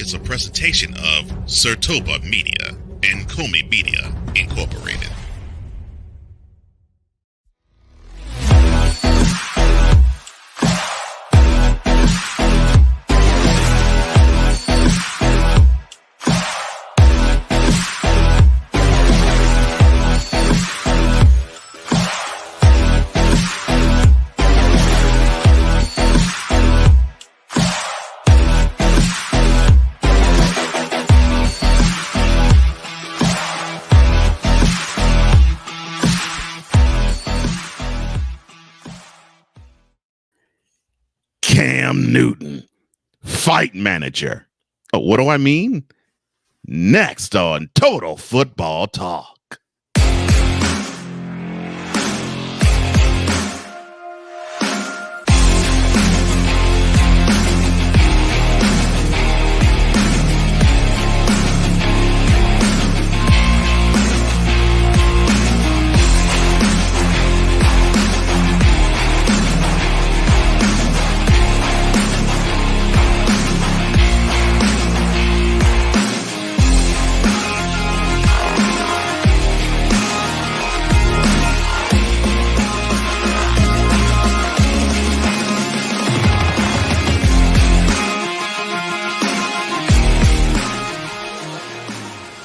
is a presentation of Sertoba Media and Comey Media, Incorporated. Cam Newton, fight manager. Oh, what do I mean? Next on Total Football Talk.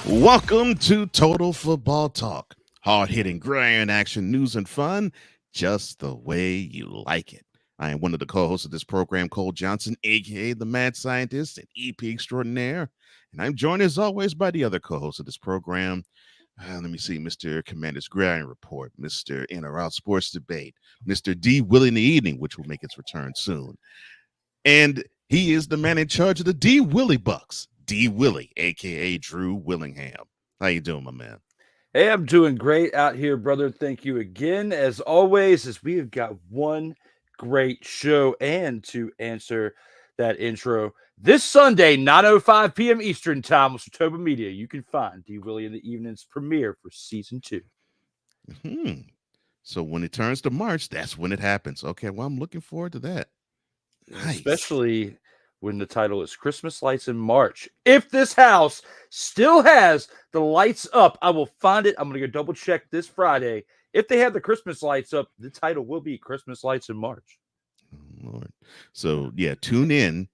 Welcome to Total Football Talk. Hard-hitting, grind action, news, and fun, just the way you like it. I am one of the co-hosts of this program, Cole Johnson, a.k.a. the Mad Scientist and EP Extraordinaire. And I'm joined, as always, by the other co-host of this program. Let me see, Mr. Commander's Gridiron Report, Mr. In or Out Sports Debate, Mr. D. Willie in the Evening, which will make its return soon. And he is the man in charge of the D. Willie Bucks. D. Willie, a.k.a. Drew Willingham. How you doing, my man? Hey, I'm doing great out here, brother. Thank you again, as always, as we have got one great show. And to answer that intro, this Sunday, 9:05 p.m. Eastern Time on Sertoba Media, you can find D. Willie in the Evening's premiere for Season 2. So when it turns to March, that's when it happens. Okay, well, I'm looking forward to that. Nice. Especially when the title is Christmas Lights in March. If this house still has the lights up, I will find it. I'm going to go double check this Friday. If they have the Christmas lights up, the title will be Christmas Lights in March. Oh, Lord. So, yeah, tune in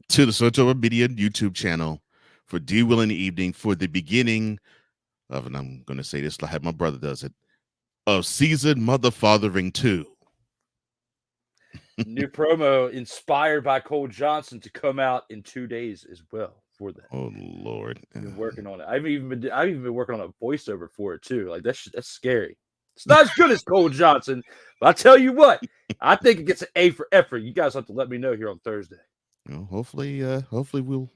to the Sertoba Media YouTube channel for D. Will in the Evening for the beginning of, and I'm going to say this like my brother does it, of Season Motherfathering 2. New promo inspired by Cole Johnson to come out in 2 days as well for that. Oh Lord, I've been working on it. I've even been working on a voiceover for it too. Like that's scary. It's not as good as Cole Johnson, but I tell you what, I think it gets an A for effort. You guys have to let me know here on Thursday. Well, hopefully we'll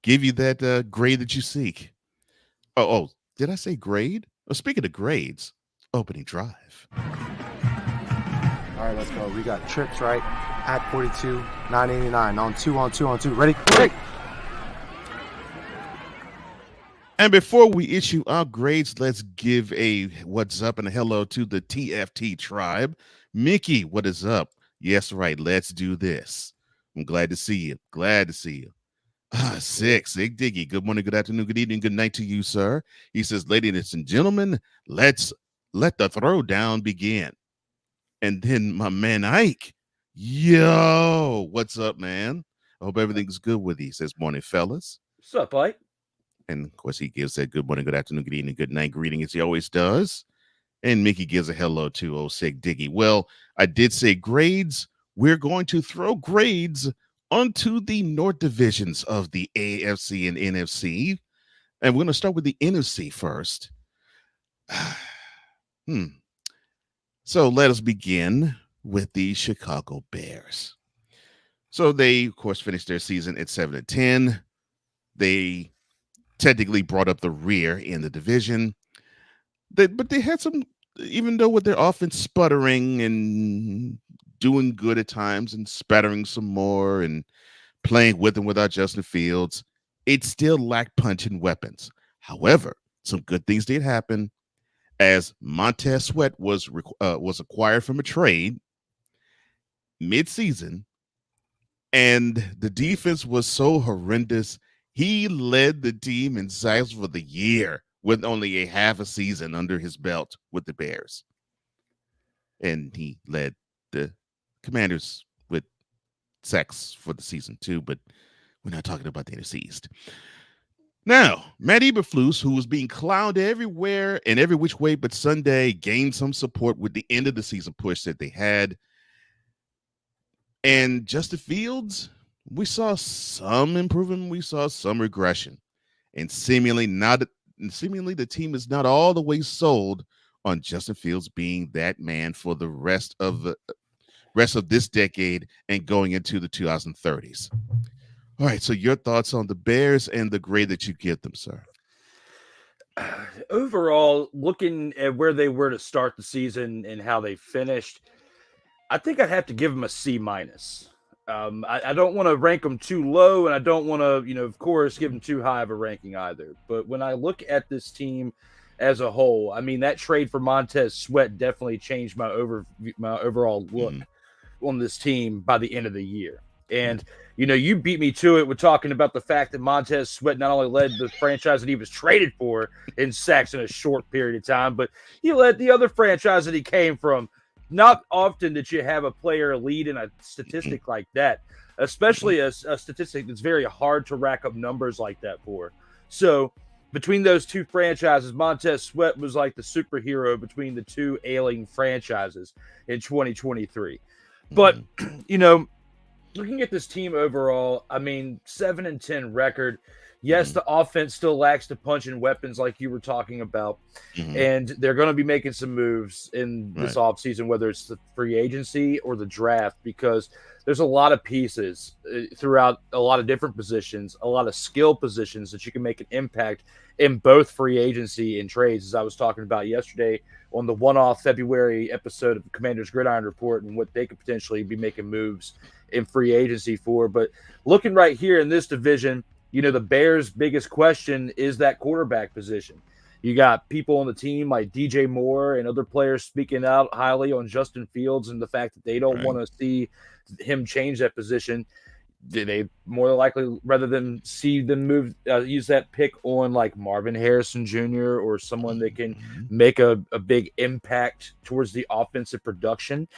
give you that grade that you seek. Oh, did I say grade? Oh, speaking of grades, opening drive. All right, let's go. We got trips, right? At 42, 989. On two. Ready? Great. And before we issue our grades, let's give a what's up and a hello to the TFT tribe. Mickey, what is up? Yes, right. Let's do this. I'm glad to see you. Sig Diggy. Good morning, good afternoon, good evening, good night to you, sir. He says, ladies and gentlemen, let the throwdown begin. And then my man Ike, yo, what's up, man? I hope everything's good with you. He says, morning, fellas. What's up, Ike? And of course, he gives that good morning, good afternoon, good evening, good night greeting as he always does. And Mickey gives a hello to Sig Diggy. Well, I did say grades. We're going to throw grades onto the North divisions of the AFC and NFC. And we're going to start with the NFC first. So let us begin with the Chicago Bears. So they, of course, finished their season at 7-10. They technically brought up the rear in the division. But they had some, even though with their offense sputtering and doing good at times and spattering some more and playing with and without Justin Fields, it still lacked punching weapons. However, some good things did happen. As Montez Sweat was acquired from a trade mid-season, and the defense was so horrendous, He led the team in sacks for the year with only a half a season under his belt with the Bears. And he led the Commanders with sacks for the season too, but we're not talking about the NFC East. Now, Matt Eberflus, who was being clowned everywhere and every which way but Sunday, gained some support with the end of the season push that they had. And Justin Fields, we saw some improvement. We saw some regression. And seemingly the team is not all the way sold on Justin Fields being that man for the rest of this decade and going into the 2030s. All right, so your thoughts on the Bears and the grade that you give them, sir? Overall, looking at where they were to start the season and how they finished, I think I'd have to give them a C minus. I don't want to rank them too low, and I don't want to, of course, give them too high of a ranking either. But when I look at this team as a whole, I mean, that trade for Montez Sweat definitely changed my overall look on this team by the end of the year. And, you beat me to it with talking about the fact that Montez Sweat not only led the franchise that he was traded for in sacks in a short period of time, but he led the other franchise that he came from. Not often that you have a player lead in a statistic like that, especially a statistic that's very hard to rack up numbers like that for. So between those two franchises, Montez Sweat was like the superhero between the two ailing franchises in 2023. But, looking at this team overall, I mean, 7-10 record. Yes, the offense still lacks the punch and weapons like you were talking about. And they're going to be making some moves in this offseason, whether it's the free agency or the draft, because there's a lot of pieces throughout a lot of different positions, a lot of skill positions that you can make an impact in both free agency and trades, as I was talking about yesterday on the one-off February episode of the Commander's Gridiron Report and what they could potentially be making moves in free agency for. But looking right here in this division, the Bears' biggest question is that quarterback position. You got people on the team like DJ Moore and other players speaking out highly on Justin Fields and the fact that they don't want to see him change that position. They more than likely, rather than see them use that pick on like Marvin Harrison Jr. or someone that can make a big impact towards the offensive production.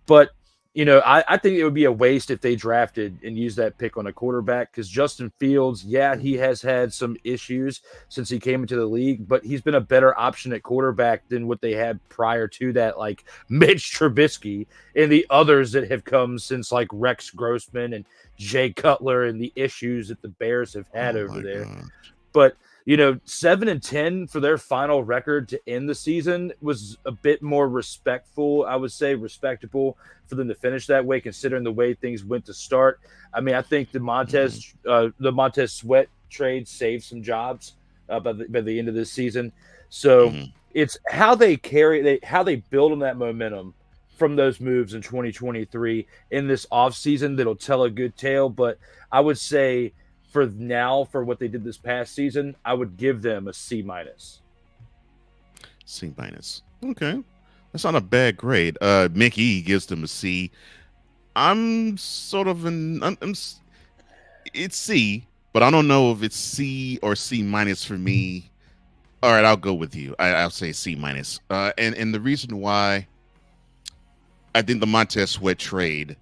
But I think it would be a waste if they drafted and used that pick on a quarterback, because Justin Fields, he has had some issues since he came into the league, but he's been a better option at quarterback than what they had prior to that, like Mitch Trubisky and the others that have come since like Rex Grossman and Jay Cutler and the issues that the Bears have had over there. Gosh. But 7-10 for their final record to end the season was a bit more respectful. I would say respectable for them to finish that way, considering the way things went to start. I mean, I think the Montez Sweat trade saved some jobs by the end of this season. So it's how they build on that momentum from those moves in 2023 in this offseason that'll tell a good tale. But I would say, for now, for what they did this past season, I would give them a C minus. C minus. Okay. That's not a bad grade. Mickey gives them a C. I'm sort of it's C, but I don't know if it's C or C minus for me. All right, I'll go with you. I'll say C minus. And the reason why I think the Montez Sweat trade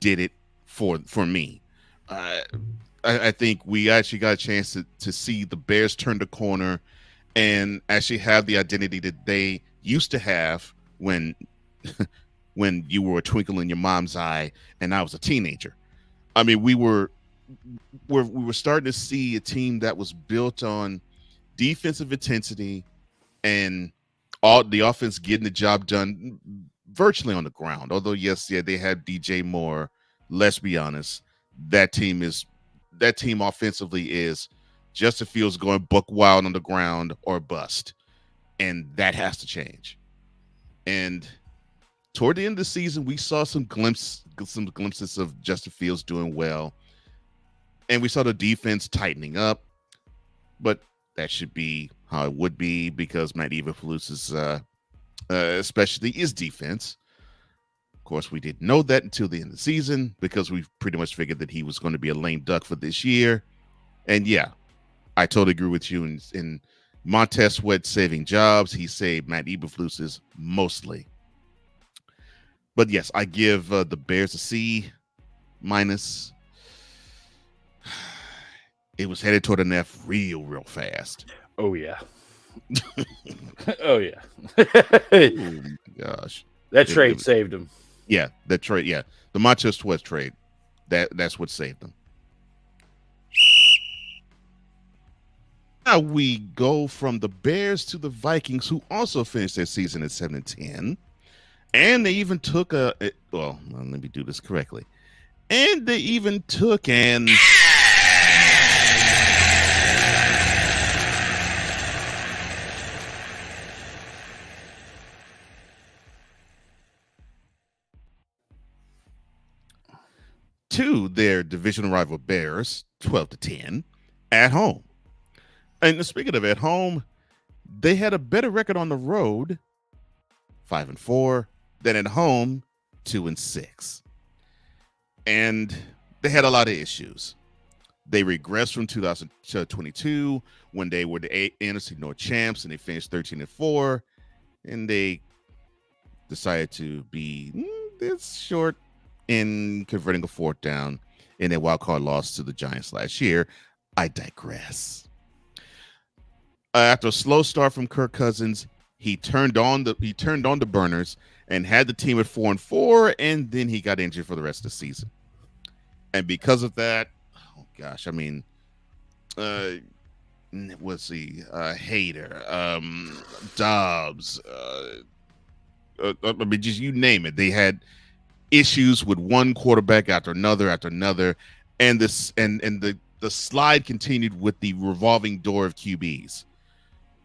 did it for me. I think we actually got a chance to see the Bears turn the corner and actually have the identity that they used to have when you were a twinkle in your mom's eye and I was a teenager. I mean, we were starting to see a team that was built on defensive intensity and all the offense getting the job done virtually on the ground. Although, they had DJ Moore. Let's be honest, that team offensively is Justin Fields going buck wild on the ground or bust. And that has to change. And toward the end of the season, we saw some glimpses of Justin Fields doing well. And we saw the defense tightening up. But that should be how it would be, because Matt Eberflus's especially is defense. Of course, we didn't know that until the end of the season, because we pretty much figured that he was going to be a lame duck for this year. And yeah, I totally agree with you. In Montez Sweat saving jobs, he saved Matt Eberflus's mostly. But yes, I give the Bears a C minus. It was headed toward an F real fast. Oh yeah. Oh yeah. Oh gosh, that trade saved him. Yeah, that trade. Yeah, the Montez Sweat trade. That's what saved them. Now we go from the Bears to the Vikings, who also finished their season at 7-10, and they even took well, let me do this correctly, and they even took an. To their division rival Bears, 12-10, at home. And speaking of at home, they had a better record on the road, 5-4, than at home, 2-6. And they had a lot of issues. They regressed from 2022 when they were the NFC North champs and they finished 13-4, and they decided to be this short in converting a fourth down in a wild card loss to the Giants last year. I digress. After a slow start from Kirk Cousins, he turned on the burners and had the team at 4-4, and then he got injured for the rest of the season. And because of that, oh gosh, I mean, what's he? Hader, Dobbs, I mean, just you name it. They had issues with one quarterback after another, and the slide continued with the revolving door of QBs.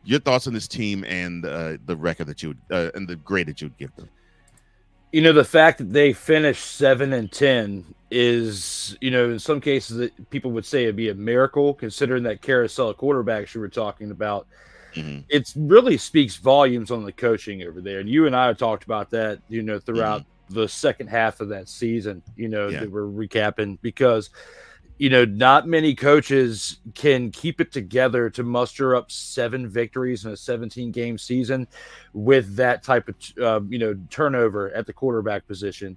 Your thoughts on this team and the record that you would and the grade that you would give them? You know, the fact that they finished 7-10 is, you know, in some cases that people would say it'd be a miracle, considering that carousel of quarterbacks you were talking about. Mm-hmm. It really speaks volumes on the coaching over there. And you and I have talked about that, you know, throughout the second half of that season, you know, that we're recapping, because, you know, not many coaches can keep it together to muster up 7 victories in a 17-game season with that type of, you know, turnover at the quarterback position.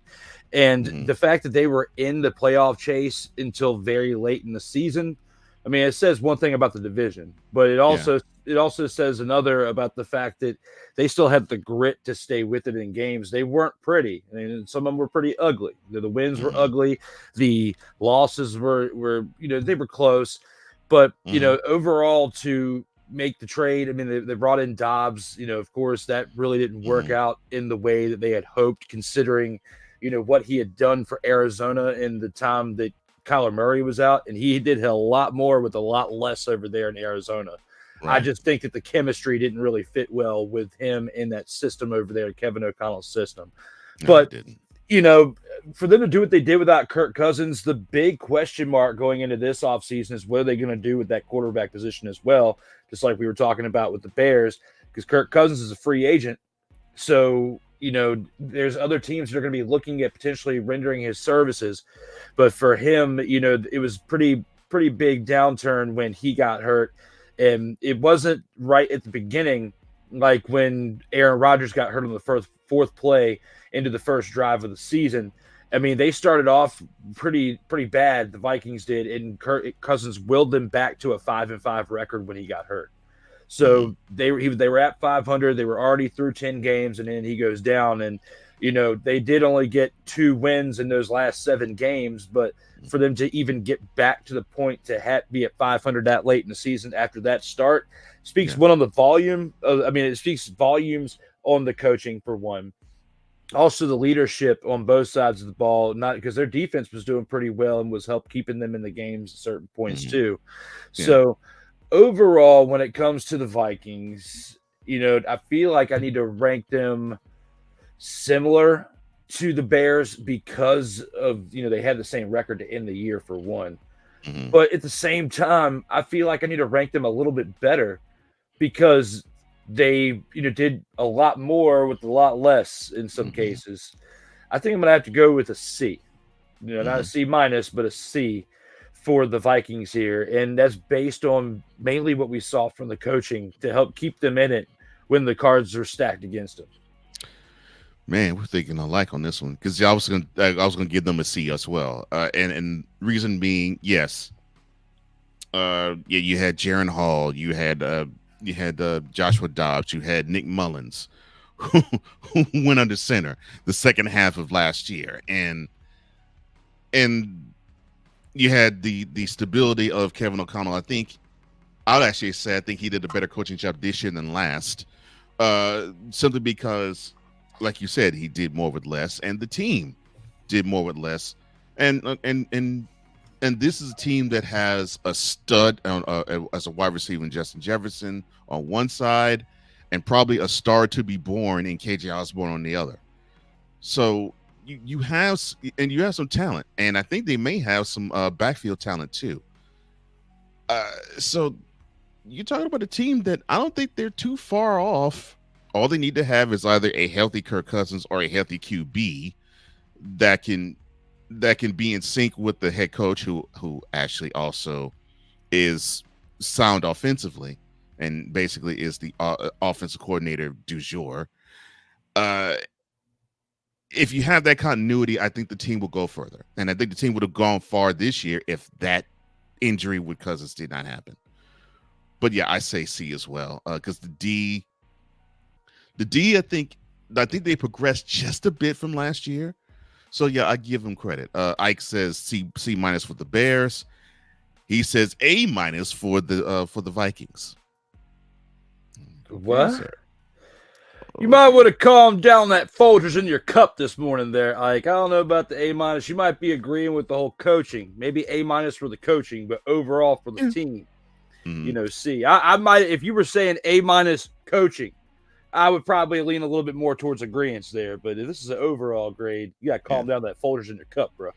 And the fact that they were in the playoff chase until very late in the season, I mean, it says one thing about the division, but it also says another about the fact that they still had the grit to stay with it in games. They weren't pretty. I mean, some of them were pretty ugly. The wins were ugly. The losses were, you know, they were close. But, you know, overall, to make the trade, I mean, they brought in Dobbs. You know, of course, that really didn't work out in the way that they had hoped, considering, you know, what he had done for Arizona in the time that Kyler Murray was out. And he did a lot more with a lot less over there in Arizona. Right. I just think that the chemistry didn't really fit well with him in that system over there, Kevin O'Connell's system. No, but, you know, for them to do what they did without Kirk Cousins, the big question mark going into this offseason is what are they going to do with that quarterback position as well, just like we were talking about with the Bears, because Kirk Cousins is a free agent. So, you know, there's other teams that are going to be looking at potentially rendering his services. But for him, you know, it was pretty big downturn when he got hurt. And it wasn't right at the beginning, like when Aaron Rodgers got hurt on the fourth play into the first drive of the season. I mean, they started off pretty bad, the Vikings did, and Kirk Cousins willed them back to a 5-5 record when he got hurt. So they were at 500. They were already through 10 games, and then he goes down. And, you know, they did only get 2 wins in those last 7 games, but for them to even get back to the point to be at 500 that late in the season after that start speaks one on the volume. It speaks volumes on the coaching, for one. Also, the leadership on both sides of the ball, not because their defense was doing pretty well and was help keeping them in the games at certain points too. Yeah. So overall, when it comes to the Vikings, you know, I feel like I need to rank them similar to the Bears because of, you know, they had the same record to end the year, for one. But at the same time, I feel like I need to rank them a little bit better because they, you know, did a lot more with a lot less in some cases. I think I'm going to have to go with a C. You know, not a C minus, but a C for the Vikings here, and that's based on mainly what we saw from the coaching to help keep them in it when the cards are stacked against them. Man, we're thinking alike on this one because I was gonna give them a C as well, and reason being, yes, yeah, you had Jaron Hall, you had Joshua Dobbs, you had Nick Mullins, who went under center the second half of last year, and you had the stability of Kevin O'Connell. I think I'd actually say I think he did a better coaching job this year than last, simply because, like you said, he did more with less, and the team did more with less, and this is a team that has a stud as a wide receiver in Justin Jefferson on one side, and probably a star to be born in KJ Osborne on the other. So you have some talent, and I think they may have some backfield talent too. So you're talking about a team that I don't think they're too far off. All they need to have is either a healthy Kirk Cousins or a healthy QB that can be in sync with the head coach who actually also is sound offensively and basically is the offensive coordinator du jour. If you have that continuity, I think the team will go further. And I think the team would have gone far this year if that injury with Cousins did not happen. But yeah, I say C as well, because the D, I think they progressed just a bit from last year. So yeah, I give him credit. Ike says C minus for the Bears. He says A minus for the Vikings. What? Yes, you might want to calm down that Folgers in your cup this morning there, Ike. I don't know about the A minus. You might be agreeing with the whole coaching. Maybe A minus for the coaching, but overall for the team, C. I might, if you were saying A minus coaching, I would probably lean a little bit more towards agreeance there. But if this is an overall grade, you got to calm down that Folgers in your cup, bro.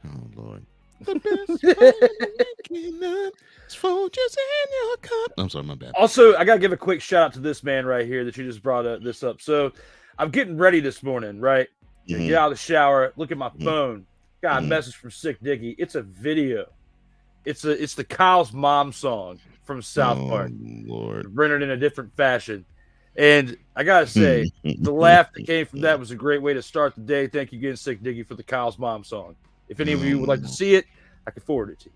Oh, Lord. The best waking up is Folgers in your cup. I'm sorry, my bad. Also, I got to give a quick shout out to this man right here that you just brought this up. So I'm getting ready this morning, right? Get out of the shower, look at my phone. Got a message from Sick Dicky. It's a video. It's the Kyle's Mom song from South Park. Lord. Rendered in a different fashion. And I got to say, the laugh that came from that was a great way to start the day. Thank you again, Sick Diggy, for the Kyle's Mom song. If any of you would like to see it, I can forward it to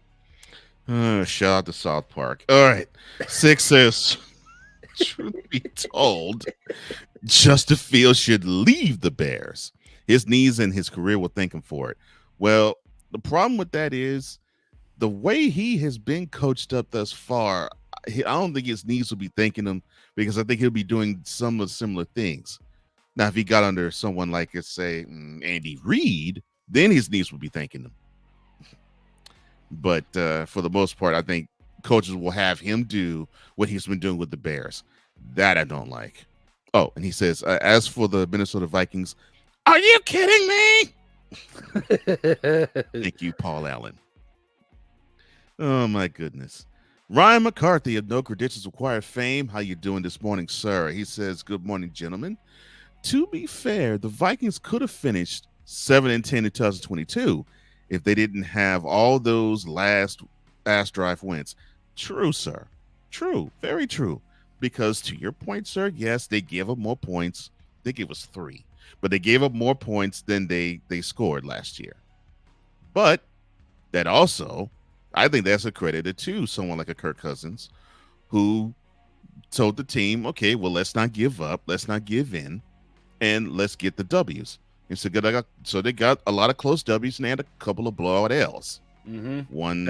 you. Shout out to South Park. All right. Six says, truth be told, Justin Fields should leave the Bears. His knees and his career will thank him for it. Well, the problem with that is the way he has been coached up thus far, I don't think his knees will be thanking him, because I think he'll be doing some of the similar things. Now, if he got under someone like, let's say, Andy Reid, then his knees would be thanking him. But for the most part, I think coaches will have him do what he's been doing with the Bears. That I don't like. Oh, and he says, as for the Minnesota Vikings, are you kidding me? Thank you, Paul Allen. Oh, my goodness. Ryan McCarthy of No Credentials Required fame. How you doing this morning, sir? He says, good morning, gentlemen. To be fair, the Vikings could have finished 7-10 in 2022 if they didn't have all those last drive wins. True, sir. True. Very true. Because to your point, sir, yes, they gave up more points. They gave us 3. But they gave up more points than they scored last year. But that also, I think that's accredited to someone like a Kirk Cousins, who told the team, okay, well, let's not give up. Let's not give in. And let's get the W's. And so they got a lot of close W's and they had a couple of blowout L's. One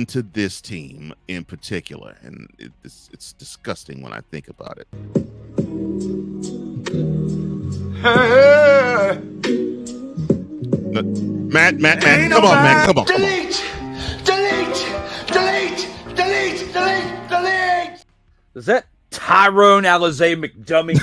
to this team in particular. And it's disgusting when I think about it. Matt, come on, man. Come on. Delete! Is that Tyrone Alizé McDummy?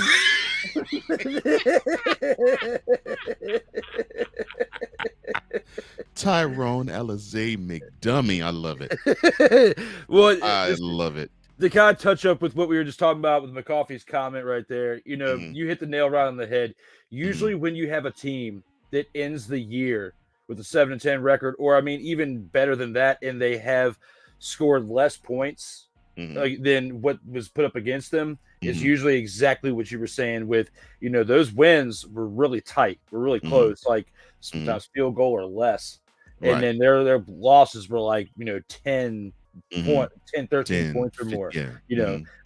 Tyrone Alizé McDummy. I love it. Well, I love it. To kind of touch up with what we were just talking about with McCoffey's comment right there, you hit the nail right on the head. Usually when you have a team that ends the year with a 7-10 record, or I mean, even better than that, and they have scored less points than what was put up against them, is usually exactly what you were saying. With those wins were really tight, were really close, like sometimes field goal or less, and then their losses were like 10 point, 10, 13 points or more,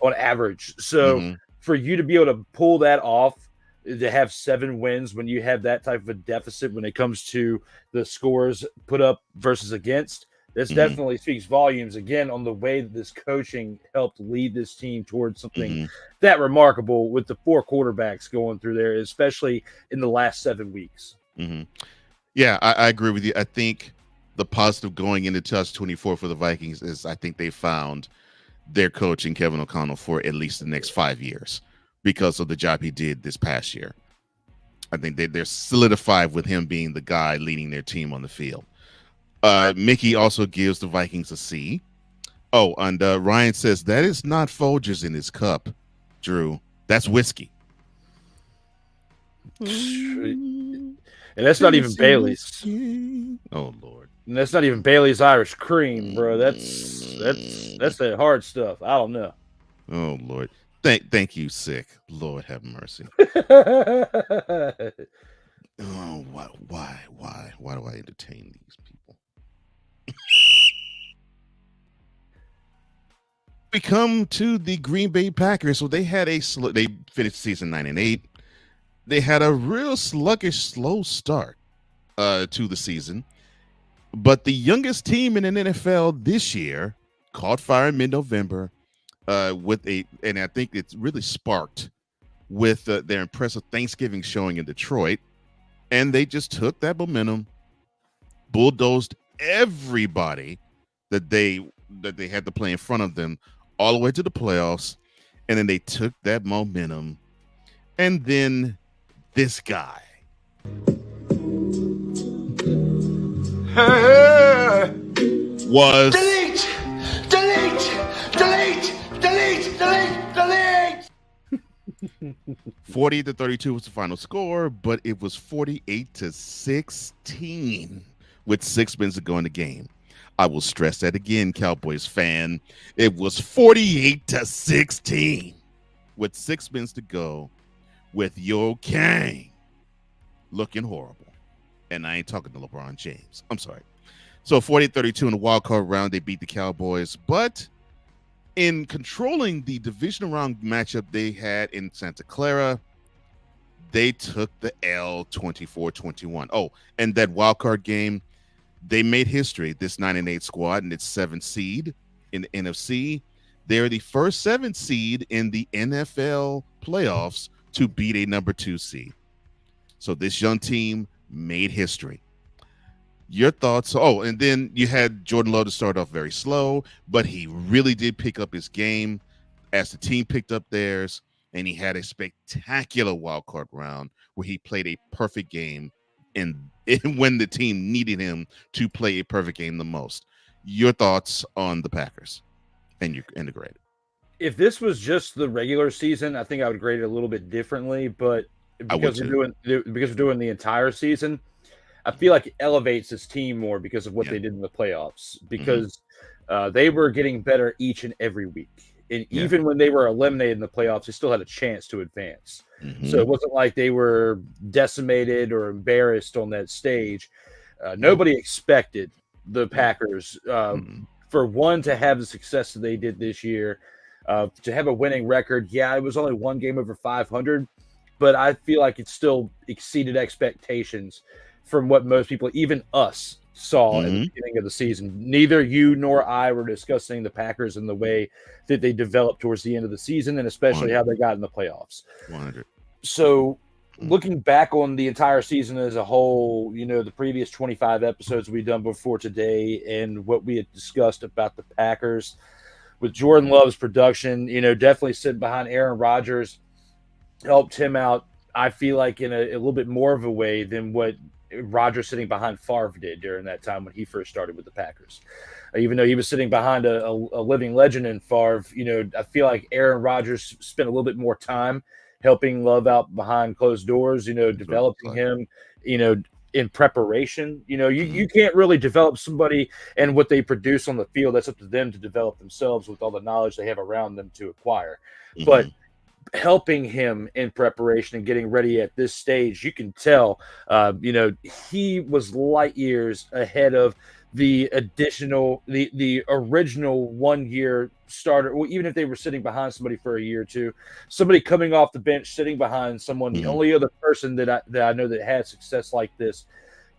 on average. So for you to be able to pull that off, to have 7 wins when you have that type of a deficit when it comes to the scores put up versus against, this definitely speaks volumes again on the way that this coaching helped lead this team towards something that remarkable, with the 4 quarterbacks going through there, especially in the last 7 weeks. Yeah, I agree with you. I think the positive going into 2024 for the Vikings is I think they found their coach in Kevin O'Connell for at least the next 5 years because of the job he did this past year. I think they're solidified with him being the guy leading their team on the field. Mickey also gives the Vikings a C. Oh, and Ryan says that is not Folgers in his cup, Drew. That's whiskey. And that's not even Bailey's. Oh Lord. And that's not even Bailey's Irish Cream, bro. That's that hard stuff. I don't know. Oh Lord. Thank you, sick. Lord have mercy. Oh, why do I entertain these people? We come to the Green Bay Packers. So they had they finished the season 9-8. They had a real sluggish, slow start to the season. But the youngest team in the NFL this year caught fire in mid-November and I think it's really sparked with their impressive Thanksgiving showing in Detroit. And they just took that momentum, bulldozed everybody that they had to play in front of them all the way to the playoffs. And then they took that momentum. And then this guy was delete 40-32 was the final score, but it was 48-16 with 6 minutes to go in the game. I will stress that again, Cowboys fan. It was 48-16 with 6 minutes to go, with your Kang looking horrible. And I ain't talking to LeBron James. I'm sorry. So 48-32 in the wild card round, they beat the Cowboys. But in controlling the divisional round matchup they had in Santa Clara, they took the L 24-21. Oh, and that wild card game, they made history. This 9-8 squad and its 7th seed in the NFC. They're the first 7th seed in the NFL playoffs to beat a number 2 seed. So this young team made history. Your thoughts? Oh, and then you had Jordan Love to start off very slow, but he really did pick up his game as the team picked up theirs, and he had a spectacular wild card round where he played a perfect game and when the team needed him to play a perfect game the most. Your thoughts on the Packers and the grade? If this was just the regular season, I think I would grade it a little bit differently, but because we're doing the entire season, I feel like it elevates this team more because of what they did in the playoffs, because they were getting better each and every week. And even when they were eliminated in the playoffs, they still had a chance to advance. So it wasn't like they were decimated or embarrassed on that stage. Nobody expected the Packers, for one, to have the success that they did this year, to have a winning record. Yeah, it was only 1 game over 500, but I feel like it still exceeded expectations from what most people, even us, saw at the beginning of the season. Neither you nor I were discussing the Packers in the way that they developed towards the end of the season, and especially 100. how they got in the playoffs. 100. So looking back on the entire season as a whole, the previous 25 episodes we've done before today and what we had discussed about the Packers with Jordan Love's production, definitely sitting behind Aaron Rodgers helped him out, I feel like, in a little bit more of a way than what Rodgers sitting behind Favre did during that time when he first started with the Packers. Even though he was sitting behind a living legend in Favre, I feel like Aaron Rodgers spent a little bit more time helping Love out behind closed doors, developing him, in preparation. You can't really develop somebody and what they produce on the field. That's up to them to develop themselves with all the knowledge they have around them to acquire. But helping him in preparation and getting ready at this stage, you can tell, he was light years ahead of the original 1 year starter. Well, even if they were sitting behind somebody for a year or two, somebody coming off the bench, sitting behind someone, the only other person that I know that had success like this,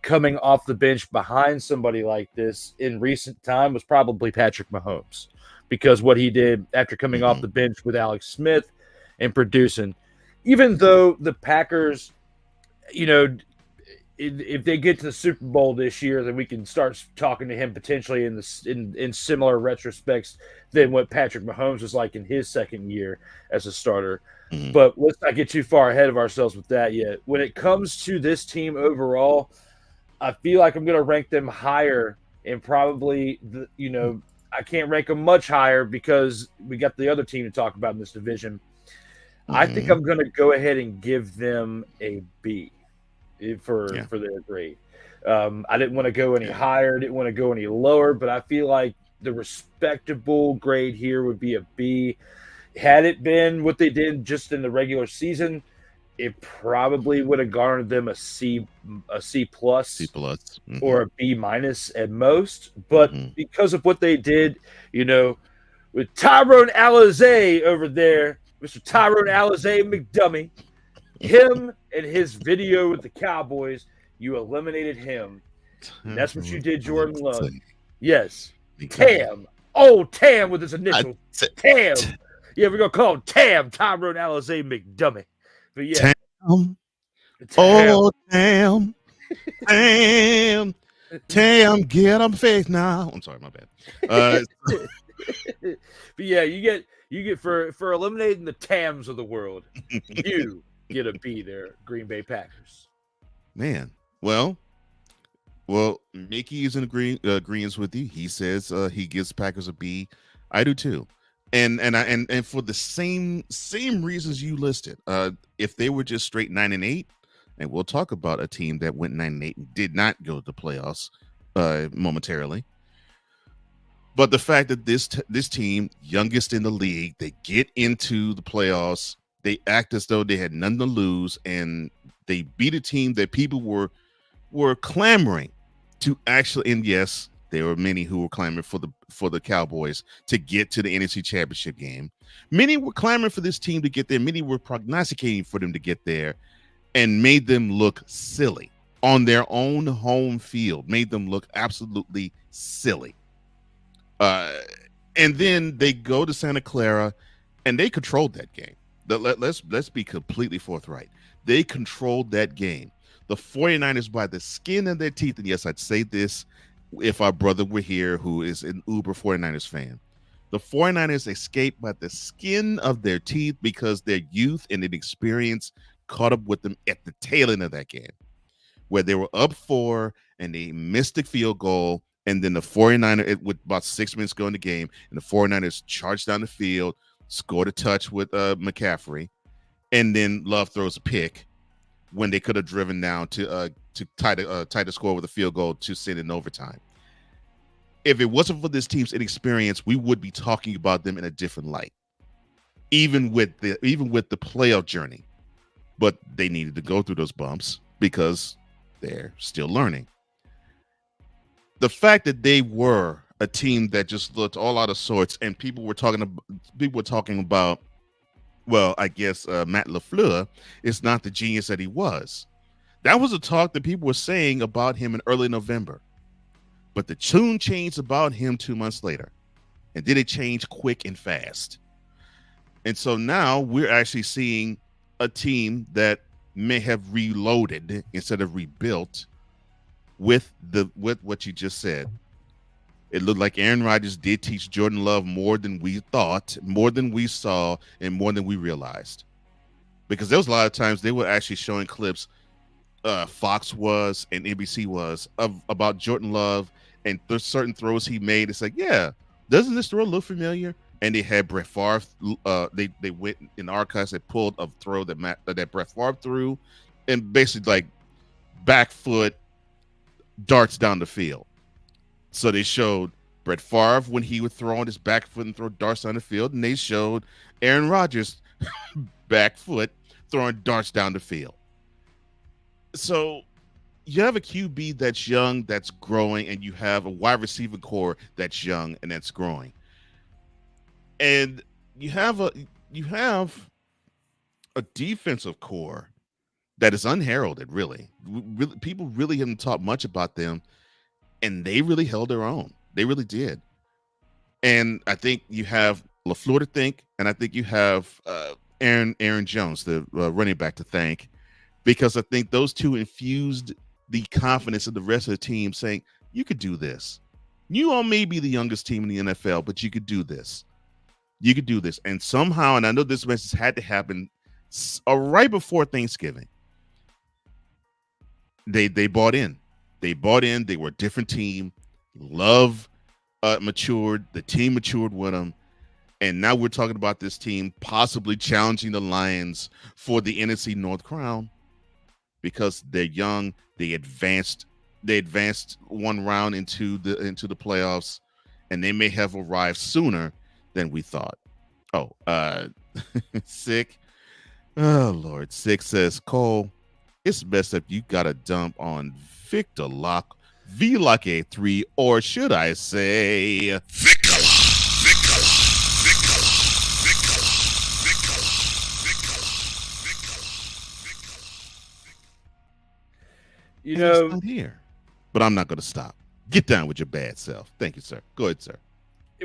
coming off the bench behind somebody like this in recent time, was probably Patrick Mahomes, because what he did after coming off the bench with Alex Smith and producing. Even though the Packers, if they get to the Super Bowl this year, then we can start talking to him potentially in similar retrospects than what Patrick Mahomes was like in his second year as a starter. But let's not get too far ahead of ourselves with that yet. When it comes to this team overall, I feel like I'm going to rank them higher, and probably I can't rank them much higher because we got the other team to talk about in this division. I think I'm going to go ahead and give them a B for their grade. I didn't want to go any higher, didn't want to go any lower, but I feel like the respectable grade here would be a B. Had it been what they did just in the regular season, it probably would have garnered them a C plus, or a B minus at most. But because of what they did, with Tyrone Alizé over there, Mr. Tyrone Alizé McDummy, him and his video with the Cowboys, you eliminated him. And that's what you did, Jordan Love. Yes. Tam. Oh, Tam with his initials. Tam. Yeah, we're going to call him Tam, Tyrone Alizé McDummy. But yeah. Tam. Oh, Tam. Tam. Tam, get him face now. I'm sorry, my bad. But yeah, you get for eliminating the Tams of the world, you get a B there, Green Bay Packers. Man, well, Mickey is in agreement with you. He says he gives Packers a B. I do too, and for the same reasons you listed. If they were just straight 9-8, and we'll talk about a team that went 9-8 and did not go to the playoffs momentarily. But the fact that this team, youngest in the league, they get into the playoffs, they act as though they had nothing to lose, and they beat a team that people were clamoring to actually. And yes, there were many who were clamoring for the Cowboys to get to the NFC Championship game. Many were clamoring for this team to get there. Many were prognosticating for them to get there, and made them look silly on their own home field. Made them look absolutely silly. And then they go to Santa Clara, and they controlled that game. Let's be completely forthright. They controlled that game. The 49ers by the skin of their teeth, and yes, I'd say this if our brother were here, who is an uber 49ers fan. The 49ers escaped by the skin of their teeth because their youth and inexperience caught up with them at the tail end of that game, where they were up 4 and they missed the field goal. And then the 49ers, with about 6 minutes going in the game, and the 49ers charged down the field, scored a touch with McCaffrey, and then Love throws a pick when they could have driven down to tie the score with a field goal to send in overtime. If it wasn't for this team's inexperience, we would be talking about them in a different light, even with the playoff journey. But they needed to go through those bumps because they're still learning. The fact that they were a team that just looked all out of sorts, and people were talking about, well, I guess Matt LaFleur is not the genius that he was. That was a talk that people were saying about him in early November. But the tune changed about him 2 months later. And then it changed quick and fast. And so now we're actually seeing a team that may have reloaded instead of rebuilt with what you just said. It looked like Aaron Rodgers did teach Jordan Love more than we thought, more than we saw, and more than we realized. Because there was a lot of times they were actually showing clips, Fox was and NBC was, about Jordan Love and certain throws he made. It's like, yeah, doesn't this throw look familiar? And they had Brett Favre. They went in the archives and pulled a throw that Brett Favre threw, and basically like back foot darts down the field. So they showed Brett Favre when he would throw on his back foot and throw darts down the field, and they showed Aaron Rodgers back foot throwing darts down the field. So you have a QB that's young, that's growing, and you have a wide receiver core that's young and that's growing. And you have a defensive core that is unheralded, really. People really haven't talked much about them, and they really held their own. They really did. And I think you have LaFleur to thank, and I think you have Aaron Jones, the running back, to thank, because I think those two infused the confidence of the rest of the team, saying, you could do this. You all may be the youngest team in the NFL, but you could do this. You could do this. And somehow, and I know this message had to happen right before Thanksgiving, they bought in. They bought in. They were a different team. Love matured. The team matured with them. And now we're talking about this team possibly challenging the Lions for the NFC North crown because they're young. They advanced one round into the playoffs, and they may have arrived sooner than we thought. Oh, Sick. Oh, Lord. Sick says, Cole, it's best if you got a dump on Victor Locke, V-Lock-A3, or should I say Victor You know, not here. But I'm not going to stop. Get down with your bad self. Thank you, sir. Go ahead, sir.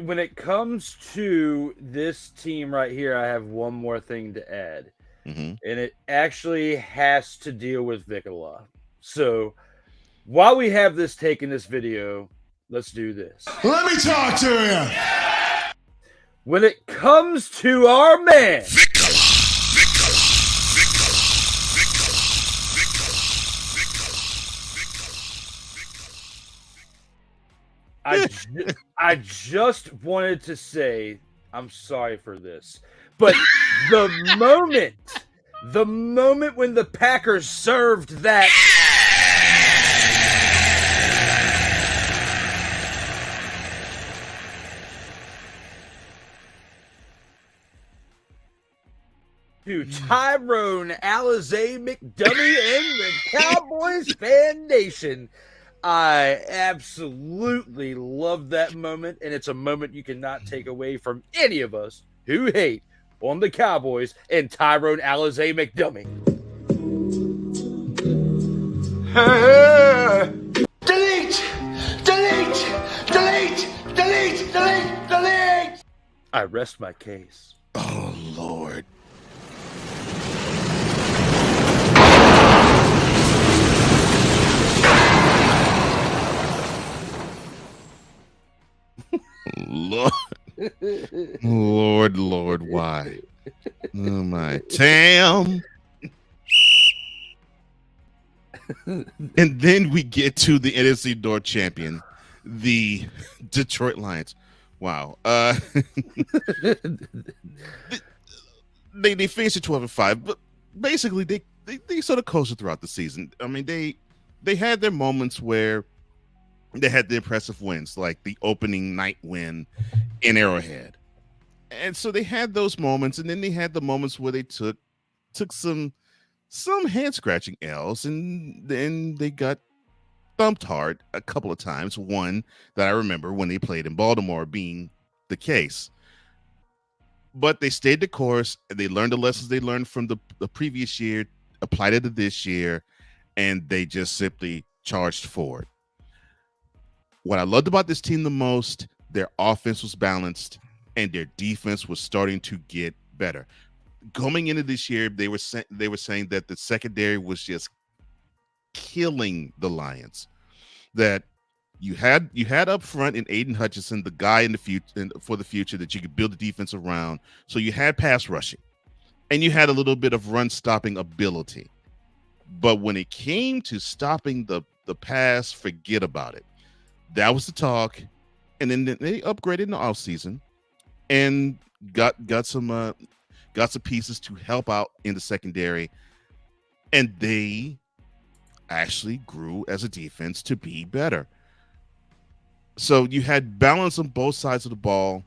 when it comes to this team right here, I have one more thing to add. Mm-hmm. And it actually has to deal with Vicala. So while we have this taken this video, let's do this. Let me talk to you. When it comes to our man, I just wanted to say I'm sorry for this, but the moment when the Packers served that to Tyrone Alizé McDummy and the Cowboys fan nation, I absolutely love that moment, and it's a moment you cannot take away from any of us who hate on the Cowboys and Tyrone Alizé McDummy. Delete! Delete! Delete! Delete! Delete! Delete! I rest my case. Oh, Lord. Lord, why? Oh my Tam. And then we get to the NFC North champion, the Detroit Lions. Wow. They finished at 12-5, but basically they sort of coasted throughout the season. I mean, they had their moments where they had the impressive wins, like the opening night win in Arrowhead. And so they had those moments, and then they had the moments where they took some hand-scratching L's, and then they got thumped hard a couple of times. One that I remember when they played in Baltimore being the case. But they stayed the course, and they learned the lessons they learned from the previous year, applied it to this year, and they just simply charged forward. What I loved about this team the most, their offense was balanced and their defense was starting to get better. Coming into this year, they were saying that the secondary was just killing the Lions. That you had up front in Aiden Hutchinson, the guy in the future for the future that you could build the defense around. So you had pass rushing, and you had a little bit of run stopping ability. But when it came to stopping the pass, forget about it. That was the talk, and then they upgraded in the offseason and got some pieces to help out in the secondary, and they actually grew as a defense to be better. So you had balance on both sides of the ball,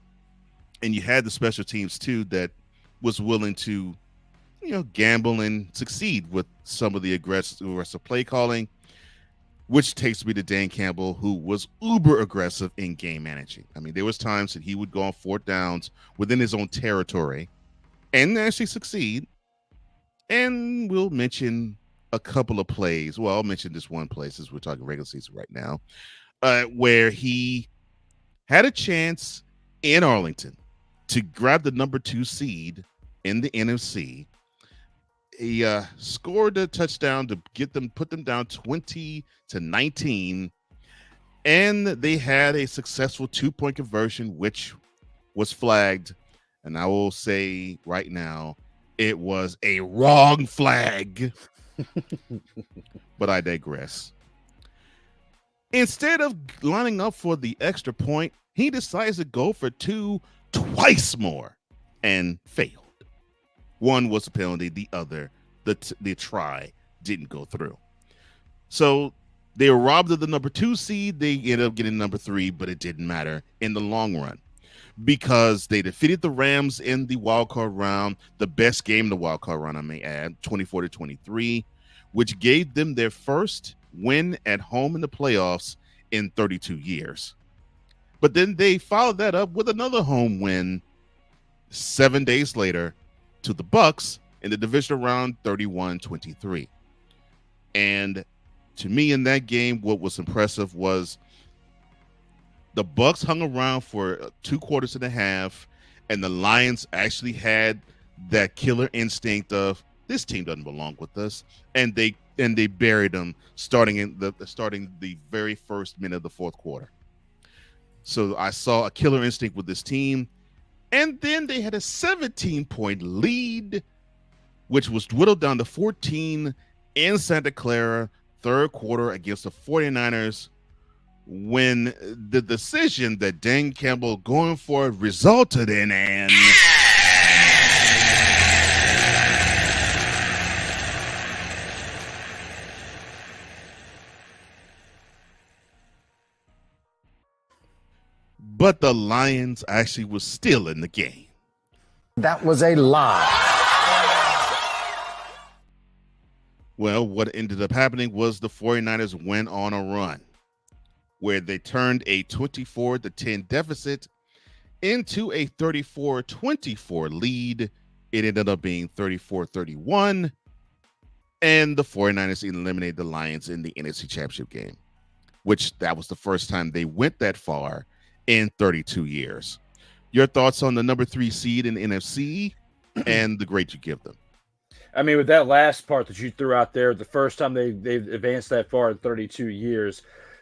and you had the special teams too that was willing to, gamble and succeed with some of the aggressive play calling, which takes me to Dan Campbell, who was uber aggressive in game managing. I mean, there was times that he would go on 4th downs within his own territory and actually succeed. And we'll mention a couple of plays. Well, I'll mention this one play since we're talking regular season right now, where he had a chance in Arlington to grab the number 2 seed in the NFC. He scored a touchdown to put them down 20-19, and they had a successful 2-point conversion, which was flagged. And I will say right now, it was a wrong flag. But I digress. Instead of lining up for the extra point, he decides to go for 2 twice more and failed. One was a penalty. The other, the try, didn't go through. So they were robbed of the number 2 seed. They ended up getting number 3, but it didn't matter in the long run because they defeated the Rams in the wildcard round, the best game in the wildcard round, I may add, 24-23, which gave them their first win at home in the playoffs in 32 years. But then they followed that up with another home win 7 days later to the Bucs in the divisional round, 31-23. And to me in that game, what was impressive was the Bucs hung around for 2 quarters and a half, and the Lions actually had that killer instinct of this team doesn't belong with us, and they buried them starting the very first minute of the 4th quarter. So I saw a killer instinct with this team, and then they had a 17-point lead, which was whittled down to 14 in Santa Clara, 3rd quarter against the 49ers, when the decision that Dan Campbell going for it resulted in an but the Lions actually was still in the game. That was a lie. Well, what ended up happening was the 49ers went on a run where they turned a 24-10 deficit into a 34-24 lead. It ended up being 34-31, and the 49ers eliminated the Lions in the NFC Championship game, which that was the first time they went that far in 32 years. Your thoughts on the number 3 seed in the NFC and the grade you give them? I mean, with that last part that you threw out there, the first time they've advanced that far in 32 years,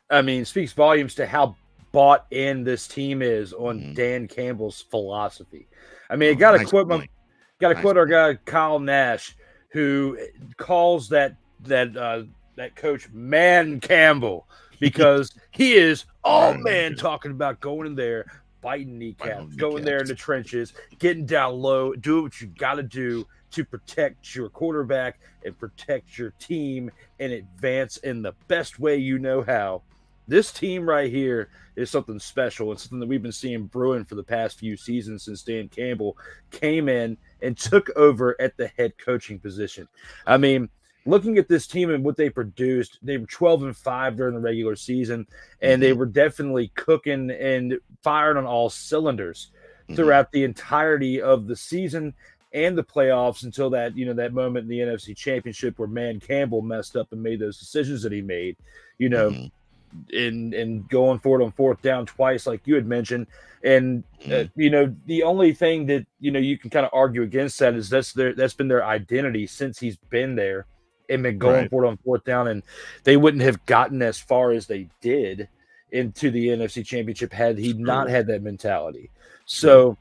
I mean, speaks volumes to how bought in this team is on Dan Campbell's philosophy. I mean, I got to quote our guy Kyle Nash, who calls that coach Man Campbell because he is all man talking about going in there, biting kneecaps, going there in the trenches, getting down low, do what you got to do to protect your quarterback and protect your team and advance in the best way you know how. This team right here is something special. It's something that we've been seeing brewing for the past few seasons since Dan Campbell came in and took over at the head coaching position. I mean, looking at this team and what they produced, they were 12-5 during the regular season, and they were definitely cooking and firing on all cylinders throughout the entirety of the season and the playoffs until that moment in the NFC Championship where Man Campbell messed up and made those decisions that he made, in going for it on 4th down twice, like you had mentioned. And, the only thing that, you can kind of argue against that is that's been their identity since he's been there and been going for it on 4th down. And they wouldn't have gotten as far as they did into the NFC Championship had he not had that mentality. So,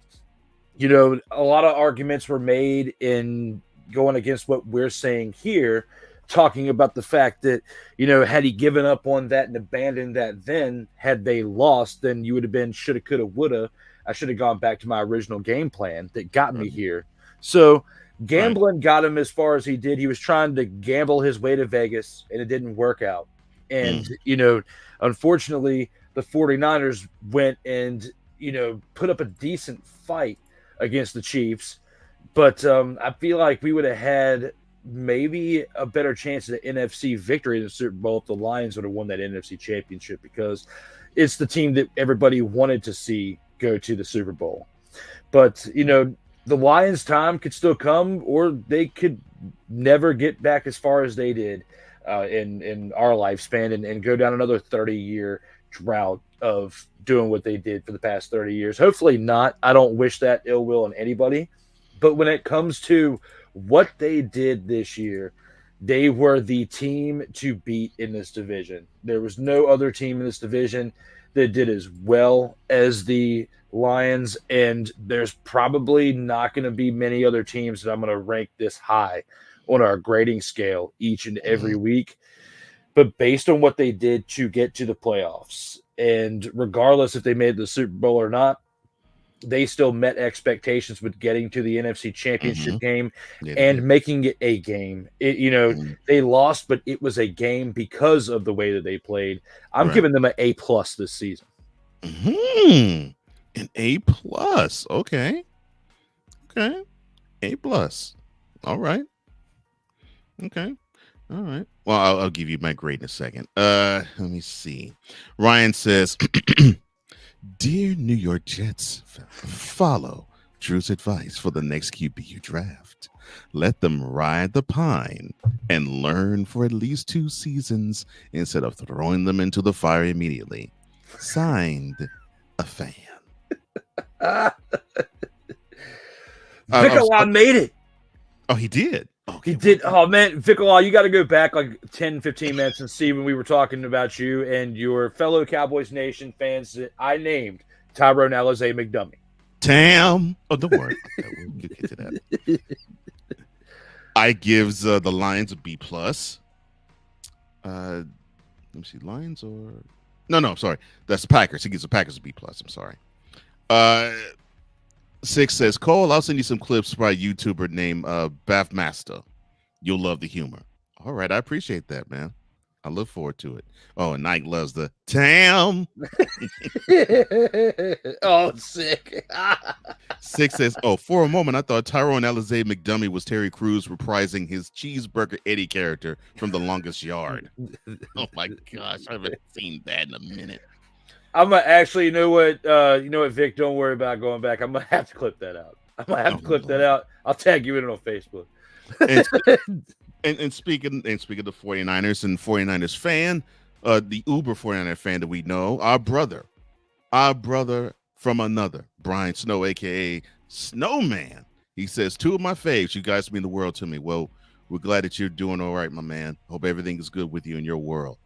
a lot of arguments were made in going against what we're saying here, talking about the fact that, had he given up on that and abandoned that then, had they lost, then you would have been shoulda, coulda, woulda. I should have gone back to my original game plan that got me here. So Gambling got him as far as he did. He was trying to gamble his way to Vegas, and it didn't work out. And, unfortunately, the 49ers went and, put up a decent fight against the Chiefs. But I feel like we would have had maybe a better chance at an NFC victory in the Super Bowl if the Lions would have won that NFC championship, because it's the team that everybody wanted to see go to the Super Bowl. But, the Lions' time could still come, or they could never get back as far as they did in our lifespan and go down another 30-year drought of doing what they did for the past 30 years. Hopefully not. I don't wish that ill will on anybody. But when it comes to what they did this year, they were the team to beat in this division. There was no other team in this division that did as well as the Lions, and there's probably not going to be many other teams that I'm going to rank this high on our grading scale each and every week. But based on what they did to get to the playoffs, and regardless if they made the Super Bowl or not, they still met expectations with getting to the NFC Championship game and making it a game. They lost, but it was a game because of the way that they played. I'm giving them an A+ this season. An A+. Okay. A+. All right. Okay. All right. Well, I'll give you my grade in a second. Let me see. Ryan says, "Dear New York Jets, follow Drew's advice for the next QB you draft. Let them ride the pine and learn for at least 2 seasons instead of throwing them into the fire immediately. Signed, a fan." Vic made it. Oh, he did. Okay, He did. Oh, man, Vic, you got to go back like 10, 15 minutes and see when we were talking about you and your fellow Cowboys Nation fans that I named Tyrone Alizé McDummy. Tam. Oh, don't worry. We'll get to that. I gives the Lions a B+. Let me see. Lions or... No, I'm sorry. That's the Packers. He gives the Packers a B+. I'm sorry. 6 says, "Cole, I'll send you some clips by a YouTuber named Bathmaster. You'll love the humor." All right, I appreciate that, man. I look forward to it. Oh, and Nike loves the Tam. Oh, sick. 6 says, "Oh, for a moment, I thought Tyrone Alizé McDummy was Terry Crews reprising his Cheeseburger Eddie character from The Longest Yard." Oh my gosh, I haven't seen that in a minute. I'm gonna actually, you know what, Vic, don't worry about going back. I'm gonna have to clip that out. That out. I'll tag you in it on Facebook. And speaking of the 49ers and 49ers fan, the Uber 49er fan that we know, our brother from another, Brian Snow, aka Snowman. He says, "2 of my faves. You guys mean the world to me." Well, we're glad that you're doing all right, my man. Hope everything is good with you in your world.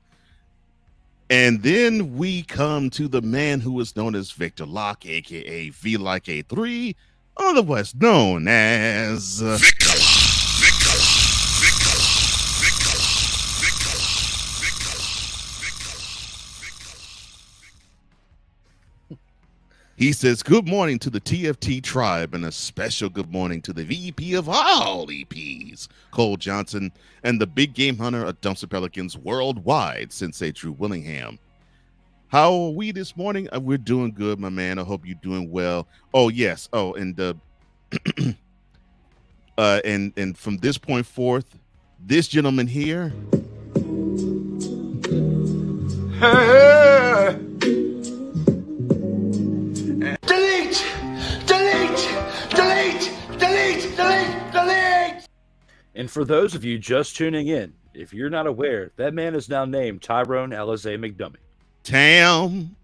And then we come to the man who is known as Victor Locke, aka V like A3, otherwise known as Victor. He says, "Good morning to the TFT tribe and a special good morning to the VP of all EPs, Cole Johnson, and the big game hunter of Dumpster Pelicans worldwide, Sensei Drew Willingham. How are we this morning? We're doing good, my man. I hope you're doing well. Oh, yes. Oh, and and from this point forth, this gentleman here." Delete! And for those of you just tuning in, if you're not aware, that man is now named Tyrone Alizé McDummy. Tam.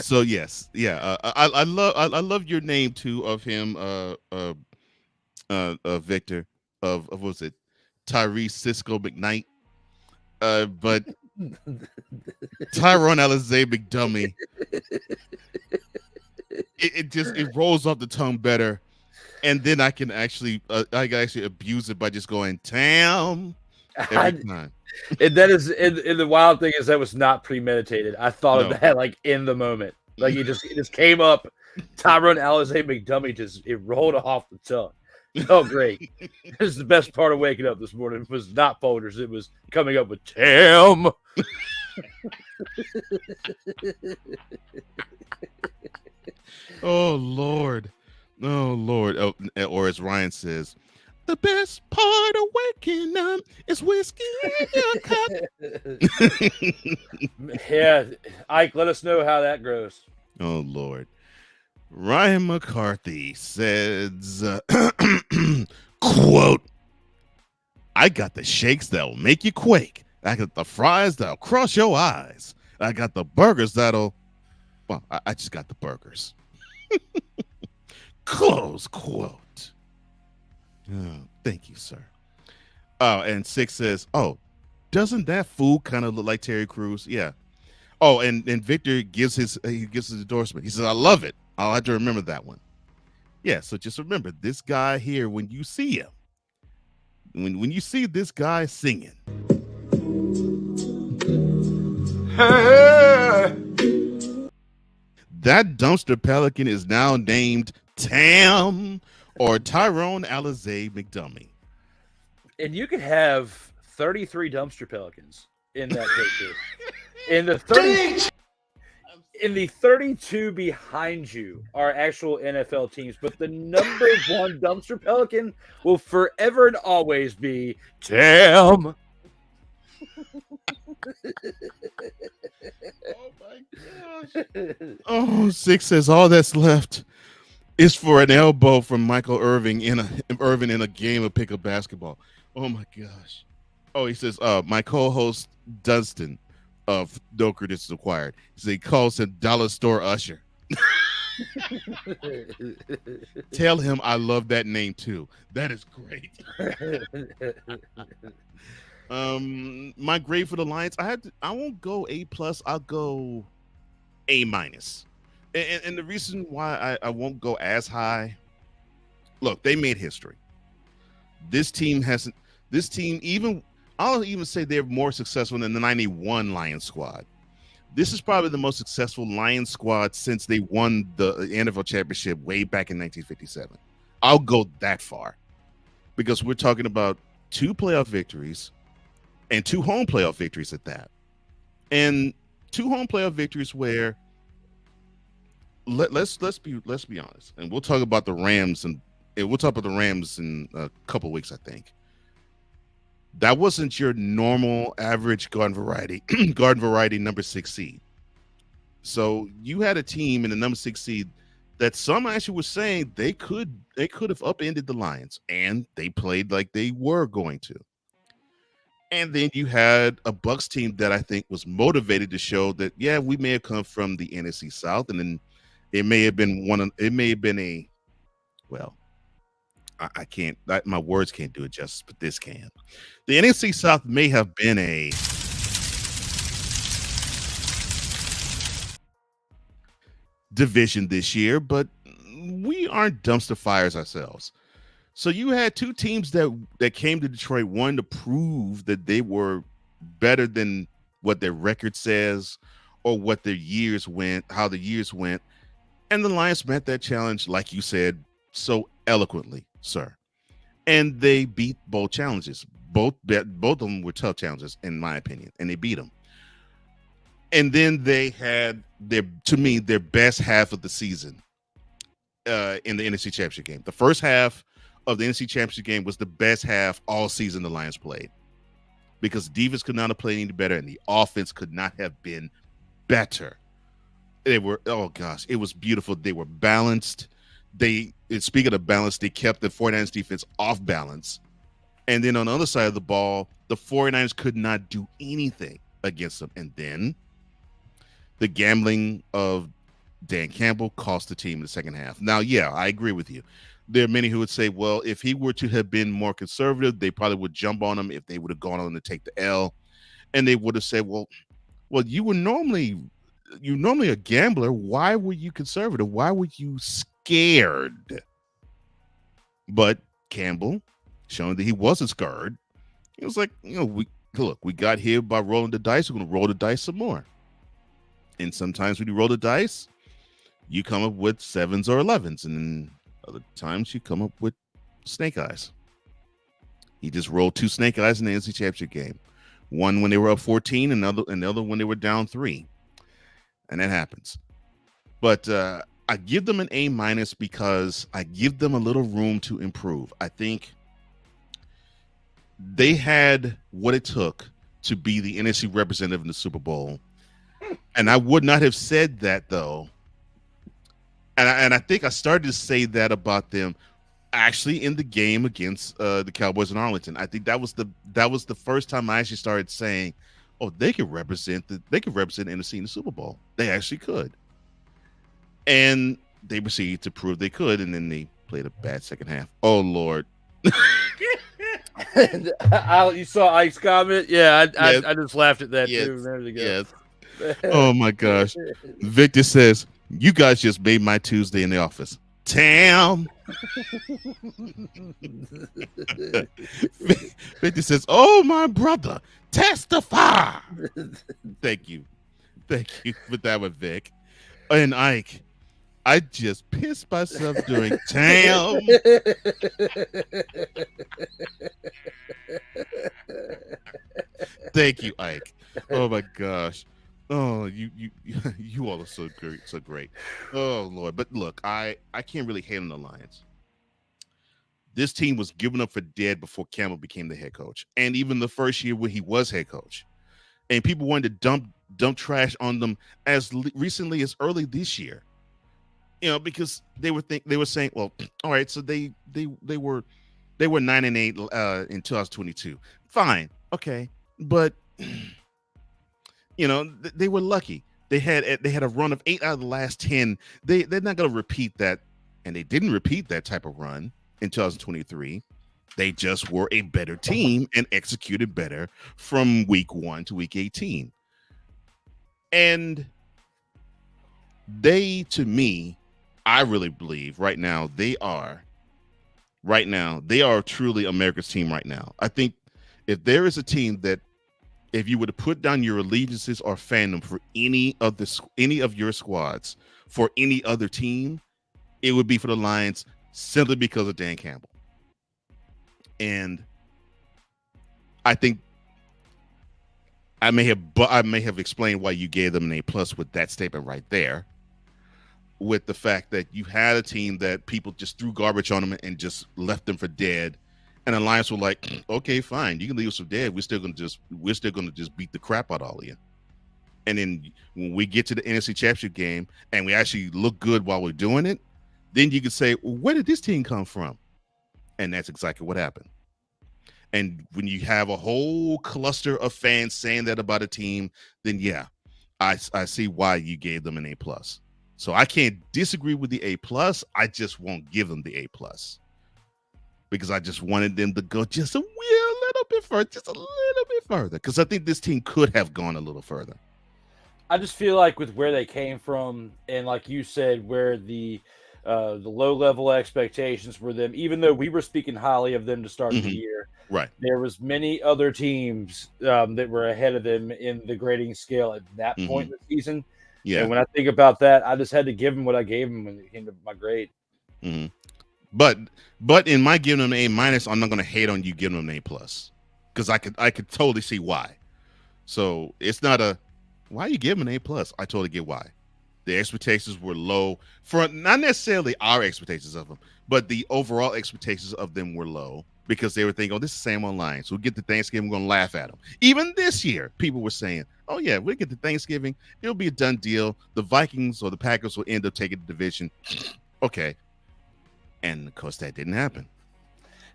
So yes, yeah. I love your name too of him. Victor of what was it? Tyrese Cisco McKnight. But Tyrone Alizé McDummy. It rolls off the tongue better, and then I can actually abuse it by just going Tam every time. And that is, and the wild thing is that was not premeditated. I thought of that like in the moment. Like it just came up. Tyrone Alizé McDummy it rolled off the tongue. Oh, great. This is the best part of waking up this morning. It was not folders. It was coming up with Tam. Oh, Lord. Oh, Lord. Oh, or as Ryan says, the best part of waking up is whiskey in your cup. Yeah, Ike, let us know how that goes. Oh, Lord. Ryan McCarthy says, quote, I got the shakes that'll make you quake. I got the fries that'll cross your eyes. I got the burgers that'll, well, I just got the burgers. Close quote. Oh, thank you, sir. Oh, and 6 says, oh, doesn't that fool kind of look like Terry Crews? Yeah. Oh, and Victor gives his endorsement. He says, I love it. I'll have to remember that one. Yeah, so just remember this guy here when you see him. When you see this guy singing. That dumpster pelican is now named Tam or Tyrone Alizé McDummy. And you could have 33 dumpster pelicans in that picture. In the 32 behind you are actual NFL teams, but the number one dumpster pelican will forever and always be Tam. Oh my gosh. Oh, 6 says all that's left is for an elbow from Michael Irvin in a game of pickup basketball. Oh my gosh. Oh, he says, my co-host Dunstan of No Credits Acquired. He calls him Dollar Store Usher. Tell him I love that name too. That is great. My grade for the Lions, I won't go A+, I'll go A-. And the reason why I won't go as high, look, they made history. This team even, I'll even say they're more successful than the 91 Lions squad. This is probably the most successful Lions squad since they won the NFL championship way back in 1957. I'll go that far because we're talking about 2 playoff victories and 2 home playoff victories at that. And 2 home playoff victories where let's be honest. And we'll talk about the Rams and we'll talk about the Rams in a couple of weeks, I think. That wasn't your normal average garden variety number 6 seed. So you had a team in the number 6 seed that some actually were saying they could have upended the Lions, and they played like they were going to. And then you had a Bucs team that I think was motivated to show that, yeah, we may have come from the NFC South, and then it may have been I can't, my words can't do it justice, but this can. The NFC South may have been a division this year, but we aren't dumpster fires ourselves. So you had 2 teams that came to Detroit, one to prove that they were better than what their record says or what their years went, how the years went. And the Lions met that challenge, like you said, so eloquently, sir. And they beat both challenges. Both of them were tough challenges, in my opinion, and they beat them. And then they had their best half of the season in the NFC Championship game. The first half of the NFC Championship game was the best half all season the Lions played, because the defense could not have played any better and the offense could not have been better. They were, oh gosh, it was beautiful. They were balanced. Speaking of balance, they kept the 49ers defense off balance. And then on the other side of the ball, the 49ers could not do anything against them. And then the gambling of Dan Campbell cost the team in the second half. Now, yeah, I agree with you. There are many who would say, well, if he were to have been more conservative, they probably would jump on him if they would have gone on to take the L. And they would have said, well, you're normally a gambler. Why were you conservative? Why were you scared? But Campbell, showing that he wasn't scared, he was like, we got here by rolling the dice. We're going to roll the dice some more. And sometimes when you roll the dice, you come up with 7s or 11s, and then other times you come up with snake eyes. He just rolled 2 snake eyes in the NFC Championship game. One when they were up 14, and the other when they were down 3. And that happens. But I give them an A- because I give them a little room to improve. I think they had what it took to be the NFC representative in the Super Bowl. And I would not have said that, though. And I think I started to say that about them actually in the game against the Cowboys in Arlington. I think that was the first time I actually started saying, "Oh, they could represent the NFC in the Super Bowl. They actually could." And they proceeded to prove they could, and then they played a bad second half. Oh Lord! You saw Ike's comment? Yeah, Yes. I just laughed at that Yes. too. There we go. Yes. Oh my gosh! Victor says, "You guys just made my Tuesday in the office." Damn. Victor says, "Oh my brother, testify." Thank you for that one, Vic. And Ike, I just pissed myself doing damn. Thank you, Ike. Oh my gosh. Oh, you all are so great. Oh Lord. But look, I can't really hate on the Lions. This team was given up for dead before Campbell became the head coach, and even the first year when he was head coach. And people wanted to dump trash on them as recently as early this year. You know, because they were saying, well, all right, so they were 9-8 in 2022. Fine, okay, but you know, they were lucky. They had a run of 8 out of the last 10. They're not going to repeat that, and they didn't repeat that type of run in 2023. They just were a better team and executed better from week 1 to week 18. And they, to me, I really believe right now they are truly America's team right now. I think if there is a team that, if you were to put down your allegiances or fandom for any of your squads for any other team, it would be for the Lions, simply because of Dan Campbell. And I think I may have explained why you gave them an A+ with that statement right there, with the fact that you had a team that people just threw garbage on them and just left them for dead, and the Lions were like, okay, fine, you can leave us for dead. We're still gonna just beat the crap out of all of you. And then when we get to the NFC Championship game and we actually look good while we're doing it, then you can say, well, where did this team come from? And that's exactly what happened. And when you have a whole cluster of fans saying that about a team, then yeah, I see why you gave them an A+. So I can't disagree with the A+. I just won't give them the A+, because I just wanted them to go just a little bit further, because I think this team could have gone a little further. I just feel like with where they came from, and like you said, where the low-level expectations for them, even though we were speaking highly of them to start the year, right? There was many other teams that were ahead of them in the grading scale at that point in the season. Yeah. And when I think about that, I just had to give them what I gave them when it came to my grade. Mm-hmm. But in my giving them an A-, I'm not going to hate on you giving them an A+, because I could totally see why. So it's not why you give them an A+. I totally get why. The expectations were low for not necessarily our expectations of them, but the overall expectations of them were low, because they were thinking, oh, this is the same online. So we'll get to Thanksgiving, we're going to laugh at them. Even this year, people were saying, oh, yeah, we'll get to Thanksgiving. It'll be a done deal. The Vikings or the Packers will end up taking the division. Okay. And, of course, that didn't happen.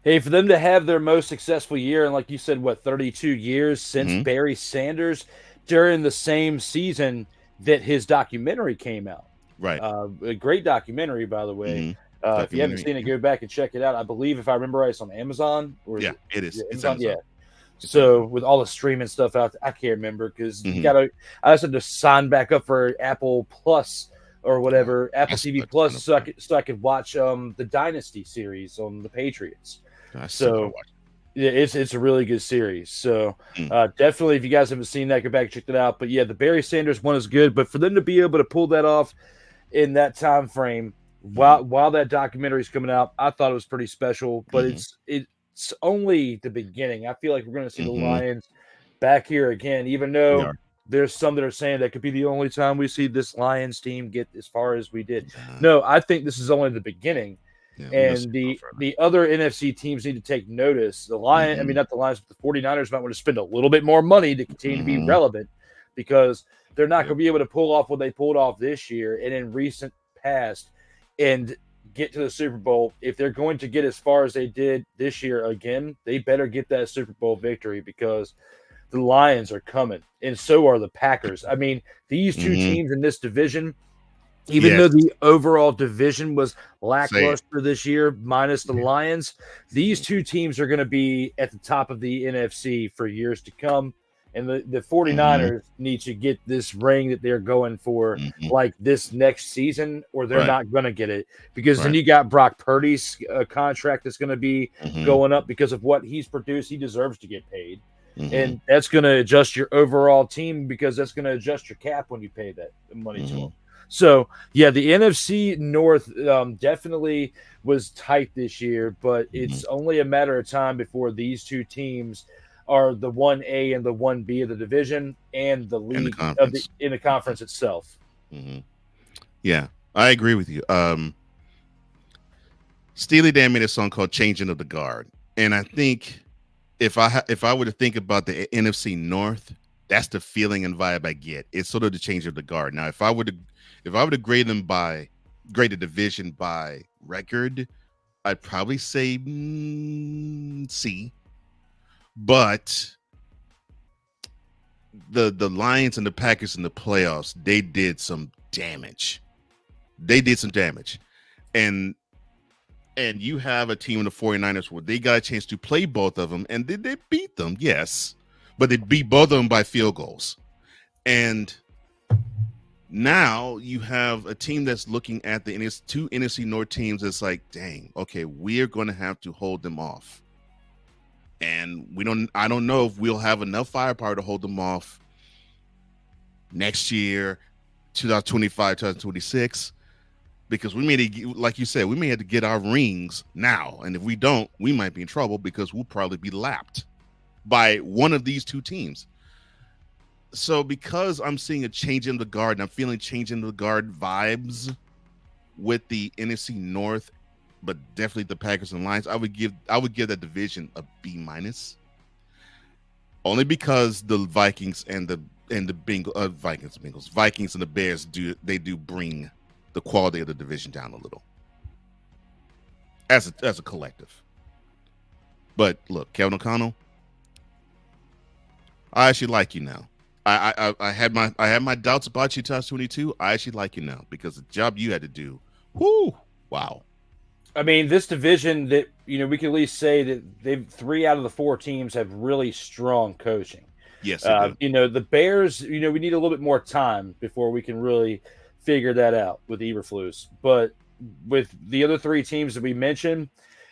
Hey, for them to have their most successful year, and like you said, 32 years since Barry Sanders, during the same season that his documentary came out. Right. A great documentary, by the way. If you haven't seen it, go back and check it out. I believe, if I remember right, it's on Amazon. Yeah, it is. It's Amazon. Yeah. So with all the streaming stuff out, I can't remember, because I just had to sign back up for Apple Plus or whatever, Apple TV Plus, so I could watch the Dynasty series on the Patriots. So it's a really good series. So definitely, if you guys haven't seen that, go back and check that out. But yeah, the Barry Sanders one is good. But for them to be able to pull that off in that time frame. While that documentary is coming out, I thought it was pretty special, but it's only the beginning. I feel like we're going to see the Lions back here again, even We though are. there's some that are saying that could be the only time we see this Lions team get as far as we did. No, I think this is only the beginning. Yeah, we're gonna see And it go the further. other NFC teams need to take notice. The Lions, I mean, not the Lions, but the 49ers might want to spend a little bit more money to continue to be relevant, because they're not going to be able to pull off what they pulled off this year and in recent past and get to the Super Bowl. If they're going to get as far as they did this year again, they better get that Super Bowl victory, because the Lions are coming, and so are the Packers. I mean, these two teams in this division, even though the overall division was lackluster this year, minus the Lions, these two teams are going to be at the top of the NFC for years to come. And the 49ers need to get this ring that they're going for like this next season, or they're not going to get it, because then you got Brock Purdy's contract that's going to be going up because of what he's produced. He deserves to get paid. And that's going to adjust your overall team, because that's going to adjust your cap when you pay that money to him. So, yeah, the NFC North definitely was tight this year, but it's only a matter of time before these two teams are the 1A and the 1B of the division and the league in the conference itself. Yeah, I agree with you. Steely Dan made a song called "Changing of the Guard," and I think if I were to think about the NFC North, that's the feeling and vibe I get. It's sort of the change of the guard. Now, if I were to grade the division by record, I'd probably say C. But the Lions and the Packers in the playoffs, they did some damage. And you have a team in the 49ers where they got a chance to play both of them, and they beat them, yes, but they beat both of them by field goals. And now you have a team that's looking at the two NFC North teams that's like, dang, okay, we're going to have to hold them off. And I don't know if we'll have enough firepower to hold them off next year, 2025, 2026, because we may, like you said, we may have to get our rings now. And if we don't, we might be in trouble, because we'll probably be lapped by one of these two teams. So because I'm seeing a change in the guard, and I'm feeling change in the guard vibes with the NFC North, but definitely the Packers and Lions, I would give that division a B-, only because the Vikings and the Bengals, Vikings and the Bears do bring the quality of the division down a little as a collective. But look, Kevin O'Connell, I actually like you now. I had my doubts about you 2022. I actually like you now, because the job you had to do, whoo, wow. I mean, this division, that we can at least say that 3 out of the 4 teams have really strong coaching. Yes, the Bears, we need a little bit more time before we can really figure that out with Eberflus. But with the other 3 teams that we mentioned,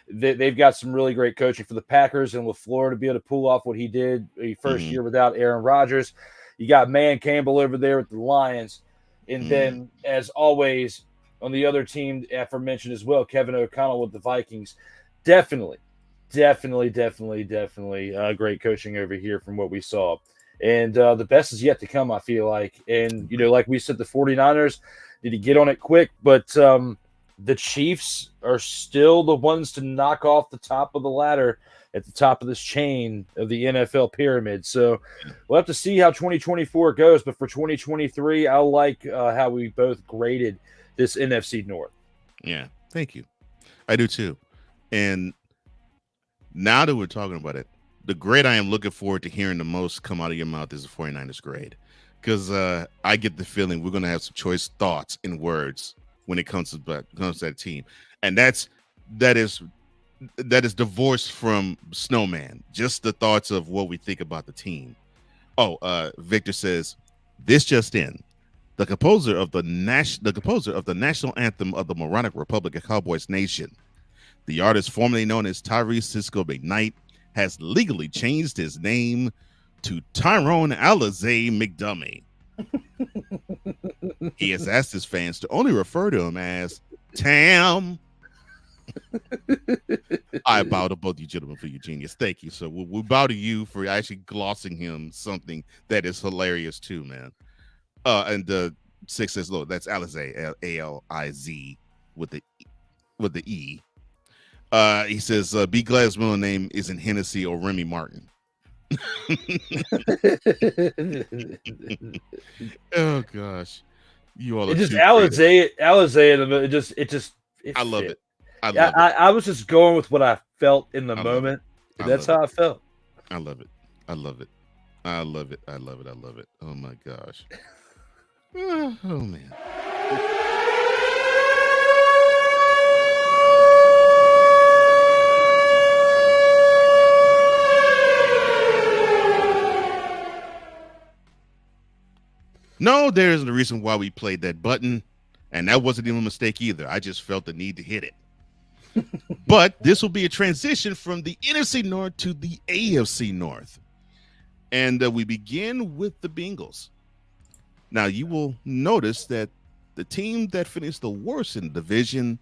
they've got some really great coaching. For the Packers and LaFleur to be able to pull off what he did first year without Aaron Rodgers. You got Man Campbell over there with the Lions. And then, as always, on the other team, aforementioned as well, Kevin O'Connell with the Vikings. Definitely great coaching over here from what we saw. And the best is yet to come, I feel like. And, like we said, the 49ers, did he get on it quick? But the Chiefs are still the ones to knock off the top of the ladder at the top of this chain of the NFL pyramid. So we'll have to see how 2024 goes. But for 2023, I like how we both graded this NFC North. Yeah, thank you. I do too. And now that we're talking about it, the grade I am looking forward to hearing the most come out of your mouth is the 49ers grade, because I get the feeling we're going to have some choice thoughts and words when it comes to that team. And that is divorced from Snowman, just the thoughts of what we think about the team. Victor says, this just in. The composer of the national anthem of the Moronic Republic of Cowboys Nation, the artist formerly known as Tyrese Cisco McKnight, has legally changed his name to Tyrone Alizé McDummy. He has asked his fans to only refer to him as Tam. I bow to both you gentlemen for your genius. Thank you. So we bow to you for actually glossing him something that is hilarious too, man. And the 6 says, look, that's Alize, Aliz with the E. He says, be glad his middle name isn't Hennessy or Remy Martin. Oh gosh, you all. It just Alize in the middle. It just. I love it. I was just going with what I felt in the moment. That's how I felt. I love it. I love it. I love it. I love it. I love it. Oh my gosh. Oh man. No, there isn't a reason why we played that button, and that wasn't even a mistake either. I just felt the need to hit it. But this will be a transition from the NFC North to the AFC North. And we begin with the Bengals. Now, you will notice that the team that finished the worst in the division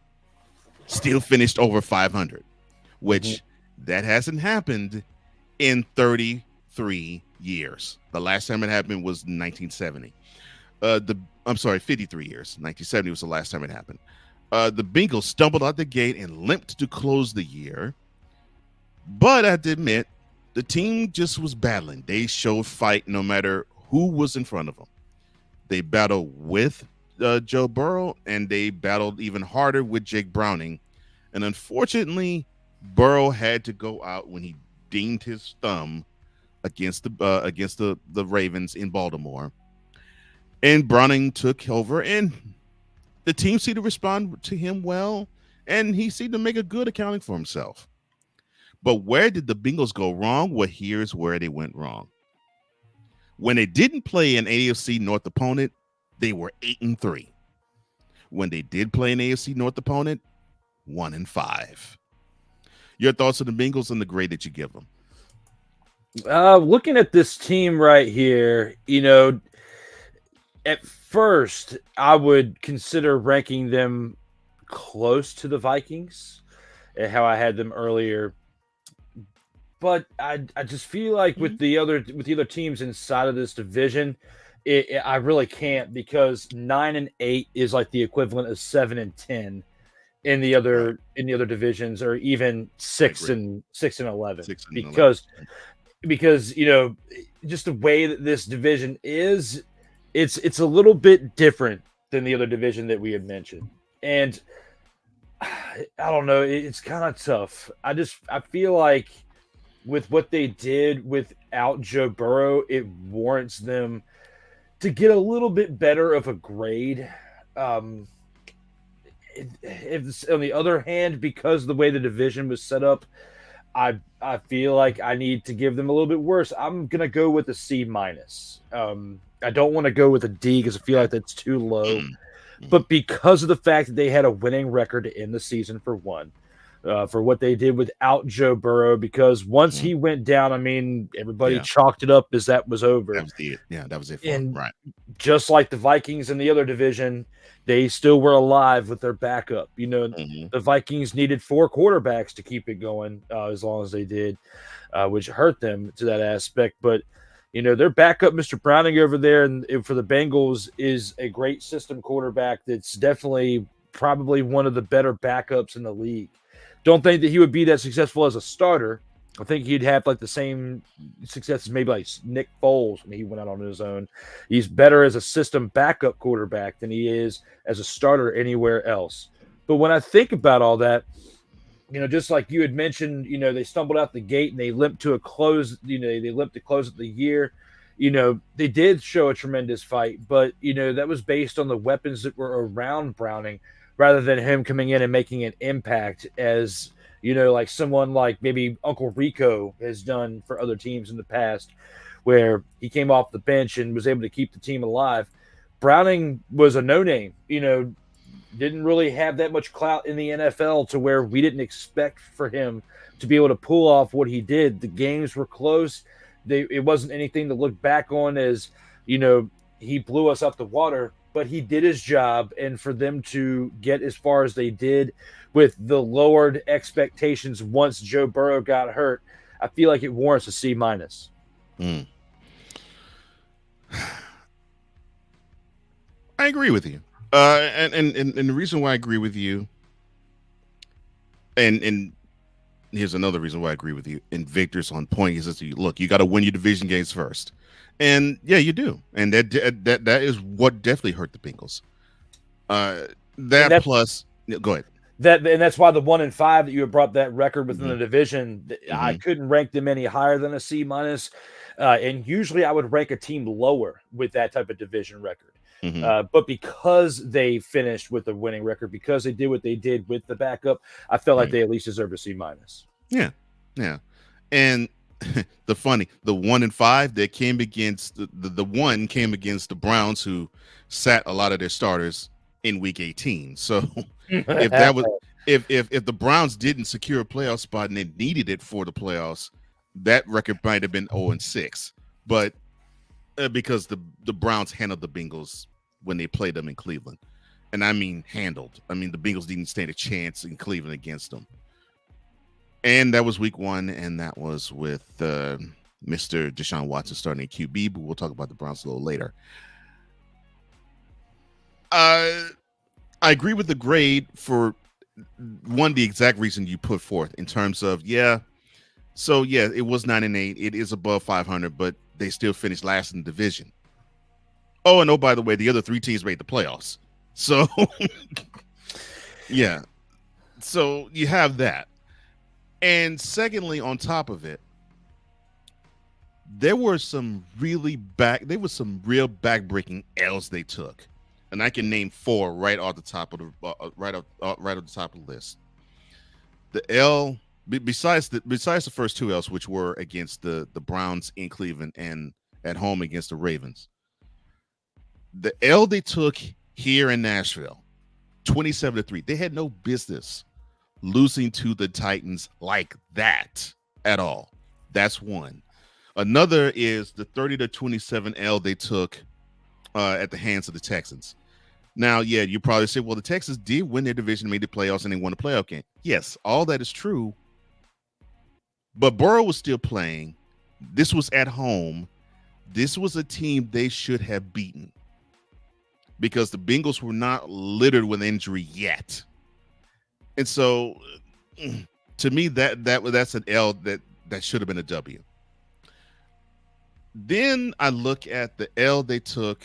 still finished over 500, which that hasn't happened in 33 years. The last time it happened was 1970. 53 years. 1970 was the last time it happened. The Bengals stumbled out the gate and limped to close the year. But I have to admit, the team just was battling. They showed fight no matter who was in front of them. They battled with Joe Burrow, and they battled even harder with Jake Browning. And unfortunately, Burrow had to go out when he dinged his thumb against the Ravens in Baltimore. And Browning took over, and the team seemed to respond to him well, and he seemed to make a good accounting for himself. But where did the Bengals go wrong? Well, here's where they went wrong. When they didn't play an AFC North opponent, they were 8-3. When they did play an AFC North opponent, 1-5. Your thoughts on the Bengals and the grade that you give them? Looking at this team right here, at first I would consider ranking them close to the Vikings, and how I had them earlier. But I just feel like with the other teams inside of this division, I really can't, because 9-8 is like the equivalent of 7-10 in the other divisions, or even 6-11. Because just the way that this division is, it's a little bit different than the other division that we had mentioned, and I don't know. It's kind of tough. I feel like with what they did without Joe Burrow, it warrants them to get a little bit better of a grade. If on the other hand, because of the way the division was set up, I feel like I need to give them a little bit worse. I'm gonna go with a C-. I don't want to go with a D because I feel like that's too low. But because of the fact that they had a winning record in the season, for one, for what they did without Joe Burrow, because once he went down, I mean, everybody chalked it up as that was over. That was it. Yeah, that was it. Right. Just like the Vikings in the other division, they still were alive with their backup. The Vikings needed 4 quarterbacks to keep it going as long as they did, which hurt them to that aspect. But their backup, Mr. Browning over there, and for the Bengals, is a great system quarterback. That's definitely probably one of the better backups in the league. Don't think that he would be that successful as a starter. I think he'd have like the same success as maybe like Nick Foles when he went out on his own. He's better as a system backup quarterback than he is as a starter anywhere else. But when I think about all that, just like you had mentioned, they stumbled out the gate and they limped to a close. They limped to close of the year. They did show a tremendous fight, but that was based on the weapons that were around Browning, rather than him coming in and making an impact as, like someone like maybe Uncle Rico has done for other teams in the past, where he came off the bench and was able to keep the team alive. Browning was a no-name, didn't really have that much clout in the NFL to where we didn't expect for him to be able to pull off what he did. The games were close. It wasn't anything to look back on as, he blew us out the water. but he did his job. And for them to get as far as they did with the lowered expectations once Joe Burrow got hurt, I feel like it warrants a C-. I agree with you. And the reason why I agree with you, and here's another reason why I agree with you, and Victor's on point. He says, look, you got to win your division games first. And yeah, you do. And that is what definitely hurt the Bengals. Plus, go ahead. And that's why the 1-5 that you had brought that record within the division, I couldn't rank them any higher than a C-. And usually I would rank a team lower with that type of division record. But because they finished with a winning record, because they did what they did with the backup, I felt like they at least deserve a C-. Yeah. And the 1-5 that came against the one came against the Browns, who sat a lot of their starters in week 18. So if that was if the Browns didn't secure a playoff spot and they needed it for the playoffs, that record might have been 0-6. But because the Browns handled the Bengals when they played them in Cleveland. And I mean handled. I mean, the Bengals didn't stand a chance in Cleveland against them. And that was week 1, and that was with Mr. Deshaun Watson starting at QB, but we'll talk about the Browns a little later. I agree with the grade for one, the exact reason you put forth in terms of, it was 9-8. It is above 500, but they still finished last in the division. Oh, and by the way, the other 3 teams made the playoffs. So, yeah. So you have that. And secondly, on top of it, there were some real backbreaking L's they took. And I can name 4 right off the top of the top of the list. The L, besides the first 2 L's, which were against the Browns in Cleveland and at home against the Ravens. The L they took here in Nashville, 27-3. They had no business losing to the Titans like that at all. That's one. Another is the 30-27 L they took at the hands of the Texans. Now, yeah, you probably say, well, the Texans did win their division, made the playoffs, and they won the playoff game. Yes, all that is true. But Burrow was still playing. This was at home. This was a team they should have beaten because the Bengals were not littered with injury yet. And so, to me, that's an L that should have been a W. Then I look at the L they took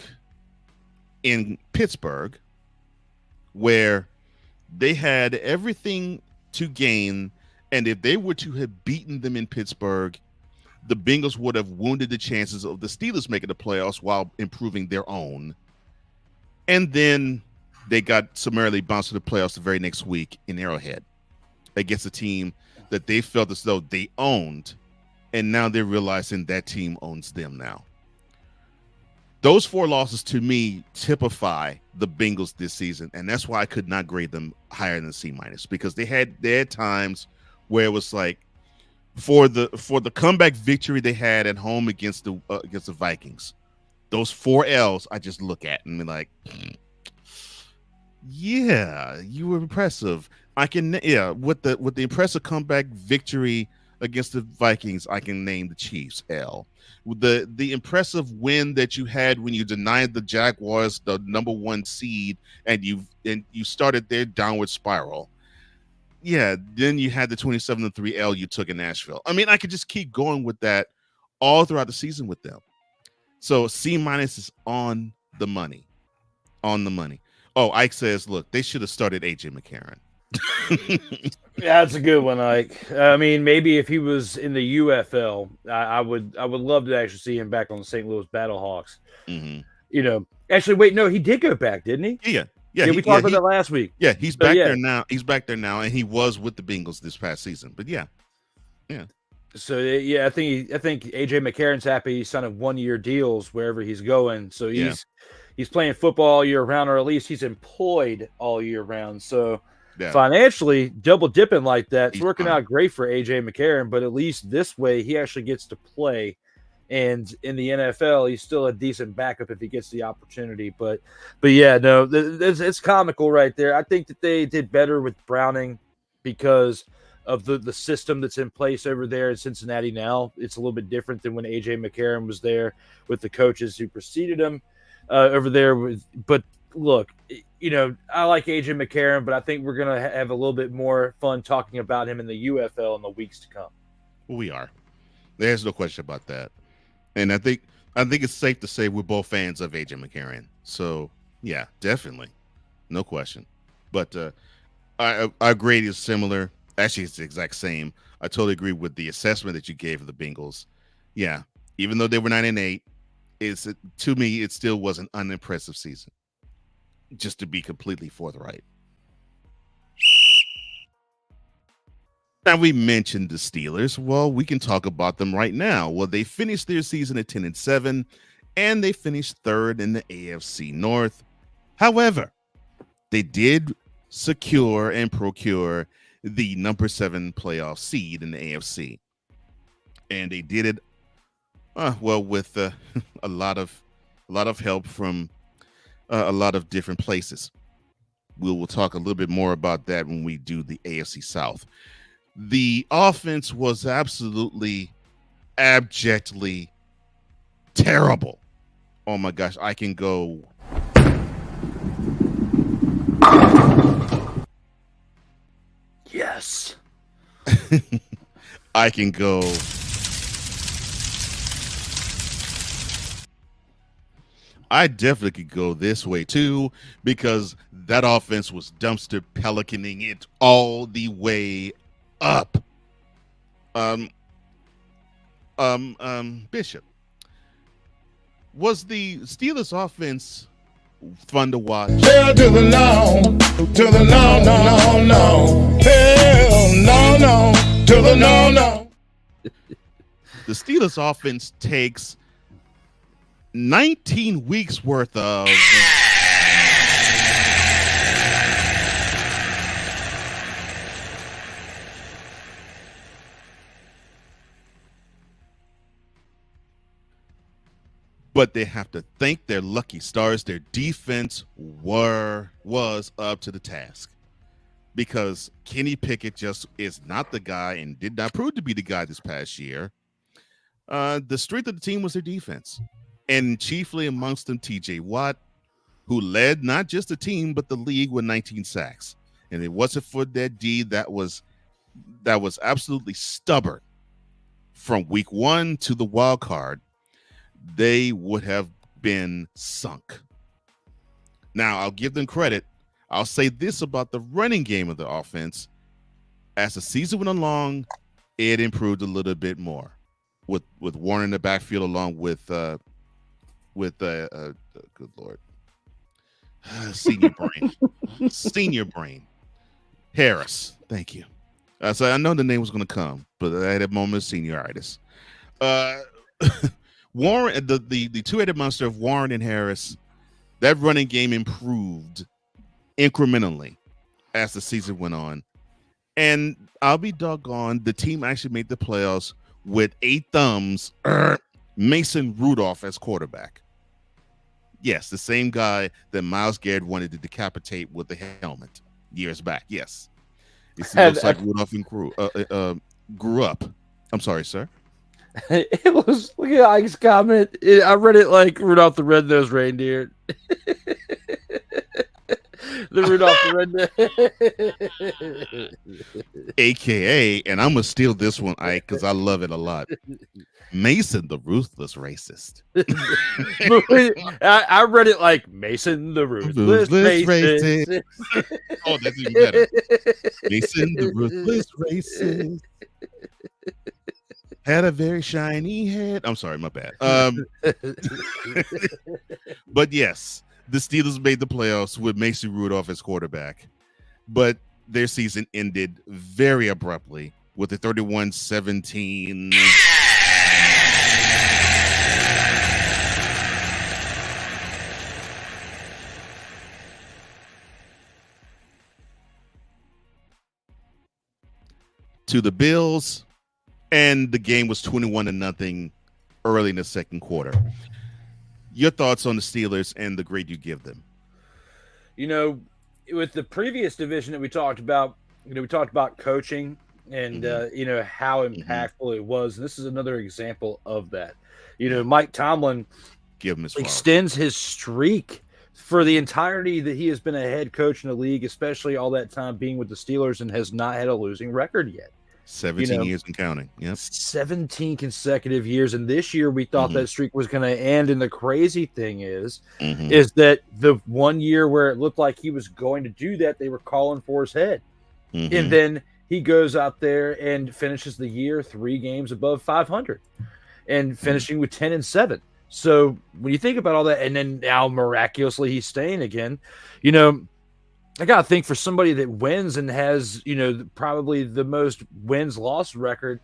in Pittsburgh, where they had everything to gain, and if they were to have beaten them in Pittsburgh, the Bengals would have wounded the chances of the Steelers making the playoffs while improving their own. And then they got summarily bounced to the playoffs the very next week in Arrowhead against a team that they felt as though they owned, and now they're realizing that team owns them now. Those 4 losses to me typify the Bengals this season, and that's why I could not grade them higher than C-, because they had times where it was like for the comeback victory they had at home against the Vikings. Those 4 L's I just look at and be like, yeah, you were impressive. With the impressive comeback victory against the Vikings, I can name the Chiefs L. The impressive win that you had when you denied the Jaguars the number 1 seed and you started their downward spiral. Yeah, then you had the 27-3 L you took in Nashville. I mean, I could just keep going with that all throughout the season with them. So C- is on the money. On the money. Oh, Ike says, look, they should have started AJ McCarron. Yeah, that's a good one, Ike. I mean, maybe if he was in the UFL, I would love to actually see him back on the St. Louis Battlehawks. Mm-hmm. Actually, wait, no, he did go back, didn't he? Yeah. We talked about that last week. Yeah, he's back there now. He's back there now, and he was with the Bengals this past season. But yeah. So yeah, I think AJ McCarron's happy he signed 1-year deals wherever he's going. So he's playing football all year round, or at least he's employed all year round. So financially, double dipping like that, it's working out great for AJ McCarron. But at least this way, he actually gets to play And in the NFL, he's still a decent backup if he gets the opportunity. But yeah, no, it's comical right there. I think that they did better with Browning because of the system that's in place over there in Cincinnati now. It's a little bit different than when A.J. McCarron was there with the coaches who preceded him over there. But look, I like A.J. McCarron, but I think we're going to have a little bit more fun talking about him in the UFL in the weeks to come. We are. There's no question about that. And I think it's safe to say we're both fans of AJ McCarron. So yeah, definitely, no question. But our grade is similar. Actually, it's the exact same. I totally agree with the assessment that you gave of the Bengals. Yeah, even though they were 9-8, to me it still was an unimpressive season. Just to be completely forthright. Now, we mentioned the Steelers. Well, we can talk about them right now. Well, they finished their season at 10-7, and they finished third in the AFC North. However, they did secure and procure the number 7 playoff seed in the AFC. And they did it, with a lot of help from a lot of different places. We will talk a little bit more about that when we do the AFC South. The offense was absolutely, abjectly terrible. Oh my gosh, I can go. Yes. I can go. I definitely could go this way too, because that offense was dumpster pelicaning it all the way up. Bishop, was the Steelers offense fun to watch? Hell to the no, to the no, no, no, no. Hell no, no, to the no, no. The Steelers offense takes 19 weeks worth of but they have to thank their lucky stars. Their defense was up to the task, because Kenny Pickett just is not the guy and did not prove to be the guy this past year. The strength of the team was their defense, and chiefly amongst them TJ Watt, who led not just the team but the league with 19 sacks. And it wasn't for that D that was absolutely stubborn from week 1 to the wild card, they would have been sunk. Now, I'll give them credit. I'll say this about the running game of the offense. As the season went along, it improved a little bit more with Warren in the backfield, along with good Lord, senior brain Harris. Thank you. So I know the name was going to come, but I had a moment of senioritis. Warren, the two-headed monster of Warren and Harris, that running game improved incrementally as the season went on. And I'll be doggone, the team actually made the playoffs with 8 thumbs, Mason Rudolph as quarterback. Yes, the same guy that Myles Garrett wanted to decapitate with the helmet years back. Yes. It looks like Rudolph grew up. I'm sorry, sir. It was, look at Ike's comment. I read it like Rudolph the Red-Nosed Reindeer. The Rudolph the Red-Nosed. AKA, and I'm going to steal this one, Ike, because I love it a lot. Mason the Ruthless Racist. I read it like Mason the Ruthless Racist. Oh, that's even better. Mason the Ruthless Racist. Had a very shiny head. I'm sorry, my bad. But yes, the Steelers made the playoffs with Mason Rudolph as quarterback, but their season ended very abruptly with a 31-17. to the Bills. And the game was 21-0 early in the second quarter. Your thoughts on the Steelers and the grade you give them? With the previous division that we talked about, we talked about coaching and, how impactful it was. And this is another example of that. Mike Tomlin Give him his flowers. extends his streak for the entirety that he has been a head coach in the league, especially all that time being with the Steelers, and has not had a losing record yet. 17 years and counting. Yep. 17 consecutive years. And this year we thought that streak was going to end. And the crazy thing is that the 1 year where it looked like he was going to do that, they were calling for his head. And then he goes out there and finishes the year 3 games above 500 and finishing with 10-7. So when you think about all that, and then now miraculously he's staying again, I got to think for somebody that wins and has, probably the most wins-loss record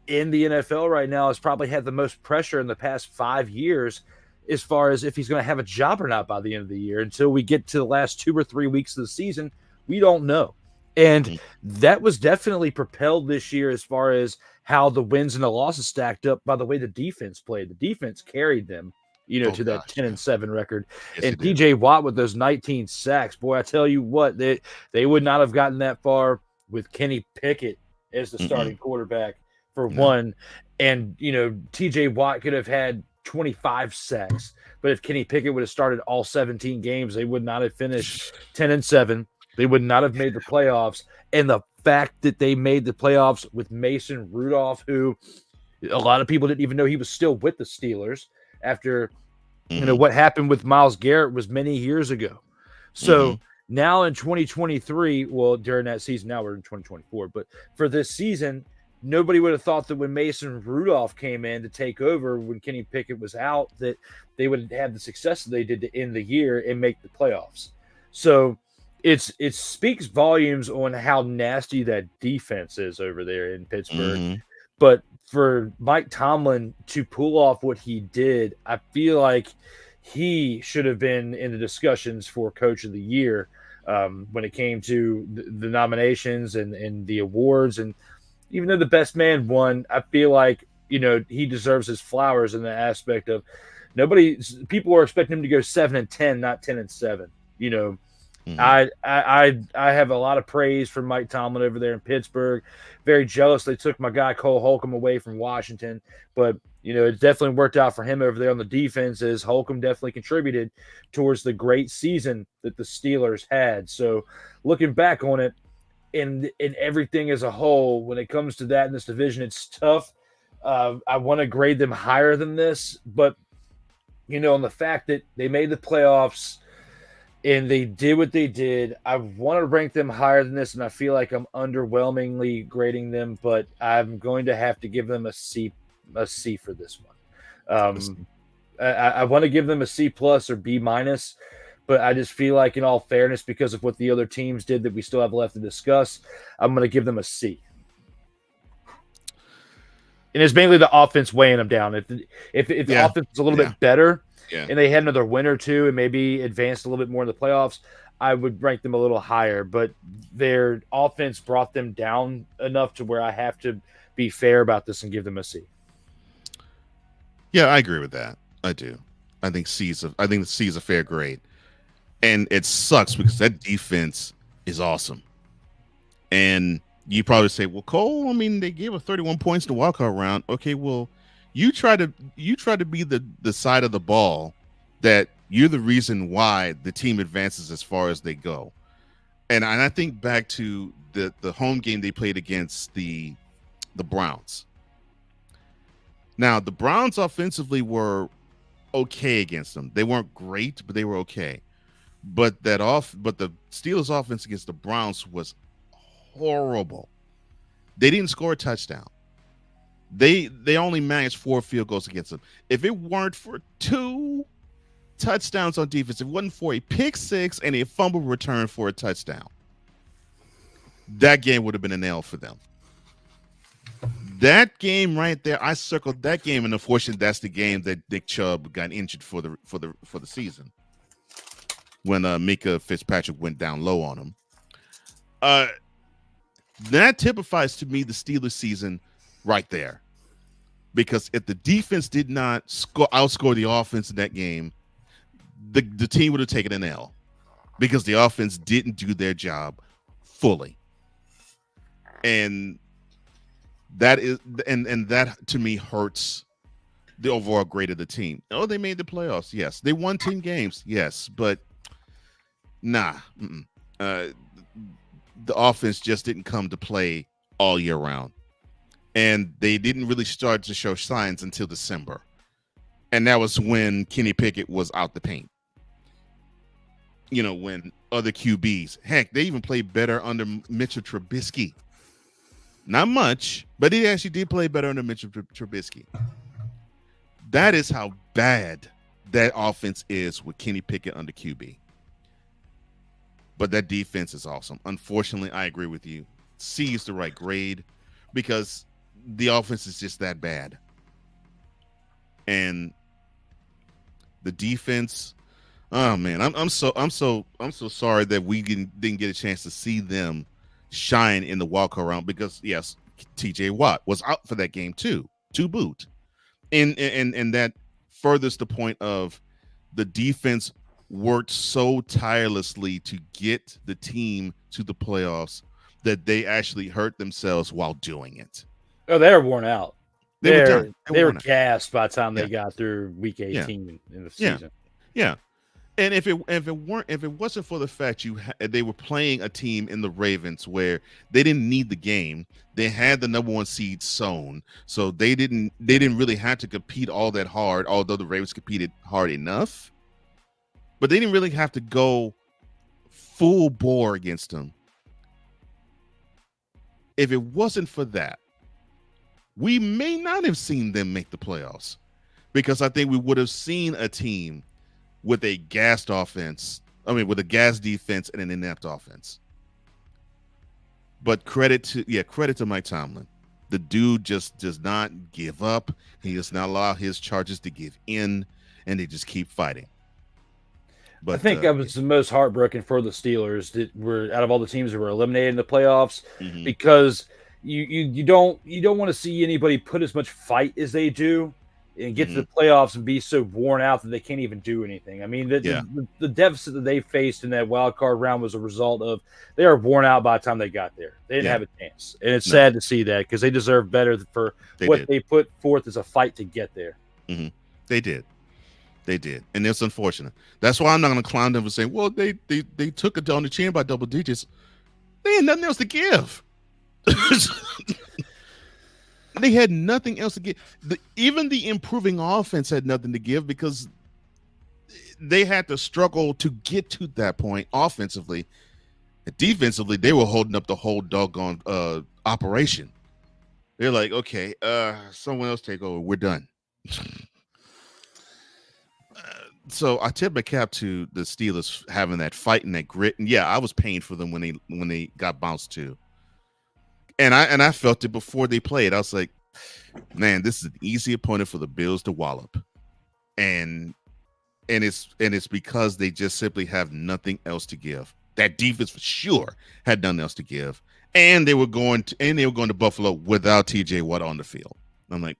in the NFL right now, has probably had the most pressure in the past 5 years as far as if he's going to have a job or not by the end of the year. Until we get to the last 2 or 3 weeks of the season, we don't know. And that was definitely propelled this year as far as how the wins and the losses stacked up by the way the defense played. The defense carried them, to that 10-7 record. Yes, and TJ Watt with those 19 sacks, boy, I tell you what, they would not have gotten that far with Kenny Pickett as the starting quarterback for one. And, TJ Watt could have had 25 sacks, but if Kenny Pickett would have started all 17 games, they would not have finished 10-7. They would not have made the playoffs. And the fact that they made the playoffs with Mason Rudolph, who a lot of people didn't even know he was still with the Steelers after, what happened with Myles Garrett was many years ago. So now in 2023, well, during that season, now we're in 2024, but for this season, nobody would have thought that when Mason Rudolph came in to take over when Kenny Pickett was out, that they would have the success that they did to end the year and make the playoffs. So it speaks volumes on how nasty that defense is over there in Pittsburgh. But for Mike Tomlin to pull off what he did, I feel like he should have been in the discussions for Coach of the Year when it came to the nominations and the awards. And even though the best man won, I feel like, he deserves his flowers in the aspect of people are expecting him to go 7-10, not 10-7. I have a lot of praise for Mike Tomlin over there in Pittsburgh. Very jealous they took my guy Cole Holcomb away from Washington, but it definitely worked out for him over there on the defense, as Holcomb definitely contributed towards the great season that the Steelers had. So looking back on it in everything as a whole, when it comes to that in this division, it's tough. I want to grade them higher than this, but on the fact that they made the playoffs and they did what they did, I want to rank them higher than this, and I feel like I'm underwhelmingly grading them, but I'm going to have to give them a C for this one. I want to give them a C+ or B-, but I just feel like, in all fairness, because of what the other teams did that we still have left to discuss, I'm going to give them a C. And it's mainly the offense weighing them down. If the offense is a little bit better, and they had another win or two and maybe advanced a little bit more in the playoffs, I would rank them a little higher. But their offense brought them down enough to where I have to be fair about this and give them a C. Yeah, I agree with that. I do. I think the C is a fair grade. And it sucks because that defense is awesome. And you probably say, well, Cole, they gave us 31 points in the wildcard round. Okay, well, you try to be the side of the ball that you're the reason why the team advances as far as they go. And I think back to the home game they played against the Browns. Now, the Browns offensively were okay against them. They weren't great, but they were okay. But the Steelers' offense against the Browns was horrible. They didn't score a touchdown. They only managed 4 field goals against them. If it weren't for 2 touchdowns on defense, if it wasn't for a pick 6 and a fumble return for a touchdown, that game would have been a nail for them. That game right there, I circled that game, and unfortunately, that's the game that Nick Chubb got injured for the season when Mika Fitzpatrick went down low on him. That typifies to me the Steelers season right there. because if the defense did not outscore the offense in that game, the team would have taken an L because the offense didn't do their job fully. And that is and that to me hurts the overall grade of the team. Oh, they made the playoffs. Yes. They won 10 games. Yes, but nah. The offense just didn't come to play all year round. And they didn't really start to show signs until December. And that was when Kenny Pickett was out the paint. You know, when other QBs, heck, they even played better under Mitchell Trubisky. Not much, but he actually did play better under Mitchell Trubisky. That is how bad that offense is with Kenny Pickett under QB. But that defense is awesome. Unfortunately, I agree with you. C is the right grade because the offense is just that bad. And the defense, oh man, I'm so sorry that we didn't get a chance to see them shine in the walk around because yes, TJ Watt was out for that game too, to boot. And that furthers the point of the defense worked so tirelessly to get the team to the playoffs that they actually hurt themselves while doing it. Oh, they were worn out. They were done. They were gassed by the time they got through week 18 in the season. Yeah. And if it wasn't for the fact they were playing a team in the Ravens where they didn't need the game, they had the number 1 seed sewn, so they didn't really have to compete all that hard. Although the Ravens competed hard enough, but they didn't really have to go full bore against them. If it wasn't for that, we may not have seen them make the playoffs, because I think we would have seen a team with a gassed offense. I mean, with a gassed defense and an inept offense. But credit to Mike Tomlin. The dude just does not give up. He does not allow his charges to give in, and they just keep fighting. But I think that was the most heartbroken for the Steelers that were out of all the teams that were eliminated in the playoffs, because you don't want to see anybody put as much fight as they do and get to the playoffs and be so worn out that they can't even do anything. I mean, the deficit that they faced in that wild card round was a result of they were worn out by the time they got there. They didn't have a chance. And it's sad to see that because they deserve better for they put forth as a fight to get there. They did. And it's unfortunate. That's why I'm not going to clown them for saying, well, they took it on the chin by double digits. They had nothing else to give. They had nothing else to give. Even the improving offense had nothing to give because they had to struggle to get to that point offensively. Defensively, they were holding up the whole doggone operation. They're like, okay, someone else take over. We're done. So I tip my cap to the Steelers having that fight and that grit. And yeah, I was pained for them when they got bounced too. And I felt it before they played. I was like, man, this is an easy opponent for the Bills to wallop. And it's because they just simply have nothing else to give. That defense for sure had nothing else to give. And they were going to Buffalo without TJ Watt on the field. I'm like,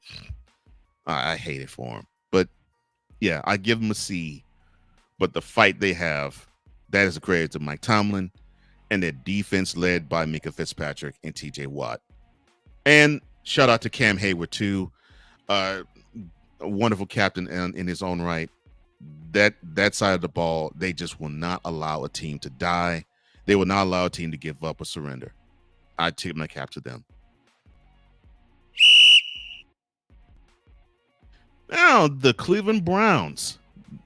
I hate it for him. But yeah, I give them a C. But the fight they have, that is a credit to Mike Tomlin and their defense led by Mika Fitzpatrick and TJ Watt. And shout out to Cam Hayward too. A wonderful captain in his own right. That side of the ball, they just will not allow a team to die. They will not allow a team to give up or surrender. I tip my cap to them. Now, the Cleveland Browns,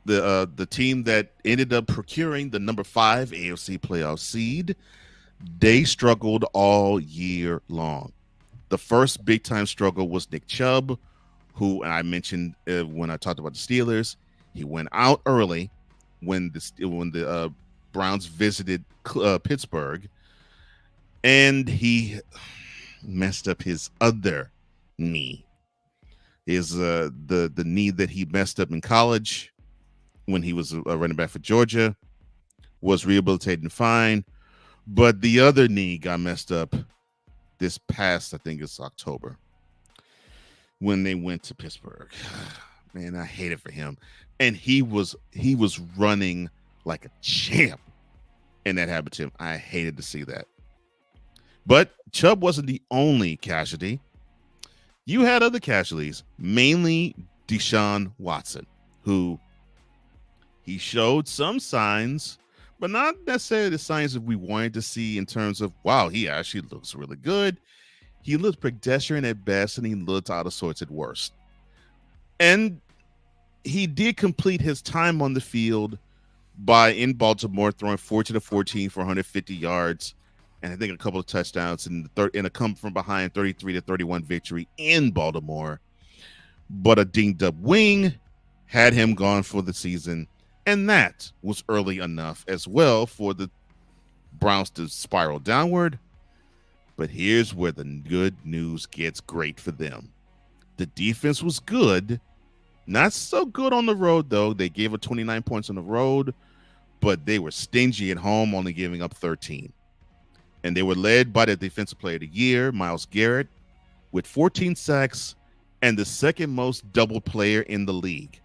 the team that ended up procuring the number 5 AFC playoff seed, they struggled all year long. The first big-time struggle was Nick Chubb, who, and I mentioned when I talked about the Steelers, he went out early when the Browns visited Pittsburgh, and he messed up his other knee. Is the knee that he messed up in college when he was running back for Georgia was rehabilitated fine, but the other knee got messed up this past, I think it's October. when they went to Pittsburgh. Man, I hate it for him. And he was running like a champ, and that happened to him. I hated to see that. But Chubb wasn't the only casualty. You had other casualties, mainly Deshaun Watson, who he showed some signs, but not necessarily the signs that we wanted to see in terms of, wow, he actually looks really good. He looked pedestrian at best, and he looked out of sorts at worst. And he did complete his time on the field in Baltimore, throwing 14 of 14 for 150 yards, and I think a couple of touchdowns in a come from behind 33-31 victory in Baltimore. But a dinged up wing had him gone for the season, and that was early enough as well for the Browns to spiral downward. But here's where the good news gets great for them. The defense was good. Not so good on the road, though. They gave up 29 points on the road, but they were stingy at home, only giving up 13. And they were led by the Defensive Player of the Year, Myles Garrett, with 14 sacks and the second most double-teamed player in the league.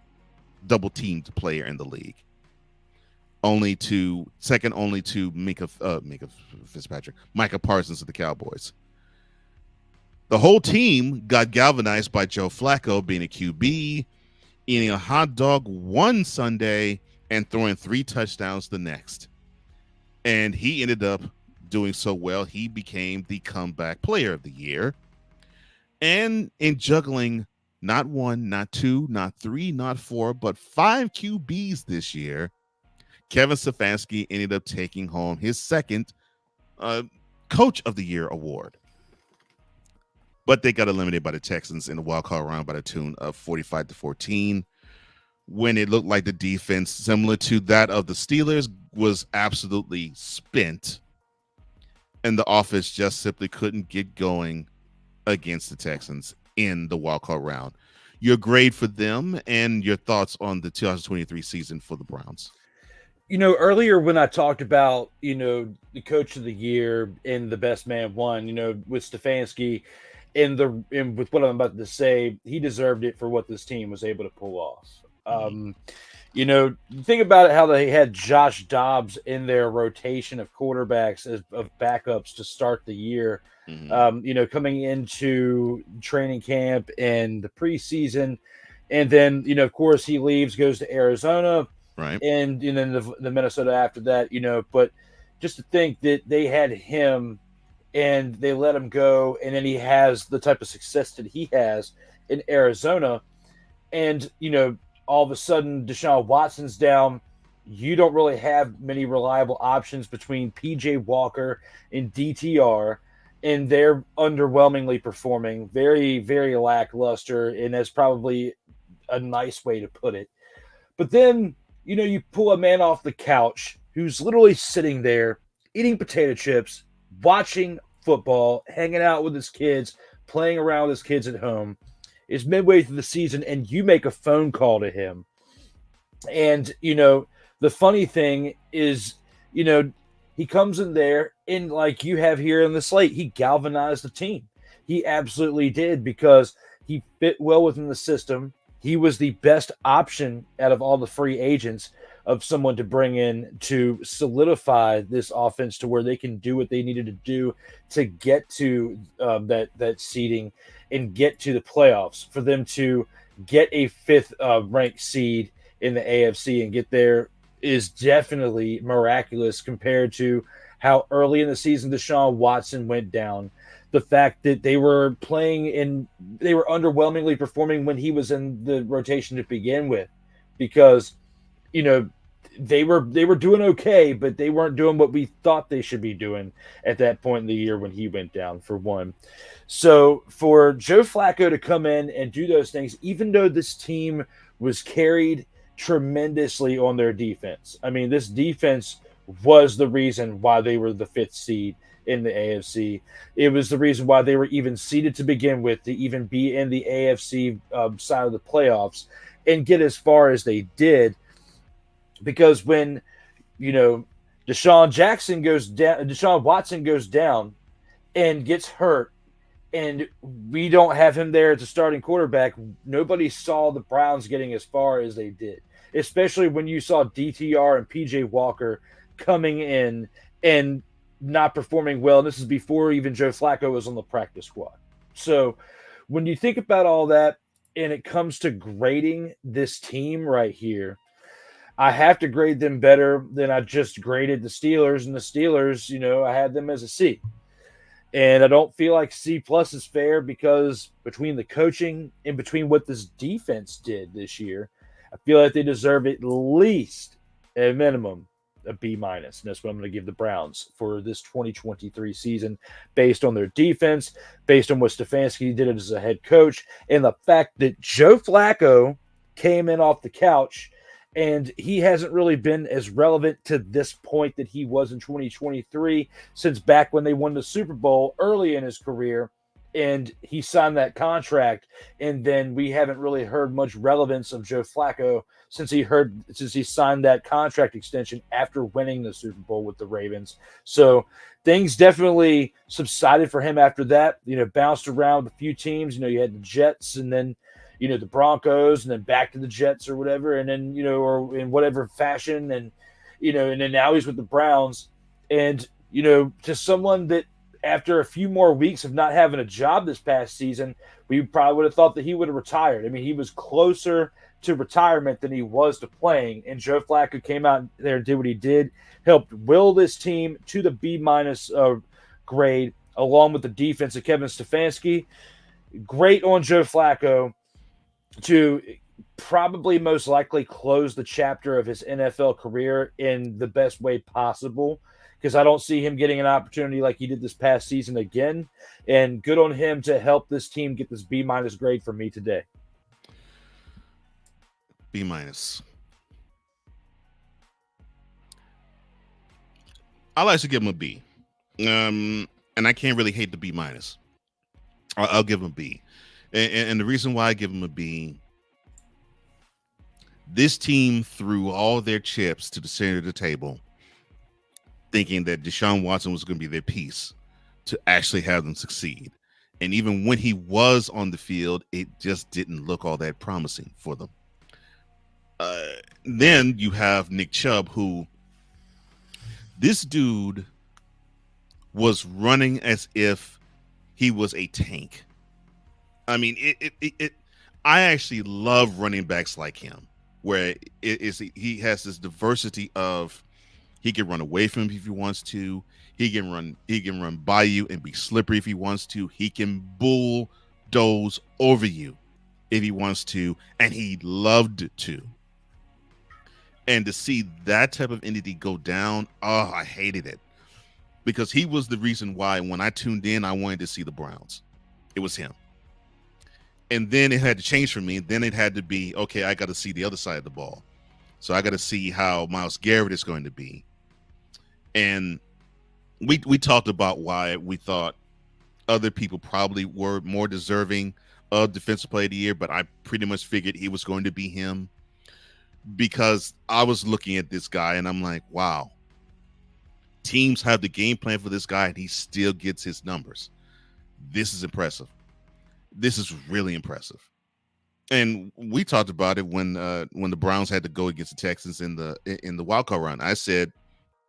Second only to Micah Parsons of the Cowboys. The whole team got galvanized by Joe Flacco being a QB, eating a hot dog one Sunday and throwing 3 touchdowns the next. And he ended up doing so well, he became the comeback player of the year. And in juggling not 1, not 2, not 3, not 4, but 5 QBs this year, Kevin Stefanski ended up taking home his second Coach of the Year award. But they got eliminated by the Texans in the wild card round by the tune of 45-14, when it looked like the defense, similar to that of the Steelers, was absolutely spent, and the offense just simply couldn't get going against the Texans in the wild card round. Your grade for them and your thoughts on the 2023 season for the Browns. Earlier when I talked about, the Coach of the Year and the best man won, with Stefanski, and with what I'm about to say, he deserved it for what this team was able to pull off. Think about it, how they had Josh Dobbs in their rotation of quarterbacks of backups to start the year. Coming into training camp and the preseason, and then of course he leaves, goes to Arizona, right, and then the Minnesota after that. But just to think that they had him and they let him go, and then he has the type of success that he has in Arizona, and all of a sudden Deshaun Watson's down. You don't really have many reliable options between PJ Walker and DTR, and they're underwhelmingly performing, very, very lackluster, and that's probably a nice way to put it. But then, you pull a man off the couch who's literally sitting there eating potato chips, watching football, hanging out with his kids, playing around with his kids at home. It's midway through the season, and you make a phone call to him. And, the funny thing is, he comes in there, and like you have here in the slate, he galvanized the team. He absolutely did, because he fit well within the system. He was the best option out of all the free agents of someone to bring in to solidify this offense to where they can do what they needed to do to get to that seeding and get to the playoffs, for them to get a 5th ranked seed in the AFC and get there is definitely miraculous compared to how early in the season Deshaun Watson went down. The fact that they were they were underwhelmingly performing when he was in the rotation to begin with, because, they were doing okay, but they weren't doing what we thought they should be doing at that point in the year when he went down, for one. So for Joe Flacco to come in and do those things, even though this team was carried tremendously on their defense. I mean, this defense was the reason why they were the 5th seed in the AFC. It was the reason why they were even seeded to begin with, to even be in the AFC side of the playoffs and get as far as they did. Because when, Deshaun Watson goes down and gets hurt, and we don't have him there as a starting quarterback. Nobody saw the Browns getting as far as they did, especially when you saw DTR and PJ Walker coming in and not performing well. And this is before even Joe Flacco was on the practice squad. So when you think about all that and it comes to grading this team right here, I have to grade them better than I just graded the Steelers. And the Steelers, I had them as a C. And I don't feel like C plus is fair because between the coaching and between what this defense did this year, I feel like they deserve at least a minimum a B minus. And that's what I'm going to give the Browns for this 2023 season based on their defense, based on what Stefanski did as a head coach, and the fact that Joe Flacco came in off the couch and he hasn't really been as relevant to this point that he was in 2023 since back when they won the Super Bowl early in his career. And he signed that contract. And then we haven't really heard much relevance of Joe Flacco since he signed that contract extension after winning the Super Bowl with the Ravens. So things definitely subsided for him after that, bounced around with a few teams. You had the Jets and then, the Broncos and then back to the Jets or whatever. And then, or in whatever fashion. And, and then now he's with the Browns. And, to someone that after a few more weeks of not having a job this past season, we probably would have thought that he would have retired. I mean, he was closer to retirement than he was to playing. And Joe Flacco came out there and did what he did, helped will this team to the B minus grade, along with the defense of Kevin Stefanski. Great on Joe Flacco to probably most likely close the chapter of his NFL career in the best way possible, because I don't see him getting an opportunity like he did this past season again. And good on him to help this team get this B minus grade for me today. B minus. I'll actually give him a B. And I can't really hate the B minus. I'll give him a B. And the reason why I give him a B, this team threw all their chips to the center of the table, thinking that Deshaun Watson was going to be their piece to actually have them succeed. And even when he was on the field, it just didn't look all that promising for them. Then you have Nick Chubb, who this dude was running as if he was a tank. I mean, I actually love running backs like him, where he has this diversity of he can run away from him if he wants to. He can run by you and be slippery if he wants to. He can bulldoze over you if he wants to, and he loved to. And to see that type of entity go down, I hated it, because he was the reason why when I tuned in, I wanted to see the Browns. It was him. And then it had to change for me. Then it had to be, okay, I got to see the other side of the ball. So I got to see how Myles Garrett is going to be. And we talked about why we thought other people probably were more deserving of Defensive Player of the Year, but I pretty much figured he was going to be him, because I was looking at this guy and I'm like, wow, teams have the game plan for this guy and he still gets his numbers. This is impressive. This is really impressive. And we talked about it when the Browns had to go against the Texans in the wild card round. I said,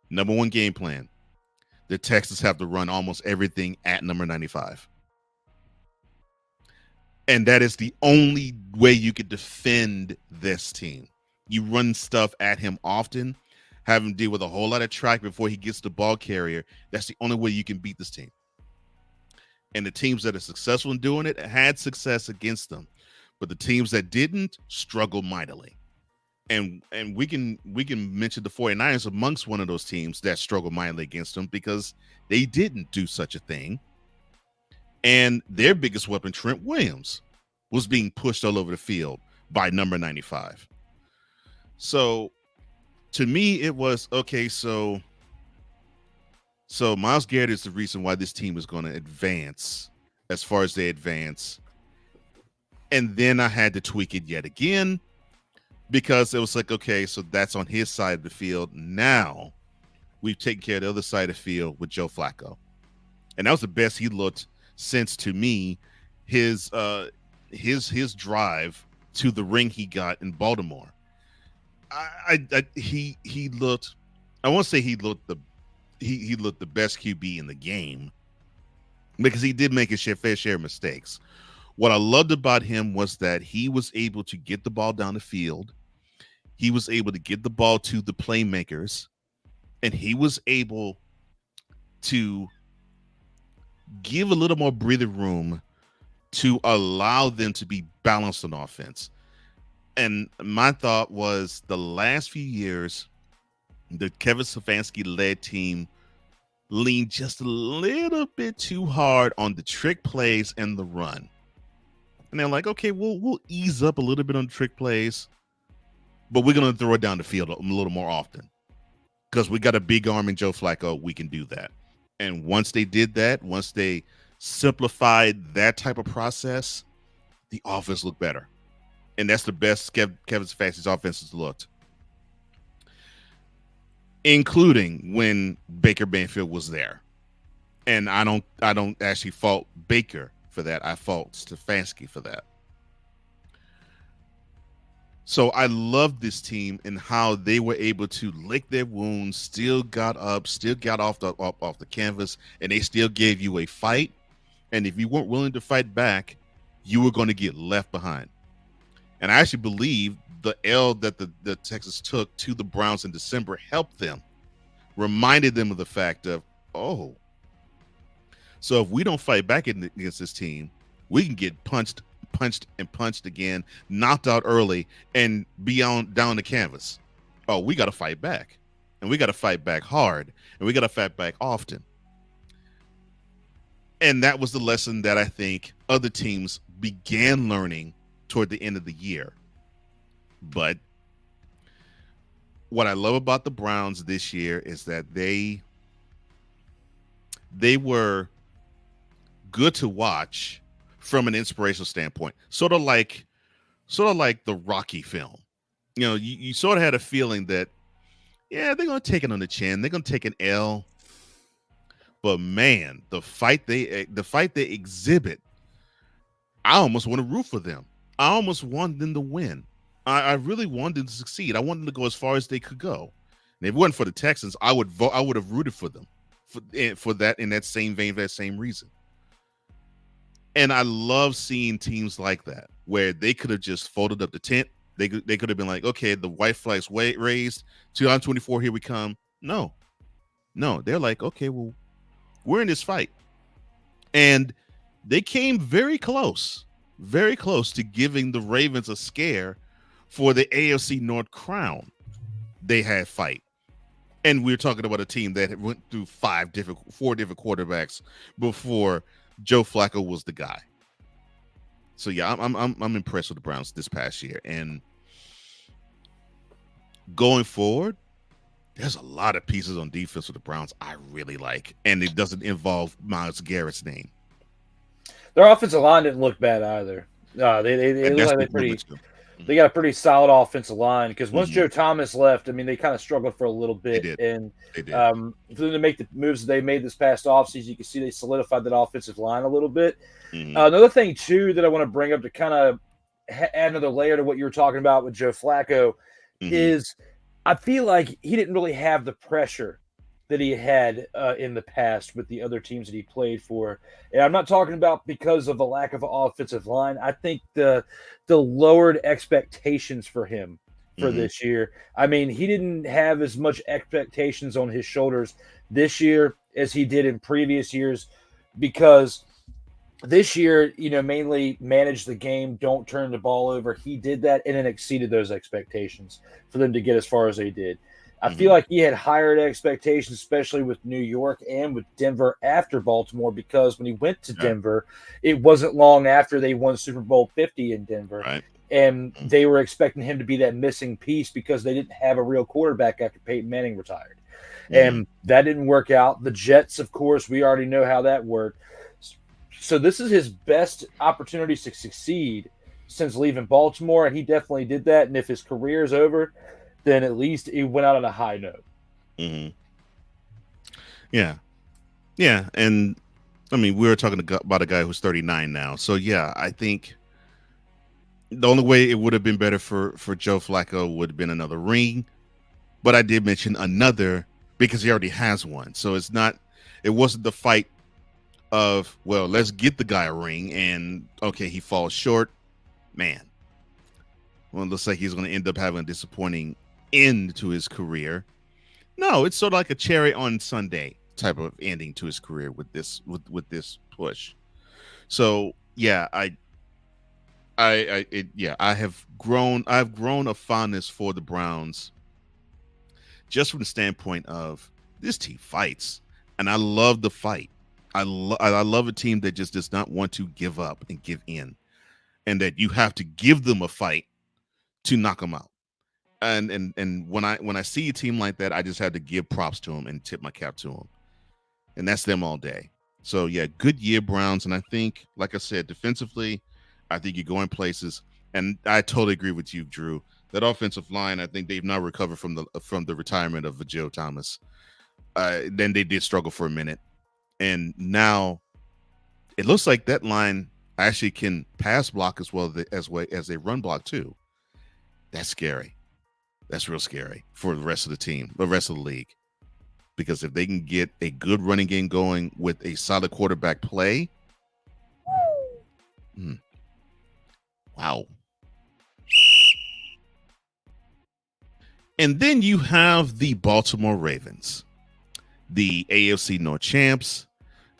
number one game plan, the Texans have to run almost everything at number 95. And that is the only way you could defend this team. You run stuff at him often, have him deal with a whole lot of track before he gets the ball carrier. That's the only way you can beat this team. And the teams that are successful in doing it had success against them. But the teams that didn't struggle mightily. And we can mention the 49ers amongst one of those teams that struggled mightily against them, because they didn't do such a thing. And their biggest weapon, Trent Williams, was being pushed all over the field by number 95. So to me, it was, okay, so Myles Garrett is the reason why this team is going to advance as far as they advance. And then I had to tweak it yet again, because it was like, okay, so that's on his side of the field. Now we've taken care of the other side of the field with Joe Flacco. And that was the best he looked since, to me, his drive to the ring he got in Baltimore. He looked. I won't say he looked the best QB in the game, because he did make his fair share of mistakes. What I loved about him was that he was able to get the ball down the field. He was able to get the ball to the playmakers, and he was able to give a little more breathing room to allow them to be balanced on offense. And my thought was, the last few years, the Kevin Stefanski-led team leaned just a little bit too hard on the trick plays and the run. And they're like, okay, we'll ease up a little bit on trick plays, but we're going to throw it down the field a little more often, because we got a big arm in Joe Flacco. We can do that. And once they did that, once they simplified that type of process, the offense looked better. And that's the best Kevin Stefanski's offenses looked, including when Baker Mayfield was there. And I don't actually fault Baker for that. I fault Stefanski for that. So I love this team and how they were able to lick their wounds, still got up, still got off the canvas, and they still gave you a fight. And if you weren't willing to fight back, you were going to get left behind. And I actually believe the L that the Texans took to the Browns in December helped them, reminded them of the fact of, oh, so if we don't fight back against this team, we can get punched again, knocked out early, and be down the canvas. Oh, we got to fight back, and we got to fight back hard, and we got to fight back often. And that was the lesson that I think other teams began learning toward the end of the year. But what I love about the Browns this year is that they were good to watch from an inspirational standpoint, sort of like the Rocky film. You know, you sort of had a feeling that, yeah, they're going to take it on the chin, they're going to take an L, but man, the fight they exhibit, I almost want to root for them. I almost want them to win. I really wanted them to succeed. I wanted them to go as far as they could go. And if it wasn't for the Texans, I would have rooted for them for that, in that same vein, for that same reason. And I love seeing teams like that, where they could have just folded up the tent. They could have been like, okay, the white flag's raised, 2024, here we come. No, they're like, okay, well, we're in this fight. And they came very close to giving the Ravens a scare for the AFC North crown. They had fight. And we're talking about a team that went through four different quarterbacks before Joe Flacco was the guy. So yeah, I'm impressed with the Browns this past year. And going forward, there's a lot of pieces on defense with the Browns I really like, and it doesn't involve Myles Garrett's name. Their offensive line didn't look bad either. They look like they got a pretty solid offensive line, because once Joe Thomas left, I mean, they kind of struggled for a little bit. They did. And They did. for them to make the moves that they made this past offseason, you can see they solidified that offensive line a little bit. Another thing, too, that I want to bring up to kind of add another layer to what you were talking about with Joe Flacco is I feel like he didn't really have the pressure that he had in the past with the other teams that he played for. And I'm not talking about because of the lack of an offensive line. I think the lowered expectations for him for this year. I mean, he didn't have as much expectations on his shoulders this year as he did in previous years, because this year, mainly manage the game, don't turn the ball over. He did that and then exceeded those expectations for them to get as far as they did. I feel like he had higher expectations, especially with New York and with Denver after Baltimore, because when he went to Denver, it wasn't long after they won Super Bowl 50 in Denver. Right. And they were expecting him to be that missing piece because they didn't have a real quarterback after Peyton Manning retired. And that didn't work out. The Jets, of course, we already know how that worked. So this is his best opportunity to succeed since leaving Baltimore, and he definitely did that. And if his career is over, then at least he went out on a high note. Yeah. And I mean, we were talking about a guy who's 39 now. So yeah, I think the only way it would have been better for Joe Flacco would have been another ring. But I did mention another because he already has one. So it wasn't the fight of, well, let's get the guy a ring and okay, he falls short. Man, well, it looks like he's going to end up having a disappointing end to his career. No, it's sort of like a cherry on Sunday type of ending to his career with this this push. So yeah, I've grown a fondness for the Browns just from the standpoint of this team fights, and I love the fight. I love a team that just does not want to give up and give in, and that you have to give them a fight to knock them out. And when I see a team like that, I just have to give props to them and tip my cap to them, and that's them all day. So yeah, good year, Browns, and I think, like I said, defensively, I think you're going places, and I totally agree with you, Drew. That offensive line, I think they've now recovered from the retirement of Joe Thomas. Then they did struggle for a minute, and now it looks like that line actually can pass block as well as they run block too. That's scary. That's real scary for the rest of the team, the rest of the league. Because if they can get a good running game going with a solid quarterback play, wow. And then you have the Baltimore Ravens, the AFC North champs,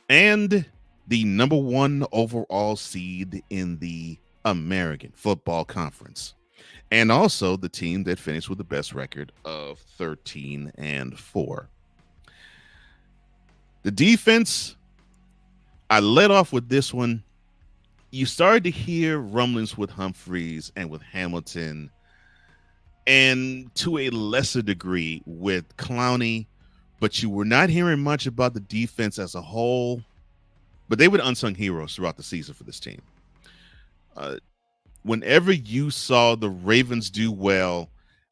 and the number 1 overall seed in the American Football Conference. And also the team that finished with the best record of 13-4. The defense, I led off with this one. You started to hear rumblings with Humphreys and with Hamilton, and to a lesser degree with Clowney, but you were not hearing much about the defense as a whole. But they were the unsung heroes throughout the season for this team. Whenever you saw the Ravens do well,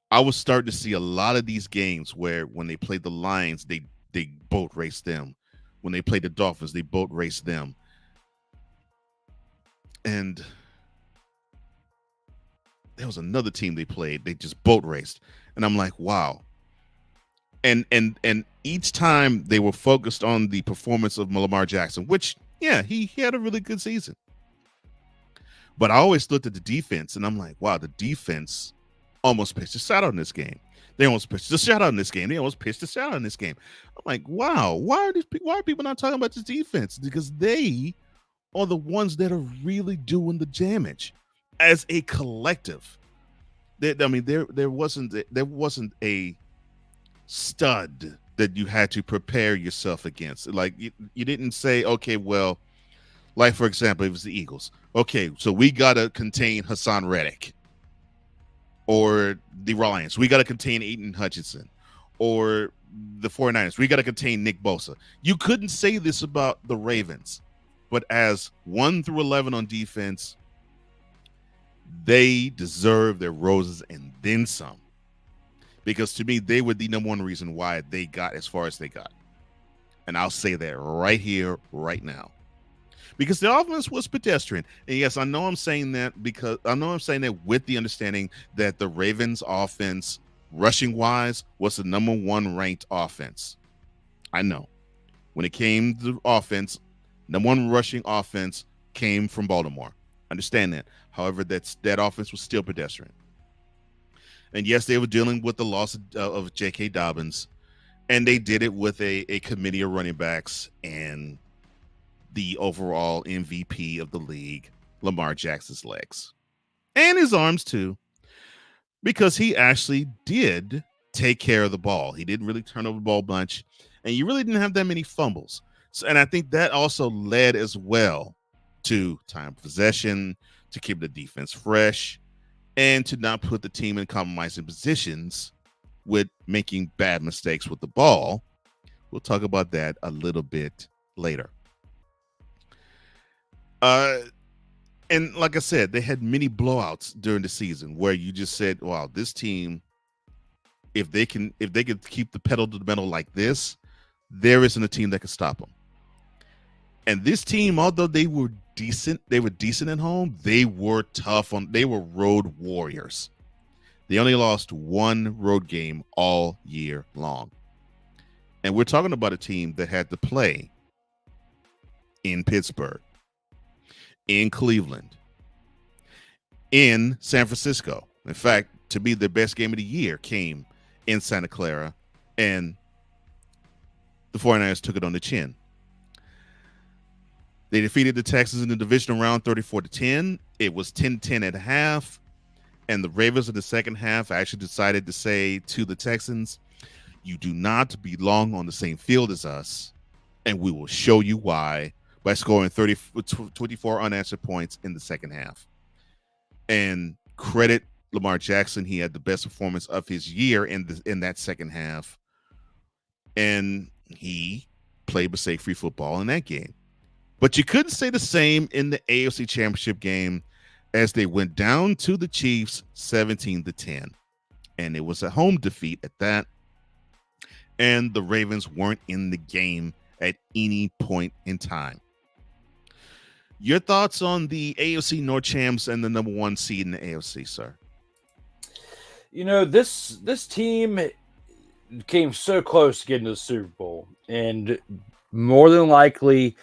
I was starting to see a lot of these games where when they played the Lions, they boat raced them. When they played the Dolphins, they boat raced them. And there was another team they played, they just boat raced. And I'm like, wow. And each time they were focused on the performance of Lamar Jackson, which, yeah, he had a really good season. But I always looked at the defense, and I'm like, wow, the defense almost pitched a shutout in this game. They almost pitched a shutout in this game. They almost pitched a shutout in this game. I'm like, wow, why are people not talking about this defense? Because they are the ones that are really doing the damage as a collective. There wasn't a stud that you had to prepare yourself against. Like you didn't say, okay, well, like for example, it was the Eagles. Okay, so we gotta contain Hassan Reddick, or the Lions. We gotta contain Aiden Hutchinson, or the 49ers. We gotta contain Nick Bosa. You couldn't say this about the Ravens, but as 1 through 11 on defense, they deserve their roses and then some. Because to me, they were the number one reason why they got as far as they got. And I'll say that right here, right now. Because the offense was pedestrian. And yes, I know I'm saying that with the understanding that the Ravens offense, rushing wise, was the number 1 ranked offense. I know. When it came to offense, number 1 rushing offense came from Baltimore. Understand that. However, that offense was still pedestrian. And yes, they were dealing with the loss of J.K. Dobbins, and they did it with a committee of running backs and the overall MVP of the league, Lamar Jackson's legs. And his arms too, because he actually did take care of the ball. He didn't really turn over the ball much, and you really didn't have that many fumbles. So, and I think that also led as well to time of possession, to keep the defense fresh, and to not put the team in compromising positions with making bad mistakes with the ball. We'll talk about that a little bit later. And like I said, they had many blowouts during the season where you just said, wow, this team, if they could keep the pedal to the metal like this, there isn't a team that can stop them. And this team, although they were decent at home. They were tough they were road warriors. They only lost one road game all year long. And we're talking about a team that had to play in Pittsburgh, in Cleveland, in San Francisco. In fact, to me, the best game of the year came in Santa Clara, and the 49ers took it on the chin. They defeated the Texans in the divisional round 34-10. It was 10-10 at half. And the Ravens in the second half actually decided to say to the Texans, you do not belong on the same field as us, and we will show you why by scoring 24 unanswered points in the second half. And credit Lamar Jackson. He had the best performance of his year in that second half. And he played mistake-free football in that game. But you couldn't say the same in the AFC Championship game as they went down to the Chiefs 17-10. And it was a home defeat at that. And the Ravens weren't in the game at any point in time. Your thoughts on the AFC North champs and the number one seed in the AFC, sir? You know, this team came so close to getting to the Super Bowl, and more than likely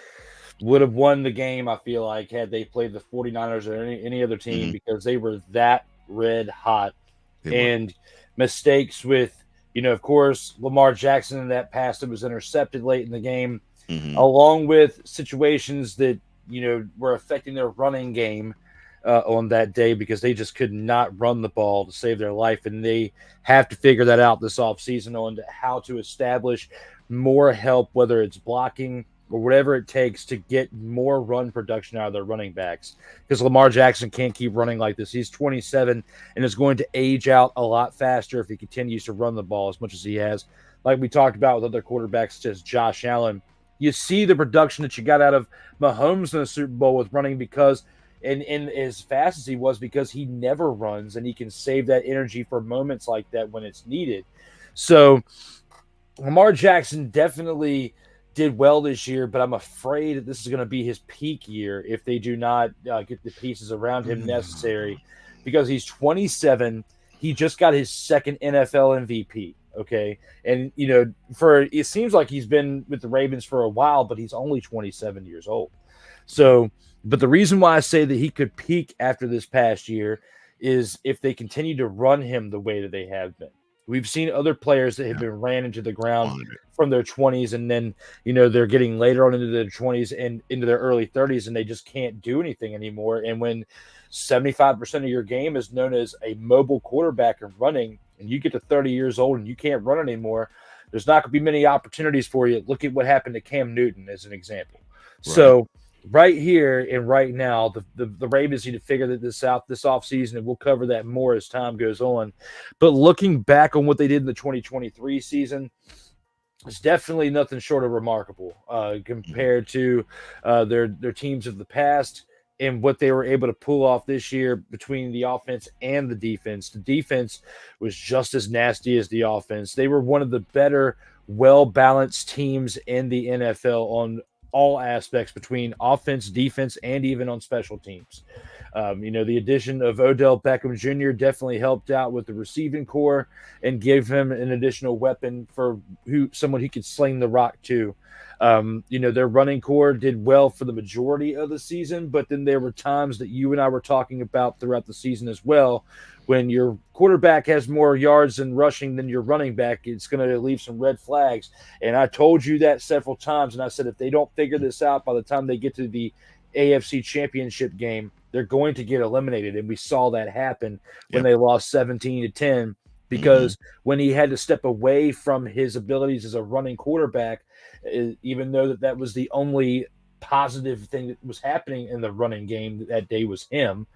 would have won the game, I feel like, had they played the 49ers or any other team, because they were that red hot. And mistakes with, you know, of course, Lamar Jackson in that pass that was intercepted late in the game, along with situations that, you know, were affecting their running game on that day, because they just could not run the ball to save their life. And they have to figure that out this offseason on how to establish more help, whether it's blocking or whatever it takes to get more run production out of their running backs, because Lamar Jackson can't keep running like this. He's 27 and is going to age out a lot faster if he continues to run the ball as much as he has. Like we talked about with other quarterbacks, such as Josh Allen, you see the production that you got out of Mahomes in the Super Bowl with running, because and as fast as he was, because he never runs and he can save that energy for moments like that when it's needed. So Lamar Jackson definitely did well this year, but I'm afraid that this is going to be his peak year if they do not get the pieces around him necessary, because he's 27. He just got his second NFL MVP. Okay. And, you know, it seems like he's been with the Ravens for a while, but he's only 27 years old. So, but the reason why I say that he could peak after this past year is if they continue to run him the way that they have been. We've seen other players that have been ran into the ground from their 20s, and then, you know, they're getting later on into their 20s and into their early 30s, and they just can't do anything anymore. And when 75% of your game is known as a mobile quarterback and running, and you get to 30 years old and you can't run anymore, there's not going to be many opportunities for you. Look at what happened to Cam Newton as an example. Right. So right here and right now, the Ravens need to figure this out this offseason, and we'll cover that more as time goes on. But looking back on what they did in the 2023 season, it's definitely nothing short of remarkable compared to their teams of the past and what they were able to pull off this year between the offense and the defense. The defense was just as nasty as the offense. They were one of the better, well-balanced teams in the NFL on all aspects between offense, defense, and even on special teams. You know, the addition of Odell Beckham Jr. definitely helped out with the receiving core and gave him an additional weapon for someone who could sling the rock too. You know, their running core did well for the majority of the season, but then there were times that you and I were talking about throughout the season as well. When your quarterback has more yards and rushing than your running back, it's going to leave some red flags. And I told you that several times. And I said, if they don't figure this out by the time they get to the AFC Championship game, they're going to get eliminated. And we saw that happen when they lost 17-10, because when he had to step away from his abilities as a running quarterback, even though that was the only positive thing that was happening in the running game that day was him,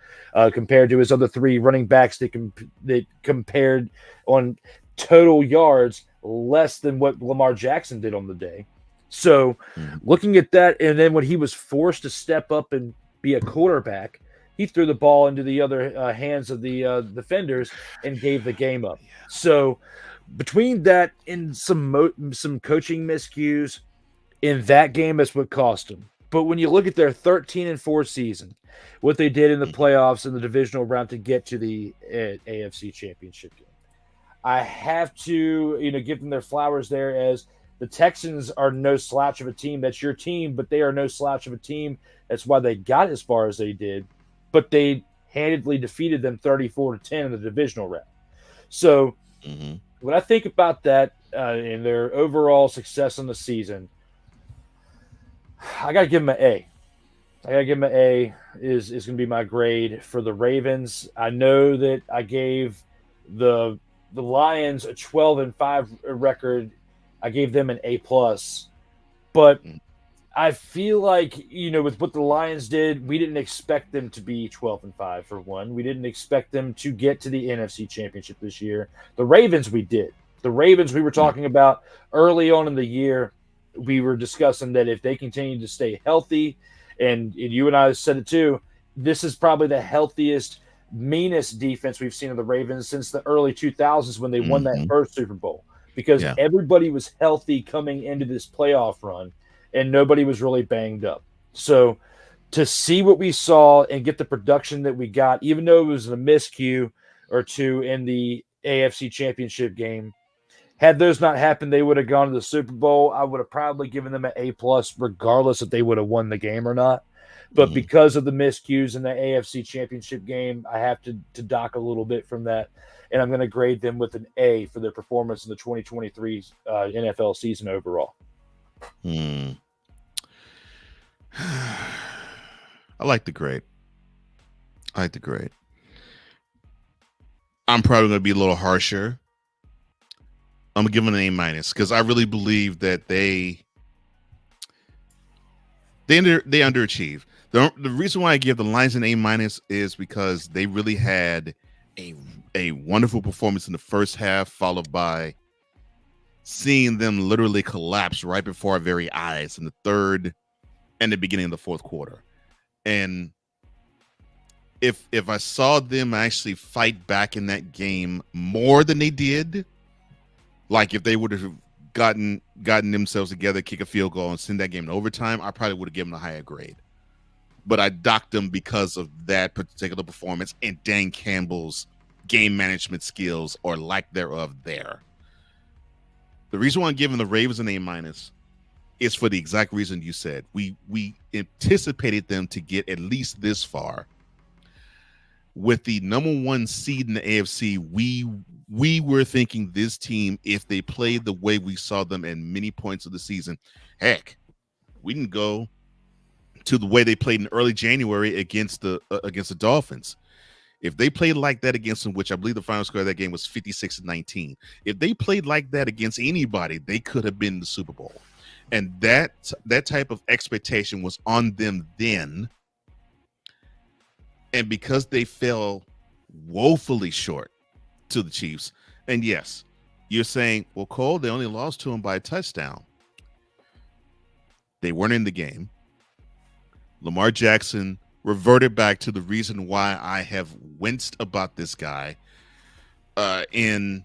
compared to his other three running backs that compared on total yards less than what Lamar Jackson did on the day. So looking at that, and then when he was forced to step up and be a quarterback, he threw the ball into the other hands of the defenders and gave the game up. So between that and some coaching miscues in that game, is what cost him. But when you look at their 13-4 season, what they did in the playoffs and the divisional round to get to the AFC Championship game, I have to, give them their flowers there, as the Texans are no slouch of a team. That's your team, but they are no slouch of a team. That's why they got as far as they did. But they handedly defeated them 34-10 in the divisional round. So when I think about that and their overall success in the season, I got to give them an A. I got to give them an A is going to be my grade for the Ravens. I know that I gave the Lions a 12-5 record. I gave them an A+. But I feel like, with what the Lions did, we didn't expect them to be 12-5 for one. We didn't expect them to get to the NFC Championship this year. The Ravens, we did. The Ravens, we were talking about early on in the year. We were discussing that if they continue to stay healthy, and you and I said it too, this is probably the healthiest, meanest defense we've seen of the Ravens since the early 2000s when they won that first Super Bowl, because everybody was healthy coming into this playoff run and nobody was really banged up. So to see what we saw and get the production that we got, even though it was a miscue or two in the AFC Championship game, had those not happened, they would have gone to the Super Bowl. I would have probably given them an A+, regardless if they would have won the game or not. But because of the miscues in the AFC Championship game, I have to dock a little bit from that. And I'm going to grade them with an A for their performance in the 2023 NFL season overall. I like the grade. I'm probably going to be a little harsher. I'm going to give them an A- because I really believe that they underachieve. The reason why I give the Lions an A- is because they really had a wonderful performance in the first half, followed by seeing them literally collapse right before our very eyes in the third and the beginning of the fourth quarter. And if I saw them actually fight back in that game more than they did, like if they would have gotten themselves together, kick a field goal, and send that game to overtime, I probably would have given them a higher grade. But I docked them because of that particular performance and Dan Campbell's game management skills, or lack thereof, there. The reason why I'm giving the Ravens an A- is for the exact reason you said. We anticipated them to get at least this far. With the number one seed in the AFC, we were thinking this team, if they played the way we saw them at many points of the season, heck, we didn't go to the way they played in early January against the Dolphins. If they played like that against them, which I believe the final score of that game was 56-19, if they played like that against anybody, they could have been in the Super Bowl. And that type of expectation was on them then. And because they fell woefully short to the Chiefs, and yes, you're saying, well, Cole, they only lost to them by a touchdown. They weren't in the game. Lamar Jackson reverted back to the reason why I have winced about this guy in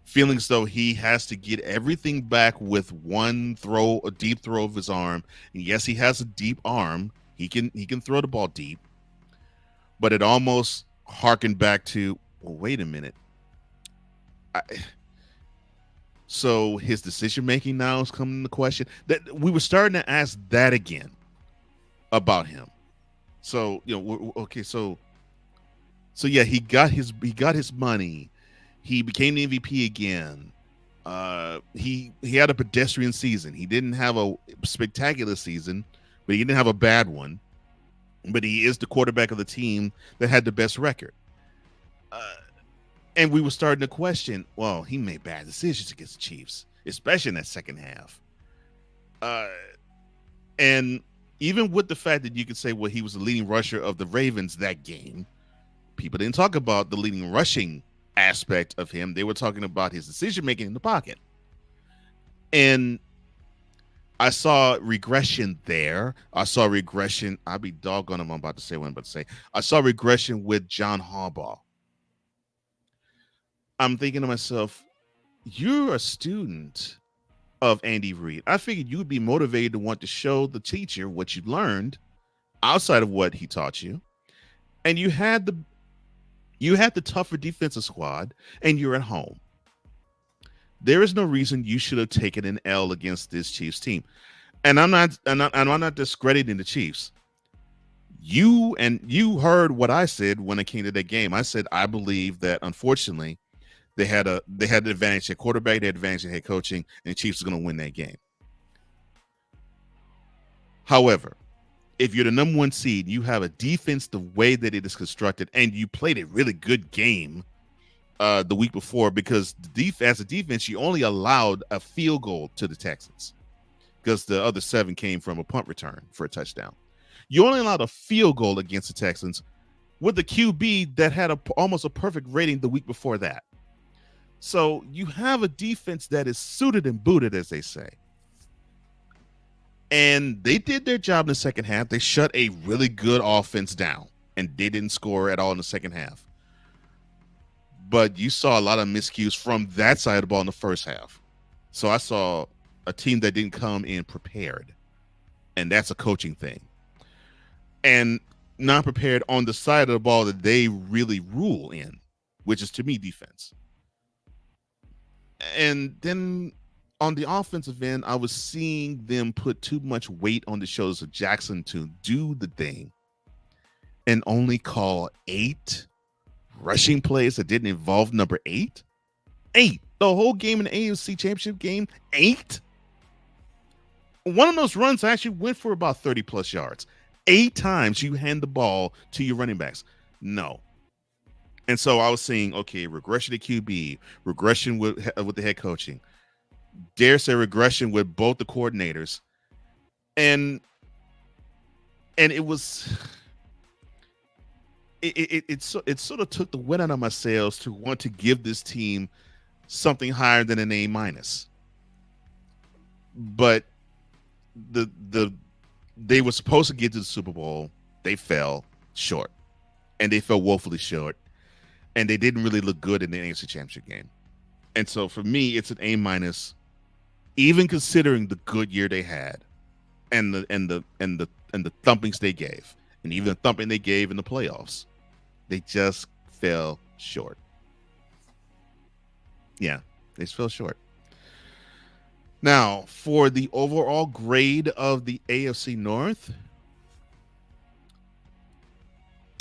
feeling as though he has to get everything back with one throw, a deep throw of his arm. And yes, he has a deep arm. He can throw the ball deep. But it almost harkened back to, well, wait a minute. So his decision-making now is coming into question. That we were starting to ask that again about him. So, okay, so yeah, he got his money. He became the MVP again. He had a pedestrian season. He didn't have a spectacular season, but he didn't have a bad one. But he is the quarterback of the team that had the best record. And we were starting to question, well, he made bad decisions against the Chiefs, especially in that second half. And even with the fact that you could say, well, he was the leading rusher of the Ravens that game, people didn't talk about the leading rushing aspect of him. They were talking about his decision-making in the pocket. And I saw regression there. I saw regression. I'll be doggone him. I'm about to say what I'm about to say. I saw regression with John Harbaugh. I'm thinking to myself, you're a student of Andy Reid. I figured you would be motivated to want to show the teacher what you learned outside of what he taught you. And you had the tougher defensive squad, and you're at home. There is no reason you should have taken an L against this Chiefs team. And I'm not discrediting the Chiefs. You heard what I said when it came to that game. I said I believe that unfortunately they had the advantage at quarterback, they had the advantage in head coaching, and the Chiefs are going to win that game. However, if you're the number one seed, you have a defense the way that it is constructed, and you played a really good game the week before, because as a defense, you only allowed a field goal to the Texans because the other 7 came from a punt return for a touchdown. You only allowed a field goal against the Texans with the QB that had almost a perfect rating the week before that. So you have a defense that is suited and booted, as they say. And they did their job in the second half. They shut a really good offense down, and they didn't score at all in the second half. But you saw a lot of miscues from that side of the ball in the first half. So I saw a team that didn't come in prepared, and that's a coaching thing. And not prepared on the side of the ball that they really rule in, which is, to me, defense. And then on the offensive end, I was seeing them put too much weight on the shoulders of Jackson to do the thing and only call 8 rushing plays that didn't involve number 8. 8. The whole game in the AFC Championship game, 8. One of those runs actually went for about 30 plus yards. 8 times you hand the ball to your running backs. No. And so I was seeing, okay, regression to QB, regression with the head coaching, dare say regression with both the coordinators. And it was it sort of took the wind out of my sails to want to give this team something higher than an A-. But they were supposed to get to the Super Bowl. They fell short, and they fell woefully short, and they didn't really look good in the AFC Championship game. And so for me, it's an A-, even considering the good year they had, and the thumpings they gave, and even the thumping they gave in the playoffs. They just fell short. Yeah, they just fell short. Now, for the overall grade of the AFC North.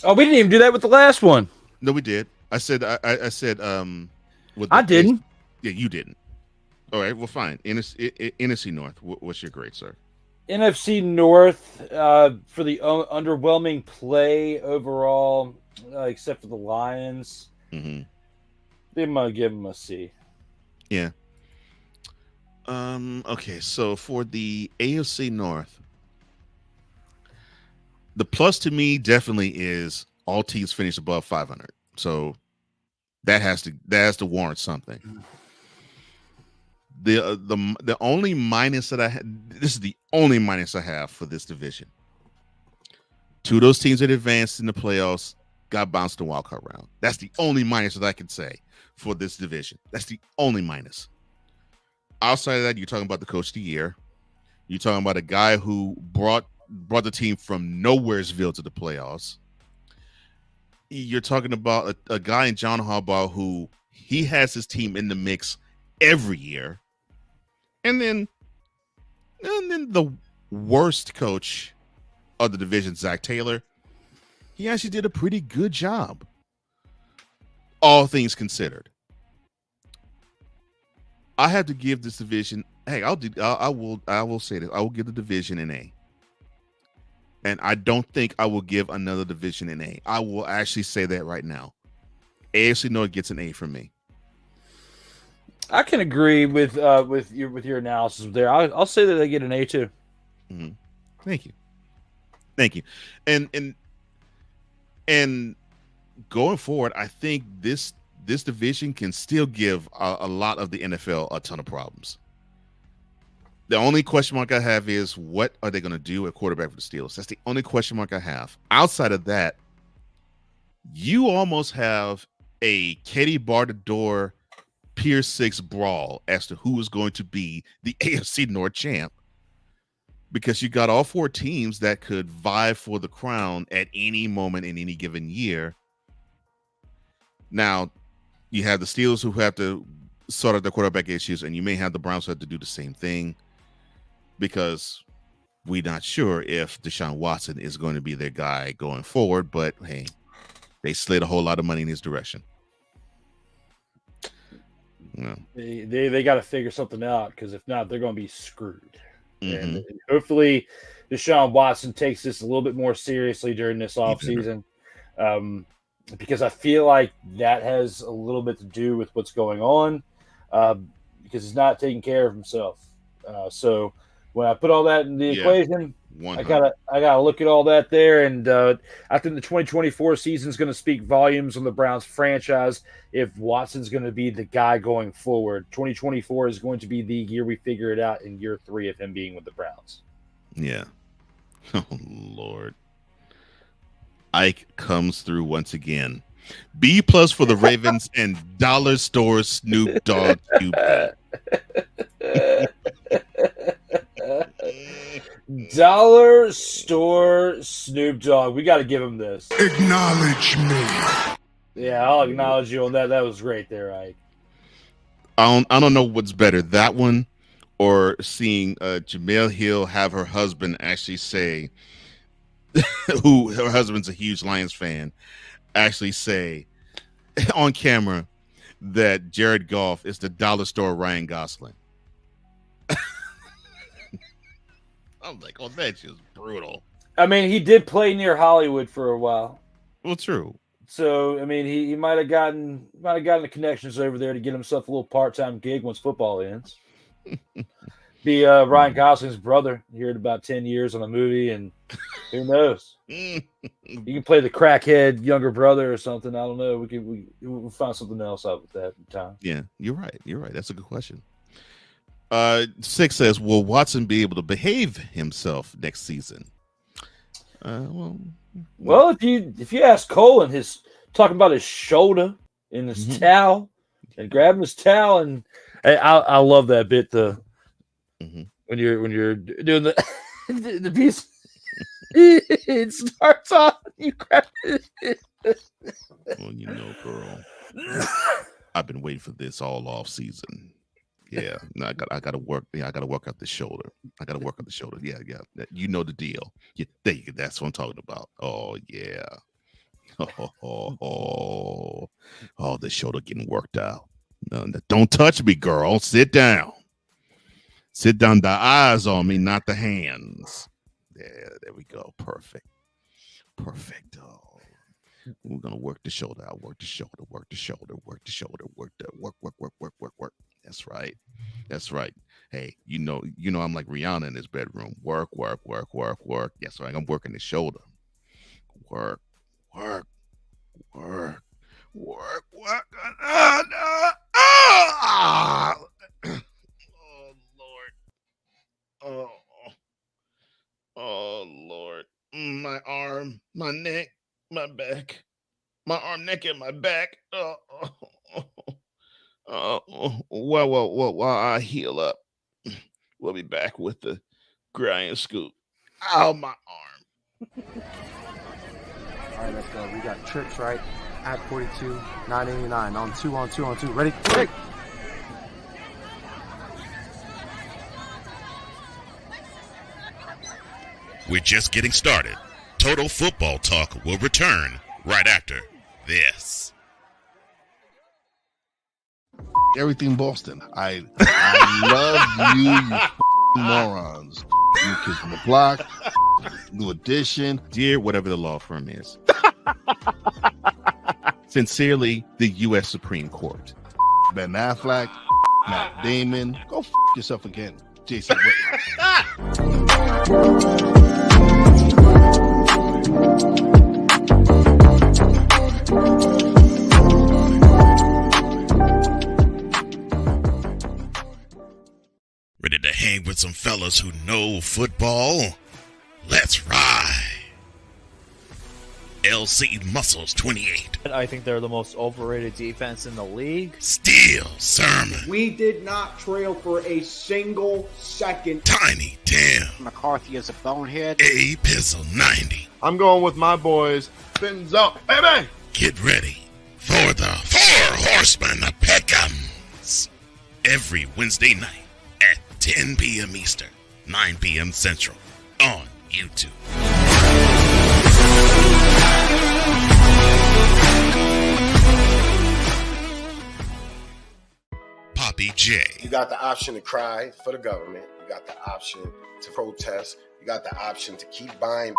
Oh, we didn't even do that with the last one. No, we did. I said. I didn't. Yeah, you didn't. All right, well, fine. NFC North. What's your grade, sir? NFC North, for the underwhelming play overall, except for the Lions. Mm-hmm. I'm going to give them a C. Yeah. Okay, so for the AFC North, the plus to me definitely is all teams finish above 500. So that has to warrant something. The only minus that this is the only minus I have for this division. 2 of those teams that advanced in the playoffs got bounced in the wildcard round. That's the only minus that I can say for this division. That's the only minus. Outside of that, you're talking about the coach of the year. You're talking about a guy who brought the team from nowheresville to the playoffs. You're talking about a guy in John Harbaugh who he has his team in the mix every year. And then the worst coach of the division, Zach Taylor, he actually did a pretty good job, all things considered. I have to give this division. Hey, I will say this. I will give the division an A. And I don't think I will give another division an A. I will actually say that right now. AFC North gets an A from me. I can agree with your analysis there. I'll say that they get an A too. Mm-hmm. Thank you. And going forward, I think this division can still give a lot of the NFL a ton of problems. The only question mark I have is, what are they going to do at quarterback for the Steelers? That's the only question mark I have. Outside of that, you almost have a Katie Bar-the-Door Pier 6 brawl as to who is going to be the AFC North champ, because you got all 4 teams that could vie for the crown at any moment in any given year. Now, you have the Steelers who have to sort out their quarterback issues, and you may have the Browns who have to do the same thing, because we're not sure if Deshaun Watson is going to be their guy going forward. But hey, they slid a whole lot of money in his direction. Yeah. They got to figure something out, because if not, they're going to be screwed. Mm-hmm. And hopefully Deshaun Watson takes this a little bit more seriously during this offseason, because I feel like that has a little bit to do with what's going on, because he's not taking care of himself. So when I put all that in the equation, 100. I gotta look at all that there, and I think the 2024 season is going to speak volumes on the Browns franchise if Watson's going to be the guy going forward. 2024 is going to be the year we figure it out in year 3 of him being with the Browns. Yeah. Oh, Lord. Ike comes through once again. B+ for the Ravens and Dollar Store Snoop Dogg QB. Dollar Store Snoop Dogg. We got to give him this. Acknowledge me. Yeah, I'll acknowledge you on that. That was great there, Ike. I don't know what's better, that one or seeing Jamel Hill have her husband actually say, who her husband's a huge Lions fan, actually say on camera that Jared Goff is the dollar store Ryan Gosling. I'm like, oh, that's just brutal. I mean, he did play near Hollywood for a while. Well, true. So, I mean, he might have gotten the connections over there to get himself a little part-time gig once football ends. Be Ryan Gosling's brother here in about 10 years on a movie, and who knows? You can play the crackhead younger brother or something. I don't know. We'll find something else out with that in time. Yeah, you're right. That's a good question. 6 says, will Watson be able to behave himself next season? Well, if you ask Cole and his talking about his shoulder and his towel and grabbing his towel, and I love that bit when you're doing the piece. It starts off, you grab it. Well, you know, girl, I've been waiting for this all off season. Yeah, no, I got to work. Yeah, I got to work out the shoulder. Yeah. You know the deal. Yeah, there you go. That's what I'm talking about. Oh yeah. Oh, the shoulder getting worked out. No, don't touch me, girl. Sit down. Sit down. The eyes on me, not the hands. Yeah, there we go. Perfect. Oh. We're gonna work the shoulder out. Work the shoulder. Work. That's right. Hey, you know, I'm like Rihanna in this bedroom. Work. Yes, right. I'm working the shoulder. Work. Oh Lord. My arm, my neck, my back. My arm, neck, and my back. Well, I heal up. We'll be back with the GRIDIRON SCOOP. Ow, my arm. All right, let's go. We got trips, right? At 42, 989. On two. Ready? We're just getting started. Total Football Talk will return right after this. Everything Boston. I love you morons. New Kids on the Block, New Edition. Dear whatever the law firm is. Sincerely, the U.S. Supreme Court. Ben Affleck, Matt Damon. Go yourself again, Jason Whitlock. Ready to hang with some fellas who know football? Let's ride. LC Muscles 28. I think they're the most overrated defense in the league. Steel Sermon. We did not trail for a single second. Tiny Tim. McCarthy is a bonehead. A Pizzle 90. I'm going with my boys. Fins up, baby. Get ready for the Four Horsemen of Pick'ems. Every Wednesday night at 10 p.m. Eastern, 9 p.m. Central on YouTube. Poppy J. You got the option to cry for the government. You got the option to protest. You got the option to keep buying.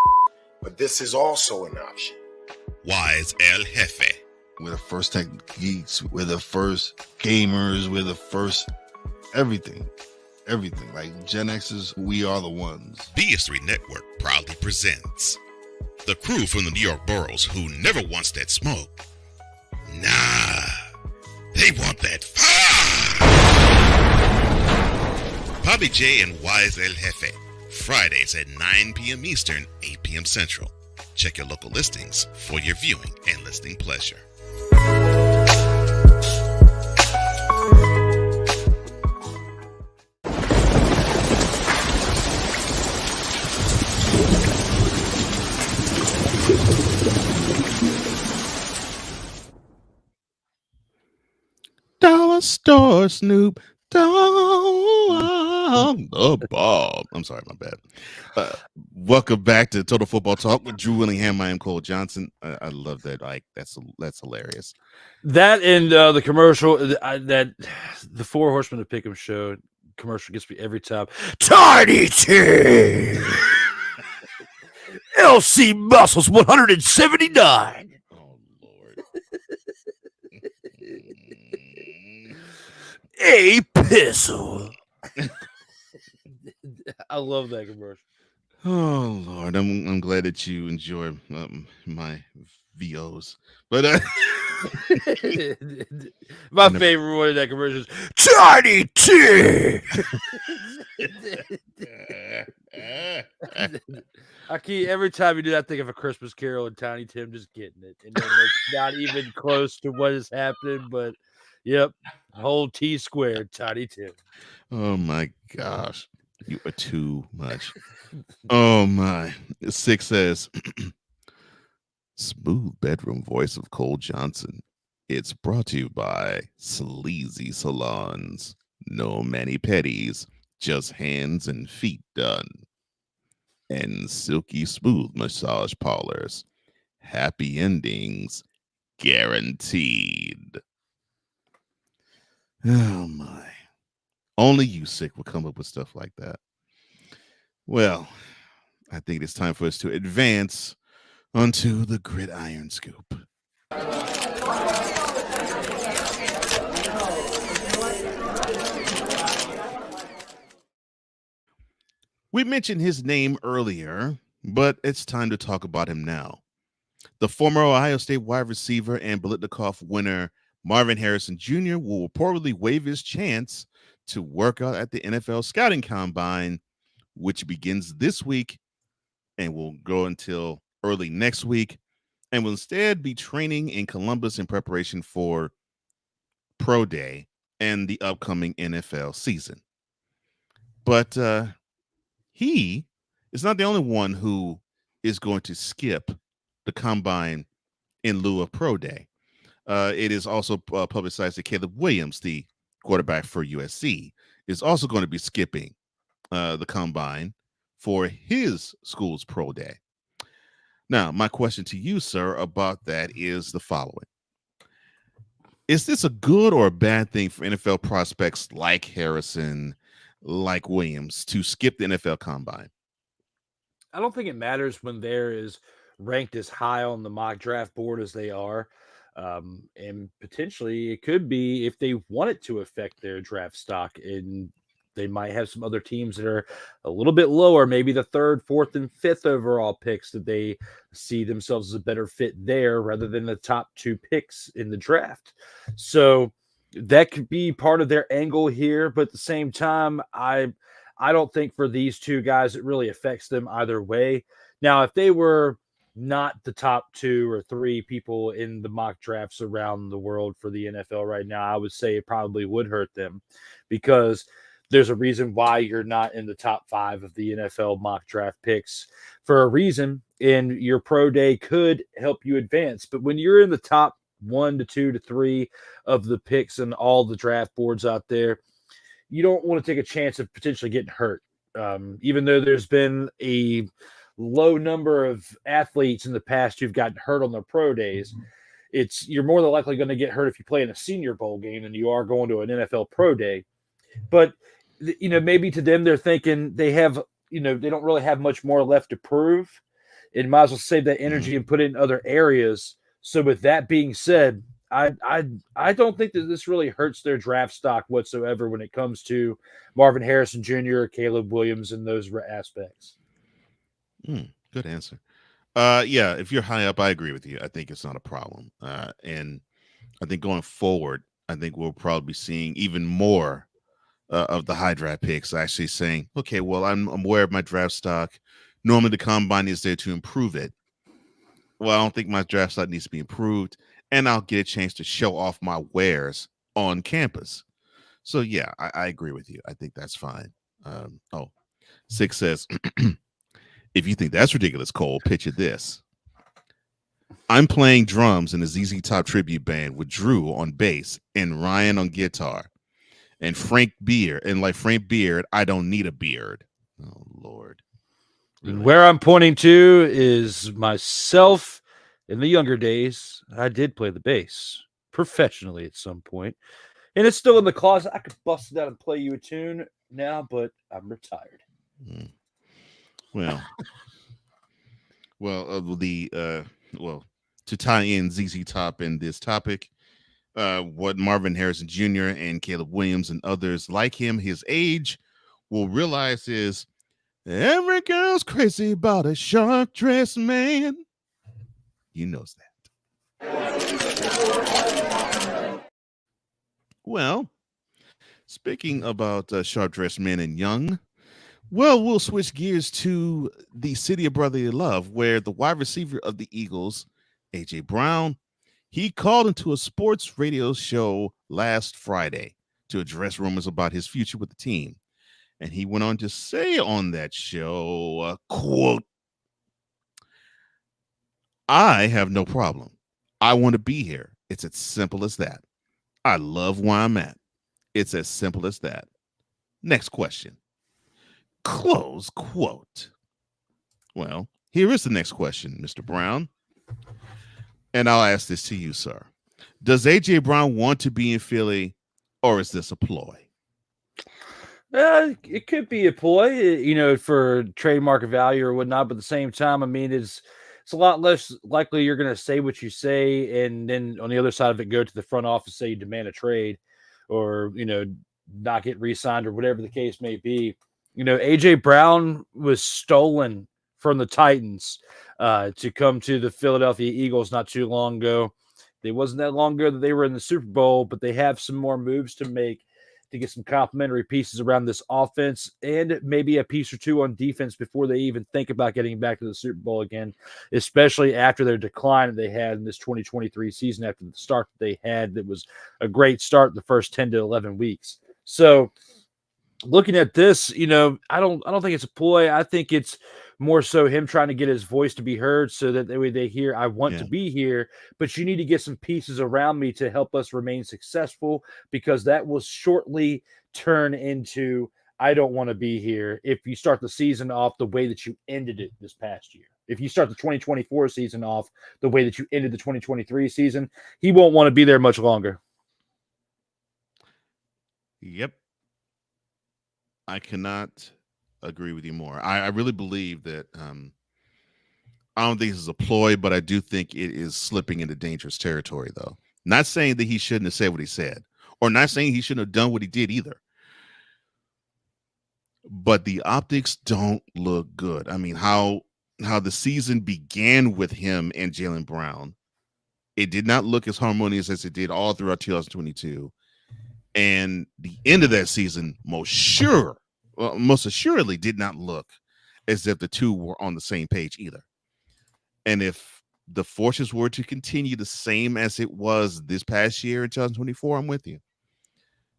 But this is also an option. Wise El Jefe. We're the first tech geeks. We're the first gamers. We're the first everything. Everything. Like Gen X's, we are the ones. BS3 Network proudly presents the crew from the New York boroughs who never wants that smoke. Nah, they want that fire. Poppy J and Wise El Jefe. Fridays at 9 p.m. Eastern, 8 p.m. Central. Check your local listings for your viewing and listening pleasure. Dollar store Snoop Dogg the ball. I'm sorry, my bad. Welcome back to Total Football Talk with Drew Willingham. I am Cole Johnson. I love that. Like that's hilarious. That and the commercial that the Four Horsemen of Pick'em show commercial gets me every time. Tiny Tim, LC Muscles 179. Oh Lord. A Pizzle. I love that commercial. Oh Lord, I'm glad that you enjoy my VOs, but my favorite one of that commercial is Tiny Tim. I keep every time you do that, I think of A Christmas Carol and Tiny Tim just getting it, and then it's not even close to what is happening. But yep, whole T squared, Tiny Tim. Oh my gosh, you are too much. Oh my. 6 says smooth bedroom voice of Cole Johnson. It's brought to you by Sleazy Salons. No mani-pedis, just hands and feet done. And silky smooth massage parlors. Happy endings guaranteed. Oh my. Only you sick will come up with stuff like that. Well, I think it's time for us to advance onto the Gridiron Scoop. We mentioned his name earlier, but it's time to talk about him now. The former Ohio State wide receiver and Biletnikoff winner Marvin Harrison Jr. will reportedly waive his chance to work out at the NFL Scouting Combine, which begins this week and will go until early next week, and will instead be training in Columbus in preparation for Pro Day and the upcoming NFL season. But he is not the only one who is going to skip the Combine in lieu of Pro Day. It is also publicized that Caleb Williams, the quarterback for USC, is also going to be skipping the Combine for his school's Pro Day. Now, my question to you, sir, about that is the following. Is this a good or a bad thing for NFL prospects like Harrison, like Williams, to skip the NFL Combine? I don't think it matters when they're as ranked as high on the mock draft board as they are. And potentially it could be if they want it to affect their draft stock, and they might have some other teams that are a little bit lower, maybe the 3rd, 4th, and 5th overall picks, that they see themselves as a better fit there rather than the top 2 picks in the draft. So that could be part of their angle here. But at the same time, I don't think for these two guys it really affects them either way. Now, if they were not the top 2 or 3 people in the mock drafts around the world for the NFL right now, I would say it probably would hurt them, because there's a reason why you're not in the top 5 of the NFL mock draft picks for a reason, and your pro day could help you advance. But when you're in the top 1 to 2 to 3 of the picks and all the draft boards out there, you don't want to take a chance of potentially getting hurt. Even though there's been a low number of athletes in the past who've gotten hurt on their pro days, you're more than likely going to get hurt if you play in a Senior Bowl game than you are going to an NFL pro day. But maybe to them, they're thinking they have, they don't really have much more left to prove, and might as well save that energy and put it in other areas. So with that being said, I don't think that this really hurts their draft stock whatsoever when it comes to Marvin Harrison Jr., Caleb Williams, and those aspects. Good answer. Yeah, if you're high up, I agree with you. I think it's not a problem. And I think going forward, I think we'll probably be seeing even more of the high draft picks actually saying, okay, well, I'm aware of my draft stock. Normally the combine is there to improve it. Well, I don't think my draft stock needs to be improved, and I'll get a chance to show off my wares on campus. So yeah, I agree with you. I think that's fine. Six says, if you think that's ridiculous, Cole, picture this. I'm playing drums in a ZZ Top tribute band with Drew on bass and Ryan on guitar and Frank Beard. And like Frank Beard, I don't need a beard. Oh, Lord. Really? Where I'm pointing to is myself in the younger days. I did play the bass professionally at some point, and it's still in the closet. I could bust it out and play you a tune now, but I'm retired. Well, to tie in ZZ Top in this topic, what Marvin Harrison Jr. and Caleb Williams and others like him, his age, will realize is every girl's crazy about a sharp-dressed man. You knows that. Well, speaking about sharp-dressed men and young, well, we'll switch gears to the city of brotherly love, where the wide receiver of the Eagles, A.J. Brown, he called into a sports radio show last Friday to address rumors about his future with the team. And he went on to say on that show, quote, I have no problem. I want to be here. It's as simple as that. I love where I'm at. It's as simple as that. Next question. Close quote. Well, here is the next question, Mr. Brown. And I'll ask this to you, sir. Does A.J. Brown want to be in Philly, or is this a ploy? It could be a ploy, for trademark value or whatnot. But at the same time, I mean, it's a lot less likely you're going to say what you say, and then on the other side of it, go to the front office, say you demand a trade, or not get re-signed, or whatever the case may be. A.J. Brown was stolen from the Titans to come to the Philadelphia Eagles not too long ago. It wasn't that long ago that they were in the Super Bowl, but they have some more moves to make to get some complementary pieces around this offense, and maybe a piece or two on defense before they even think about getting back to the Super Bowl again, especially after their decline that they had in this 2023 season after the start that they had. That was a great start the first 10 to 11 weeks. So looking at this, I don't think it's a ploy. I think it's more so him trying to get his voice to be heard, so that way they hear, I want to be here, but you need to get some pieces around me to help us remain successful, because that will shortly turn into, I don't want to be here if you start the season off the way that you ended it this past year. If you start the 2024 season off the way that you ended the 2023 season, he won't want to be there much longer. Yep. I cannot agree with you more. I really believe that I don't think this is a ploy, but I do think it is slipping into dangerous territory, though. Not saying that he shouldn't have said what he said, or not saying he shouldn't have done what he did either. But the optics don't look good. I mean, how the season began with him and Jaylen Brown, it did not look as harmonious as it did all throughout 2022. And the end of that season, most assuredly did not look as if the two were on the same page either. And if the forces were to continue the same as it was this past year in 2024, I'm with you.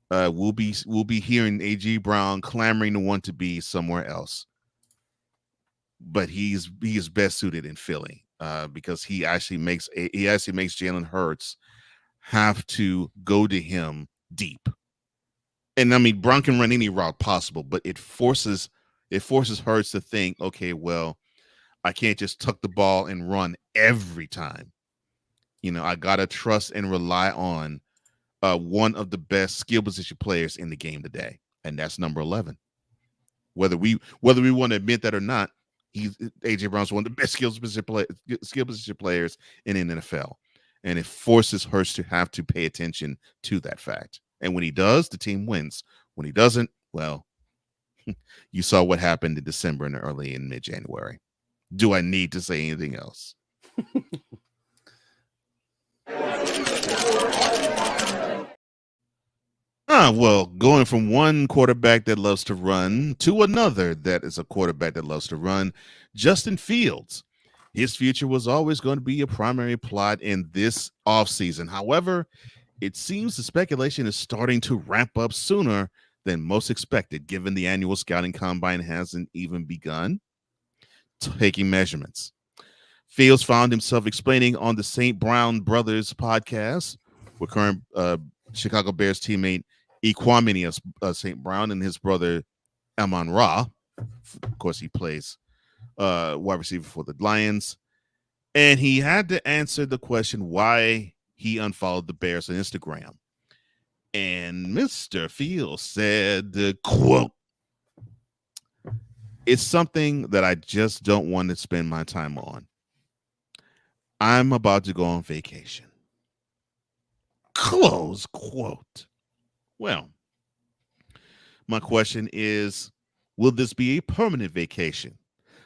We'll be hearing A.J. Brown clamoring to want to be somewhere else. But he is best suited in Philly because he actually makes Jalen Hurts have to go to him deep. And I mean, Brown can run any route possible, but it forces Hurts to think, okay, well, I can't just tuck the ball and run every time. I gotta trust and rely on one of the best skill position players in the game today, and that's number 11. Whether we want to admit that or not, AJ Brown's one of the best skill position players in the NFL, and it forces Hurts to have to pay attention to that fact. And when he does, the team wins. When he doesn't, well, you saw what happened in December and early in mid-January. Do I need to say anything else? Well, going from one quarterback that loves to run to another that is a quarterback that loves to run, Justin Fields. His future was always going to be a primary plot in this offseason. However, it seems the speculation is starting to ramp up sooner than most expected, given the annual scouting combine hasn't even begun taking measurements. Fields found himself explaining on the St. Brown Brothers podcast with current Chicago Bears teammate Equanimous St. Brown and his brother Amon-Ra. Of course, he plays wide receiver for the Lions. And he had to answer the question why he unfollowed the Bears on Instagram. And Mr. Fields said, quote, "It's something that I just don't want to spend my time on. I'm about to go on vacation." Close quote. Well, my question is, will this be a permanent vacation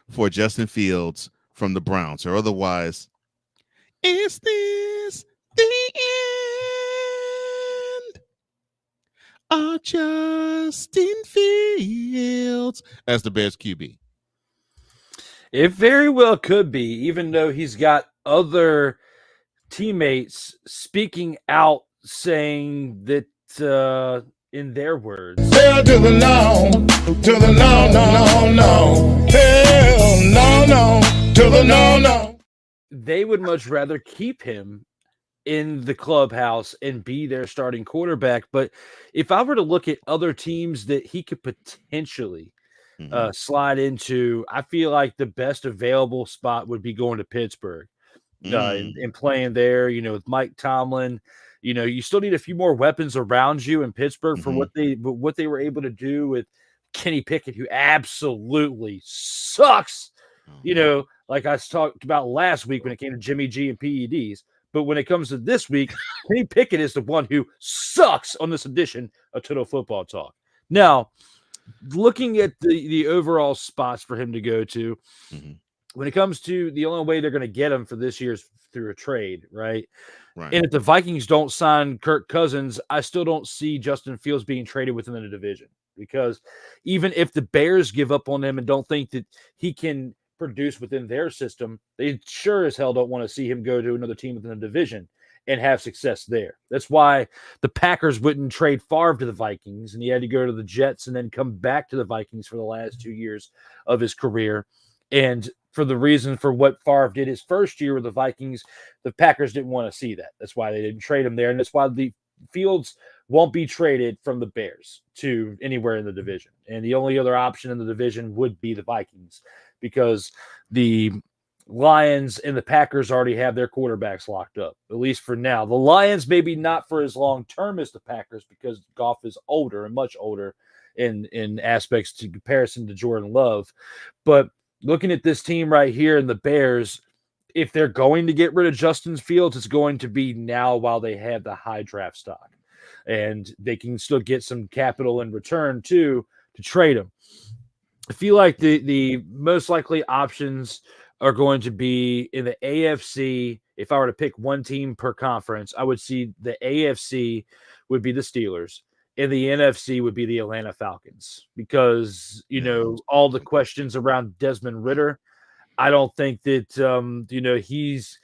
for Justin Fields from the Browns, or otherwise, is this the end of Justin Fields as the Bears QB? It very well could be, even though he's got other teammates speaking out saying that, in their words, Hell to the no, to the no, no, no, no. Hell no, no, to the no, no. They would much rather keep him in the clubhouse and be their starting quarterback. But if I were to look at other teams that he could potentially slide into, I feel like the best available spot would be going to Pittsburgh and playing there, with Mike Tomlin. You still need a few more weapons around you in Pittsburgh for what they were able to do with Kenny Pickett, who absolutely sucks. Like I talked about last week when it came to Jimmy G and PEDs. But when it comes to this week, Kenny Pickett is the one who sucks on this edition of Total Football Talk. Now, looking at the overall spots for him to go to, when it comes to the only way they're going to get him for this year is through a trade, right? And if the Vikings don't sign Kirk Cousins, I still don't see Justin Fields being traded within the division, because even if the Bears give up on him and don't think that he can produce within their system, they sure as hell don't want to see him go to another team within the division and have success there. That's why the Packers wouldn't trade Favre to the Vikings, and he had to go to the Jets and then come back to the Vikings for the last 2 years of his career. And for the reason for what Favre did his first year with the Vikings, the Packers didn't want to see that. That's why they didn't trade him there. And that's why the Fields won't be traded from the Bears to anywhere in the division. And the only other option in the division would be the Vikings, because the Lions and the Packers already have their quarterbacks locked up, at least for now. The Lions maybe not for as long term as the Packers, because Goff is older and much older in aspects to comparison to Jordan Love. But looking at this team right here in the Bears, if they're going to get rid of Justin Fields, it's going to be now while they have the high draft stock. And they can still get some capital in return, too, to trade him. I feel like the most likely options are going to be in the AFC. If I were to pick one team per conference, I would see the AFC would be the Steelers, and the NFC would be the Atlanta Falcons, because, all the questions around Desmond Ridder, I don't think that he's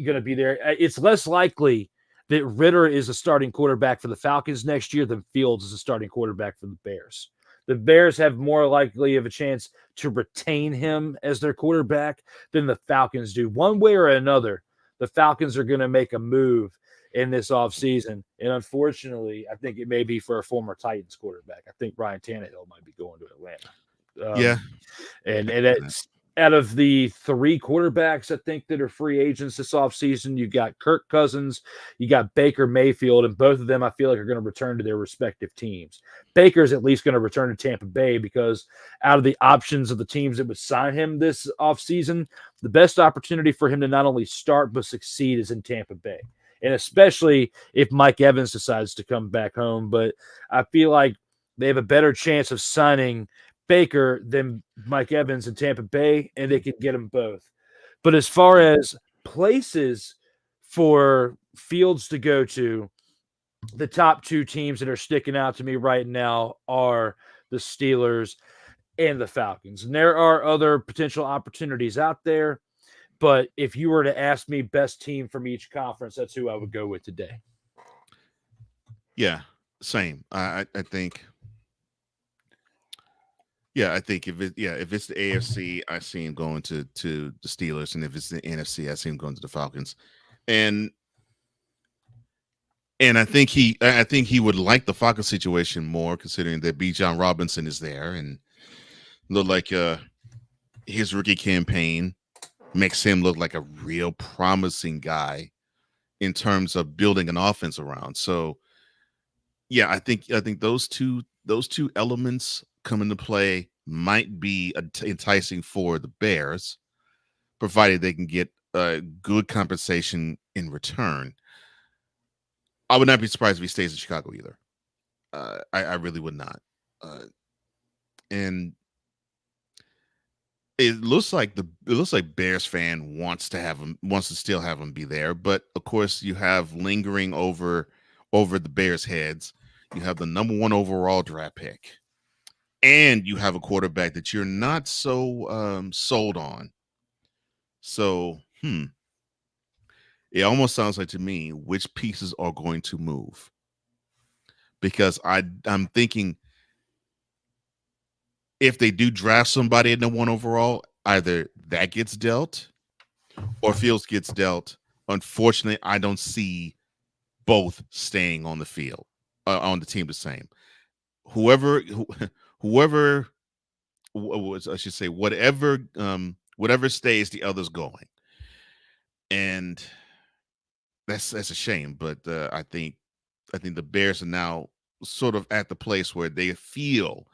going to be there. It's less likely that Ritter is a starting quarterback for the Falcons next year than Fields is a starting quarterback for the Bears. The Bears have more likely of a chance to retain him as their quarterback than the Falcons do. One way or another, the Falcons are going to make a move in this offseason. And unfortunately, I think it may be for a former Titans quarterback. I think Ryan Tannehill might be going to Atlanta. Yeah. And it's out of the 3 quarterbacks, I think, that are free agents this offseason, you got Kirk Cousins, you got Baker Mayfield, and both of them I feel like are going to return to their respective teams. Baker's at least going to return to Tampa Bay because out of the options of the teams that would sign him this offseason, the best opportunity for him to not only start but succeed is in Tampa Bay. And especially if Mike Evans decides to come back home. But I feel like they have a better chance of signing Baker than Mike Evans in Tampa Bay, and they can get them both. But as far as places for Fields to go to, the top 2 teams that are sticking out to me right now are the Steelers and the Falcons. And there are other potential opportunities out there. But if you were to ask me best team from each conference, that's who I would go with today. Yeah, same. I think. Yeah, I think if it's the AFC, I see him going to the Steelers, and if it's the NFC, I see him going to the Falcons, and I think he would like the Falcons situation more, considering that Bijan Robinson is there, and look like his rookie campaign makes him look like a real promising guy in terms of building an offense around. So, yeah, I think those two elements come into play might be enticing for the Bears, provided they can get good compensation in return. I would not be surprised if he stays in Chicago either. I really would not. And it looks like Bears fan wants to still have him be there, but of course you have lingering over the Bears' heads. You have the number 1 overall draft pick, and you have a quarterback that you're not so sold on. So, it almost sounds like to me which pieces are going to move, because I'm thinking if they do draft somebody in the 1 overall, either that gets dealt or Fields gets dealt. Unfortunately, I don't see both staying on the field, on the team the same. Whoever, I should say, whatever stays, the other's going. And that's a shame. But I think the Bears are now sort of at the place where they feel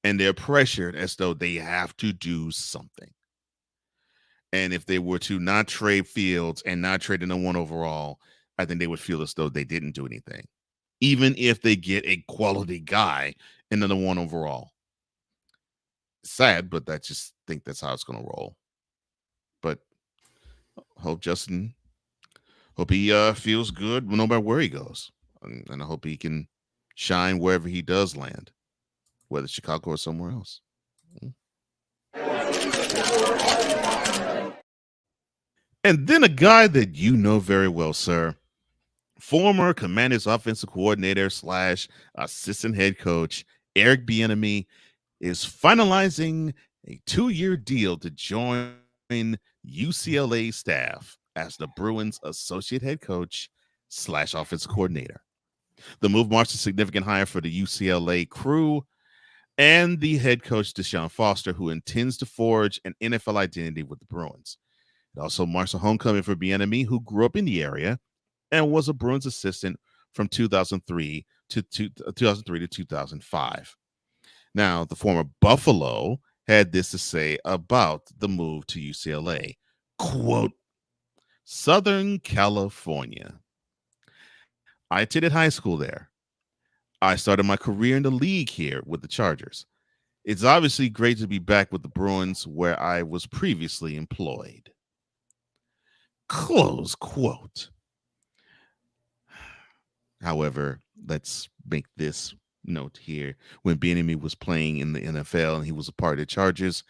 and they're pressured as though they have to do something. And if they were to not trade Fields and not trade in the 1 overall, I think they would feel as though they didn't do anything, even if they get a quality guy in the 1 overall. Sad, but I just think that's how it's going to roll. But hope he feels good no matter where he goes. And I hope he can shine wherever he does land, whether Chicago or somewhere else. And then a guy that you know very well, sir, former Commanders offensive coordinator / assistant head coach Eric Bieniemy is finalizing a 2-year deal to join UCLA staff as the Bruins associate head coach / offensive coordinator. The move marks a significant hire for the UCLA crew and the head coach Deshaun Foster, who intends to forge an NFL identity with the Bruins. It also marks a homecoming for Bieniemy, who grew up in the area and was a Bruins assistant from 2003 to 2005. Now, the former Buffalo had this to say about the move to UCLA. Quote, Southern California. I attended high school there. I started my career in the league here with the Chargers. It's obviously great to be back with the Bruins, where I was previously employed. Close quote. However, let's make this note here. When Bieniemy was playing in the NFL and he was a part of the Chargers,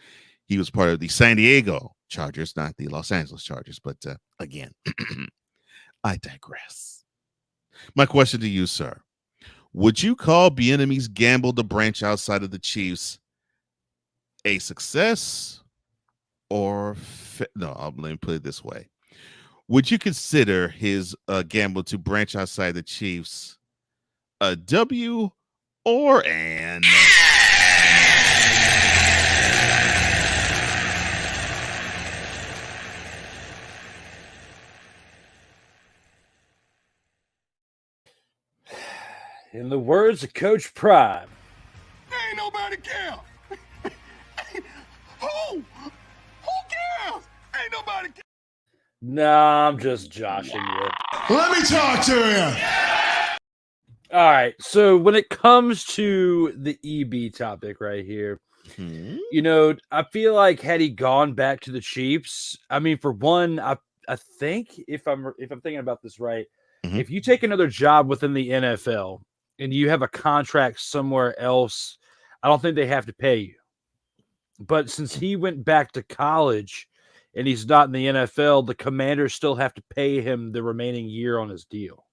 He was part of the San Diego Chargers, not the Los Angeles Chargers. But again, I digress. My question to you, sir. Would you call Bieniemy's gamble to branch outside of the Chiefs a success or no? Let me put it this way: would you consider his gamble to branch outside the Chiefs a W or an? In the words of Coach Prime, Ain't nobody care. Who cares? Ain't nobody care. nah, I'm just joshing you. Let me talk to him. All right. So when it comes to the EB topic right here, you know, I feel like had he gone back to the Chiefs, I mean, for one, I think if I'm thinking about this right, if you take another job within the NFL and you have a contract somewhere else, I don't think they have to pay you. But since he went back to college and he's not in the NFL, the Commanders still have to pay him the remaining year on his deal.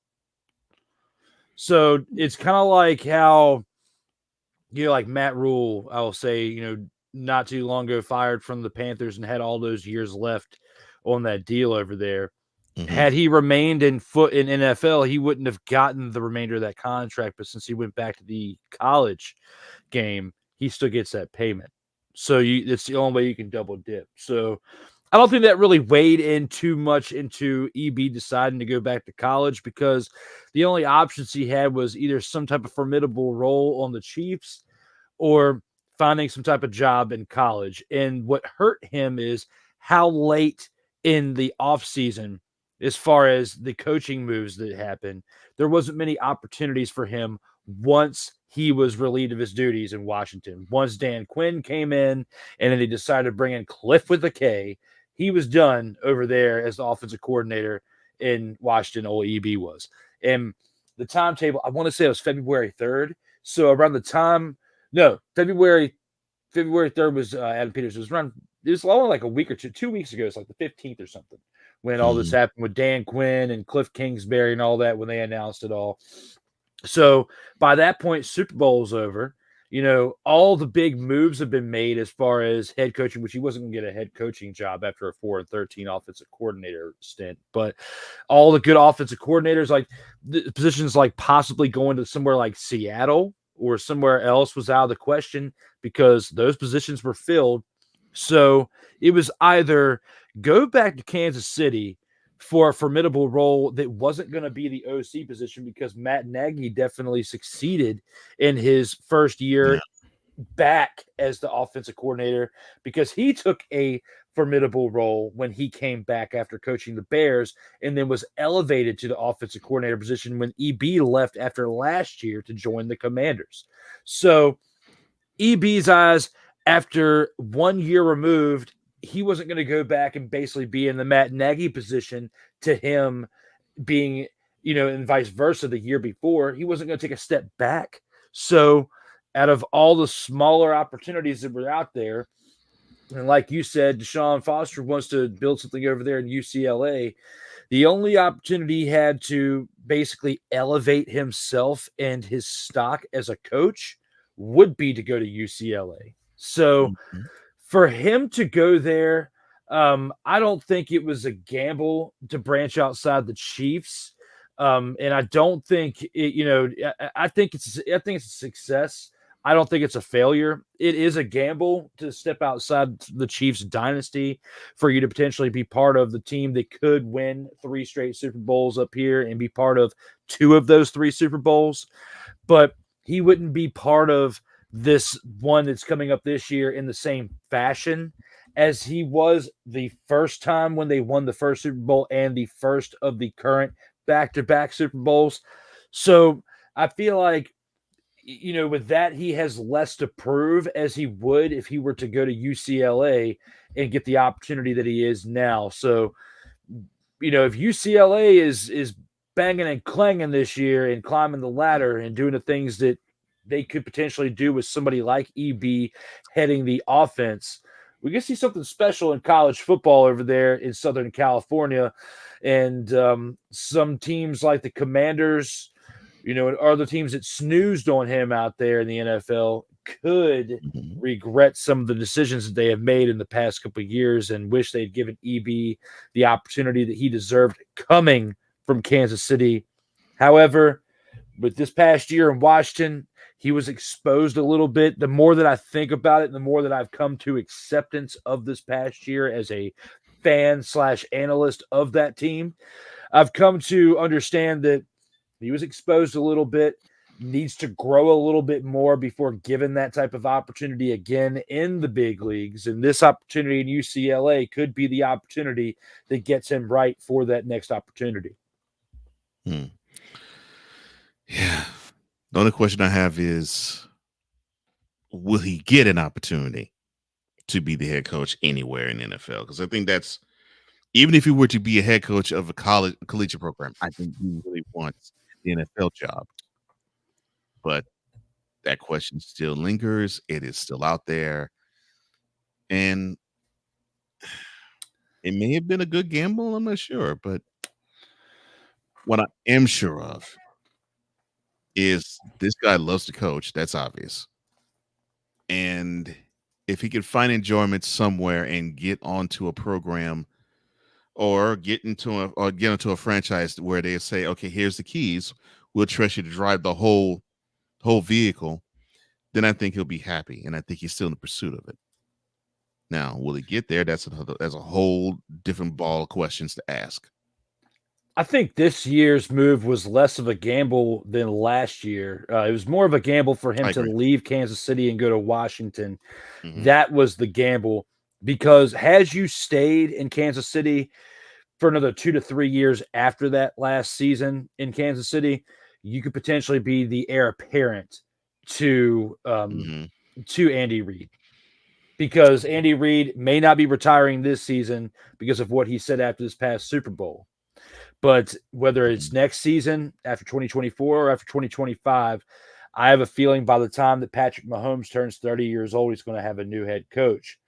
So it's kind of like how, you know, like Matt Rule, I will say, you know, not too long ago fired from the Panthers and had all those years left on that deal over there. Had he remained in NFL, he wouldn't have gotten the remainder of that contract. But since he went back to the college game, he still gets that payment. So it's the only way you can double dip. So I don't think that really weighed in too much into EB deciding to go back to college, because the only options he had was either some type of formidable role on the Chiefs or finding some type of job in college. And what hurt him is how late in the offseason, as far as the coaching moves that happened, there wasn't many opportunities for him once he was relieved of his duties in Washington. Once Dan Quinn came in and then he decided to bring in Cliff with a K, he was done over there as the offensive coordinator in Washington. Old EB was. And the timetable, I want to say it was February 3rd. So around the time, no, February 3rd was Adam Peters. It was only like a week or 2 weeks ago. It's like the 15th or something when all this happened with Dan Quinn and Cliff Kingsbury and all that, when they announced it all. So by that point, Super Bowl's over. You know, all the big moves have been made as far as head coaching, which he wasn't going to get a head coaching job after a 4-13 offensive coordinator stint. But all the good offensive coordinators, like the positions like possibly going to somewhere like Seattle or somewhere else, was out of the question because those positions were filled. So it was either go back to Kansas City for a formidable role that wasn't going to be the OC position, because Matt Nagy definitely succeeded in his first year back as the offensive coordinator, because he took a formidable role when he came back after coaching the Bears and then was elevated to the offensive coordinator position when EB left after last year to join the Commanders. So EB's eyes, after 1 year removed, he wasn't going to go back and basically be in the Matt Nagy position to him being, you know, and vice versa the year before. He wasn't going to take a step back. So out of all the smaller opportunities that were out there, and like you said, Deshaun Foster wants to build something over there in UCLA. The only opportunity he had to basically elevate himself and his stock as a coach would be to go to UCLA. So for him to go there, I don't think it was a gamble to branch outside the Chiefs. And I don't think it, you know, I think it's a success. I don't think it's a failure. It is a gamble to step outside the Chiefs dynasty for you to potentially be part of the team that could win 3 straight Super Bowls up here and be part of 2 of those 3 Super Bowls. But he wouldn't be part of this one that's coming up this year in the same fashion as he was the first time when they won the first Super Bowl and the first of the current back-to-back Super Bowls. So I feel like, you know, with that, he has less to prove as he would if he were to go to UCLA and get the opportunity that he is now. So, you know, if UCLA is banging and clanging this year and climbing the ladder and doing the things that they could potentially do with somebody like EB heading the offense, we can see something special in college football over there in Southern California. And some teams like the Commanders, and other teams that snoozed on him out there in the NFL could regret some of the decisions that they have made in the past couple of years and wish they'd given EB the opportunity that he deserved coming from Kansas City. However, with this past year in Washington, he was exposed a little bit. The more that I think about it, the more that I've come to acceptance of this past year as a fan/analyst of that team, I've come to understand that he was exposed a little bit, needs to grow a little bit more before given that type of opportunity again in the big leagues. And this opportunity in UCLA could be the opportunity that gets him right for that next opportunity. Yeah. The only question I have is, will he get an opportunity to be the head coach anywhere in the NFL? Because I think that's, even if he were to be a head coach of a collegiate program, I think he really wants the NFL job. But that question still lingers. It is still out there. And it may have been a good gamble. I'm not sure. But what I am sure of is this guy loves to coach. That's obvious. And if he could find enjoyment somewhere and get onto a program or get into a franchise where they say, okay, here's the keys, we'll trust you to drive the whole vehicle, then I think he'll be happy. And I think he's still in the pursuit of it. Now, will he get there? That's a whole different ball of questions to ask. I think this year's move was less of a gamble than last year. It was more of a gamble for him to leave Kansas City and go to Washington. That was the gamble, because had you stayed in Kansas City for another 2 to 3 years after that last season in Kansas City, you could potentially be the heir apparent to Andy Reid, because Andy Reid may not be retiring this season because of what he said after this past Super Bowl. But whether it's next season, after 2024 or after 2025, I have a feeling by the time that Patrick Mahomes turns 30 years old, he's going to have a new head coach.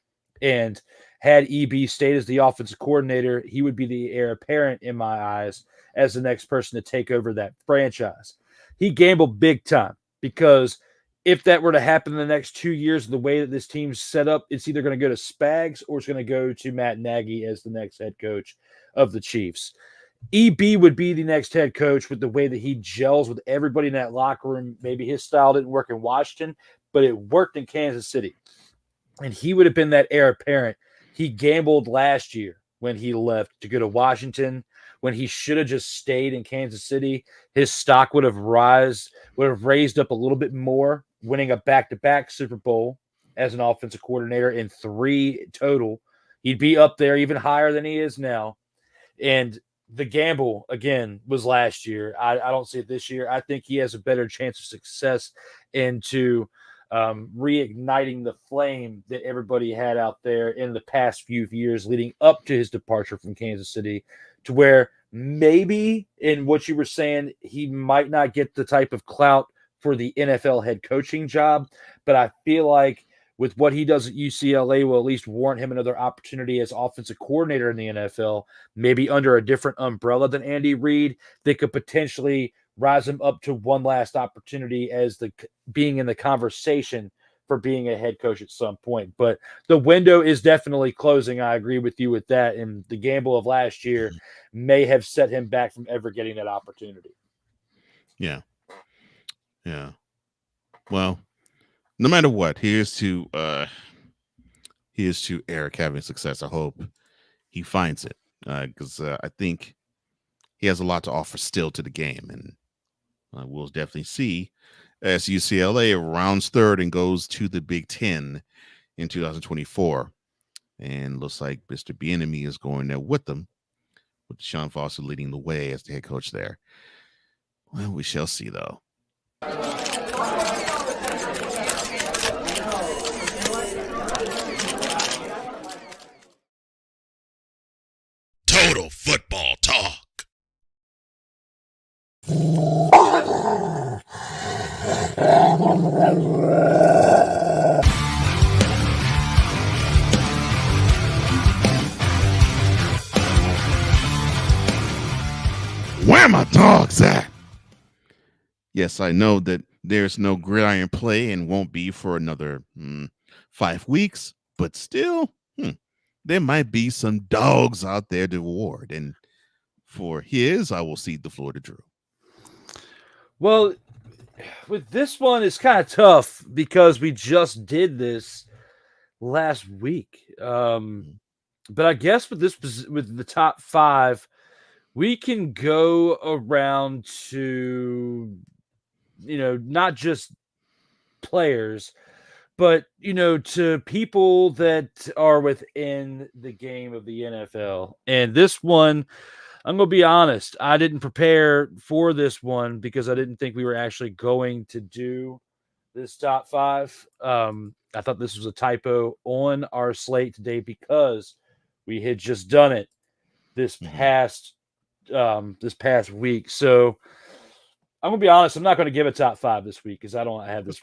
And had EB stayed as the offensive coordinator, he would be the heir apparent in my eyes as the next person to take over that franchise. He gambled big time, because if that were to happen in the next 2 years, the way that this team's set up, it's either going to go to Spags or it's going to go to Matt Nagy as the next head coach of the Chiefs. EB would be the next head coach with the way that he gels with everybody in that locker room. Maybe his style didn't work in Washington, but it worked in Kansas City. And he would have been that heir apparent. He gambled last year when he left to go to Washington, when he should have just stayed in Kansas City. His stock would have raised up a little bit more, winning a back-to-back Super Bowl as an offensive coordinator in 3 total. He'd be up there even higher than he is now. And the gamble, again, was last year. I don't see it this year. I think he has a better chance of success into reigniting the flame that everybody had out there in the past few years leading up to his departure from Kansas City, to where maybe, in what you were saying, he might not get the type of clout for the NFL head coaching job. But I feel like with what he does at UCLA will at least warrant him another opportunity as offensive coordinator in the NFL, maybe under a different umbrella than Andy Reid, that could potentially rise him up to one last opportunity as being in the conversation for being a head coach at some point. But the window is definitely closing. I agree with you with that. And the gamble of last year may have set him back from ever getting that opportunity. Yeah. Yeah. Well, no matter what, here's to Eric having success. I hope he finds it, because I think he has a lot to offer still to the game, and we'll definitely see as UCLA rounds third and goes to the Big Ten in 2024, and looks like Mr. Bieniemy is going there with them, with Sean Foster leading the way as the head coach there. Well, we shall see, though. Total Football Talk. Yes, I know that there's no gridiron play and won't be for another 5 weeks, but still, there might be some dogs out there to award. And for his, I will cede the floor to Drew. Well, with this one, it's kind of tough because we just did this last week. But I guess with the top 5, we can go around to, not just players, but, to people that are within the game of the NFL. And this one, I'm going to be honest, I didn't prepare for this one because I didn't think we were actually going to do this top 5. I thought this was a typo on our slate today because we had just done it this past week. So I'm gonna be honest, I'm not going to give a top 5 this week because I don't have this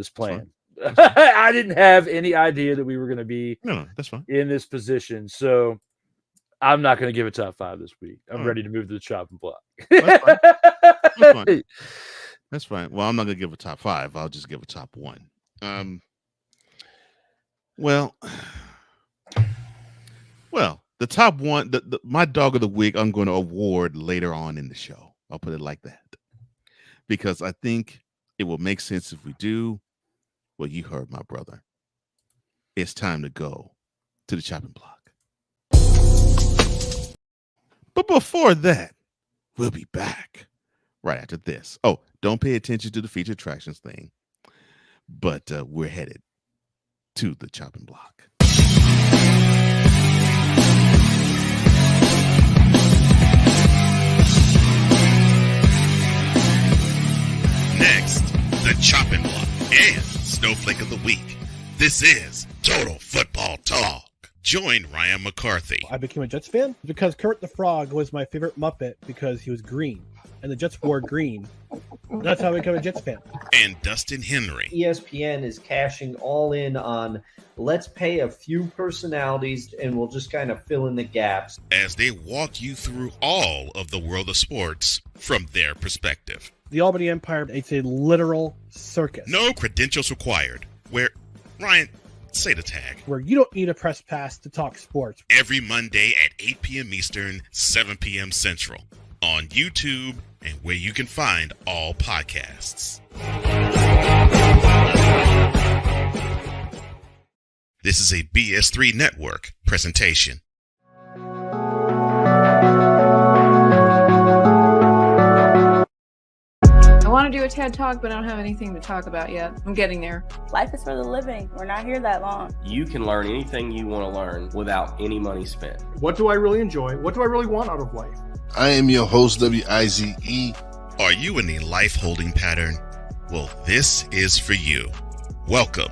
plan. I didn't have any idea that we were going to be that's fine. in this position. So I'm not going to give a top 5 this week. I'm ready to move to the chopping block. That's fine. That's fine. That's fine. Well, I'm not going to give a top 5. I'll just give a top 1. Well, the top 1, my dog of the week, I'm going to award later on in the show. I'll put it like that. Because I think it will make sense if we do. Well, you heard my brother. It's time to go to the chopping block. But before that, we'll be back right after this. Oh, don't pay attention to the feature attractions thing. But we're headed to the chopping block. Next, the chopping block and snowflake of the week. This is Total Football Talk. Join Ryan McCarthy. I became a Jets fan because Kurt the Frog was my favorite Muppet because he was green, and the Jets wore green. That's how I became a Jets fan. And Dustin Henry. ESPN is cashing all in on let's pay a few personalities and we'll just kind of fill in the gaps. As they walk you through all of the world of sports from their perspective. The Albany Empire, it's a literal circus. No credentials required. Where, Ryan, say the tag. Where you don't need a press pass to talk sports. Every Monday at 8 p.m. Eastern, 7 p.m. Central. On YouTube and where you can find all podcasts. This is a BS3 Network presentation. I want to do a TED Talk, but I don't have anything to talk about yet. I'm getting there. Life is for the living. We're not here that long. You can learn anything you want to learn without any money spent. What do I really enjoy? What do I really want out of life? I am your host, WIZE. Are you in a life holding pattern? Well, this is for you. Welcome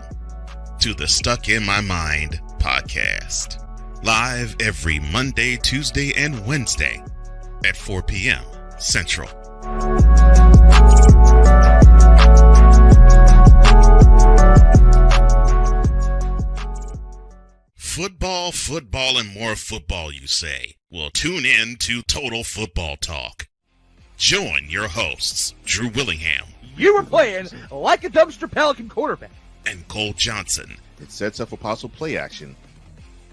to the Stuck in My Mind podcast. Live every Monday, Tuesday, and Wednesday at 4 p.m. Central. Football, and more football, you say? Well, tune in to Total Football Talk. Join your hosts, Drew Willingham. You were playing like a dumpster Pelican quarterback. And Cole Johnson. It sets up a possible play action.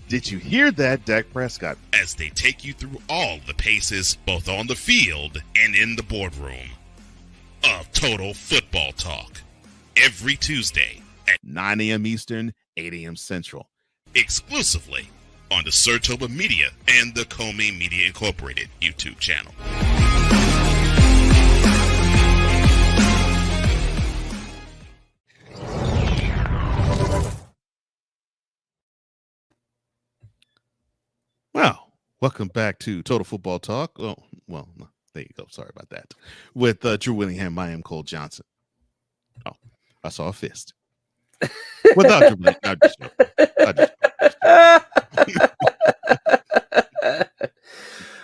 Did you hear that, Dak Prescott? As they take you through all the paces, both on the field and in the boardroom, of Total Football Talk. Every Tuesday at 9 a.m. Eastern, 8 a.m. Central. Exclusively on the Sertoba Media and the Comey Media Incorporated YouTube channel. Well, welcome back to Total Football Talk. Oh, well, there you go. Sorry about that. With Drew Willingham, I am Cole Johnson. Oh, I saw a fist. Without Drew Willingham,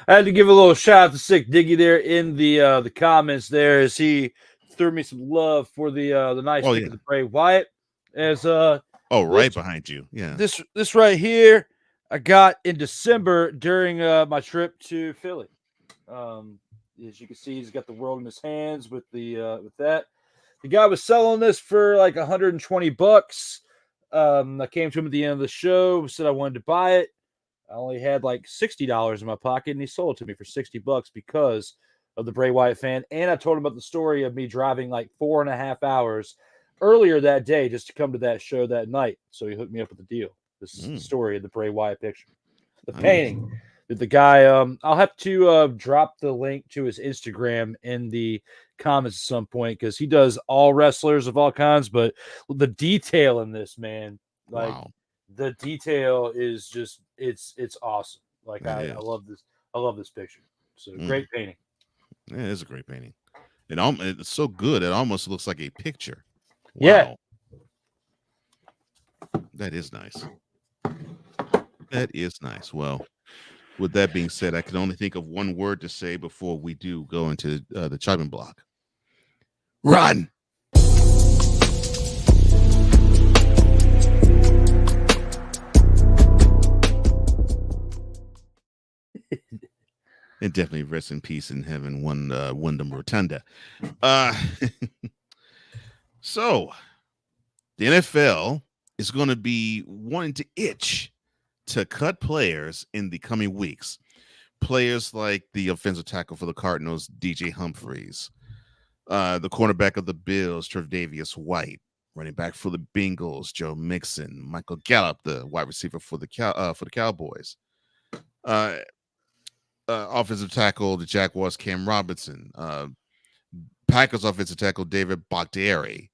I had to give a little shout out to Sick Diggy there in the comments there as he threw me some love for the nice of the Bray Wyatt. As right behind you. Yeah. This right here I got in December during my trip to Philly. As you can see, he's got the world in his hands with with that. The guy was selling this for like $120. I came to him at the end of the show, said I wanted to buy it. I only had like $60 in my pocket, and he sold it to me for $60 because of the Bray Wyatt fan. And I told him about the story of me driving like 4.5 hours earlier that day just to come to that show that night. So he hooked me up with the deal. This is the story of the Bray Wyatt picture. The painting. The guy, I'll have to drop the link to his Instagram in the comments at some point because he does all wrestlers of all kinds, but the detail in this, man, like the detail is just it's awesome. Like I love this. I love this picture. So great painting. Yeah, it is a great painting. It's so good it almost looks like a picture. Wow. Yeah. That is nice. That is nice. Well, with that being said, I can only think of one word to say before we do go into the chopping block. Run! And definitely rest in peace in heaven, Wyndham Rotunda. So, the NFL is going to be wanting to itch to cut players in the coming weeks. Players like the offensive tackle for the Cardinals, DJ Humphries, the cornerback of the Bills, Tre'Davious White, running back for the Bengals, Joe Mixon, Michael Gallup, the wide receiver for the Cowboys, offensive tackle, the Jaguars, Cam Robinson, Packers offensive tackle, David Bakhtiari,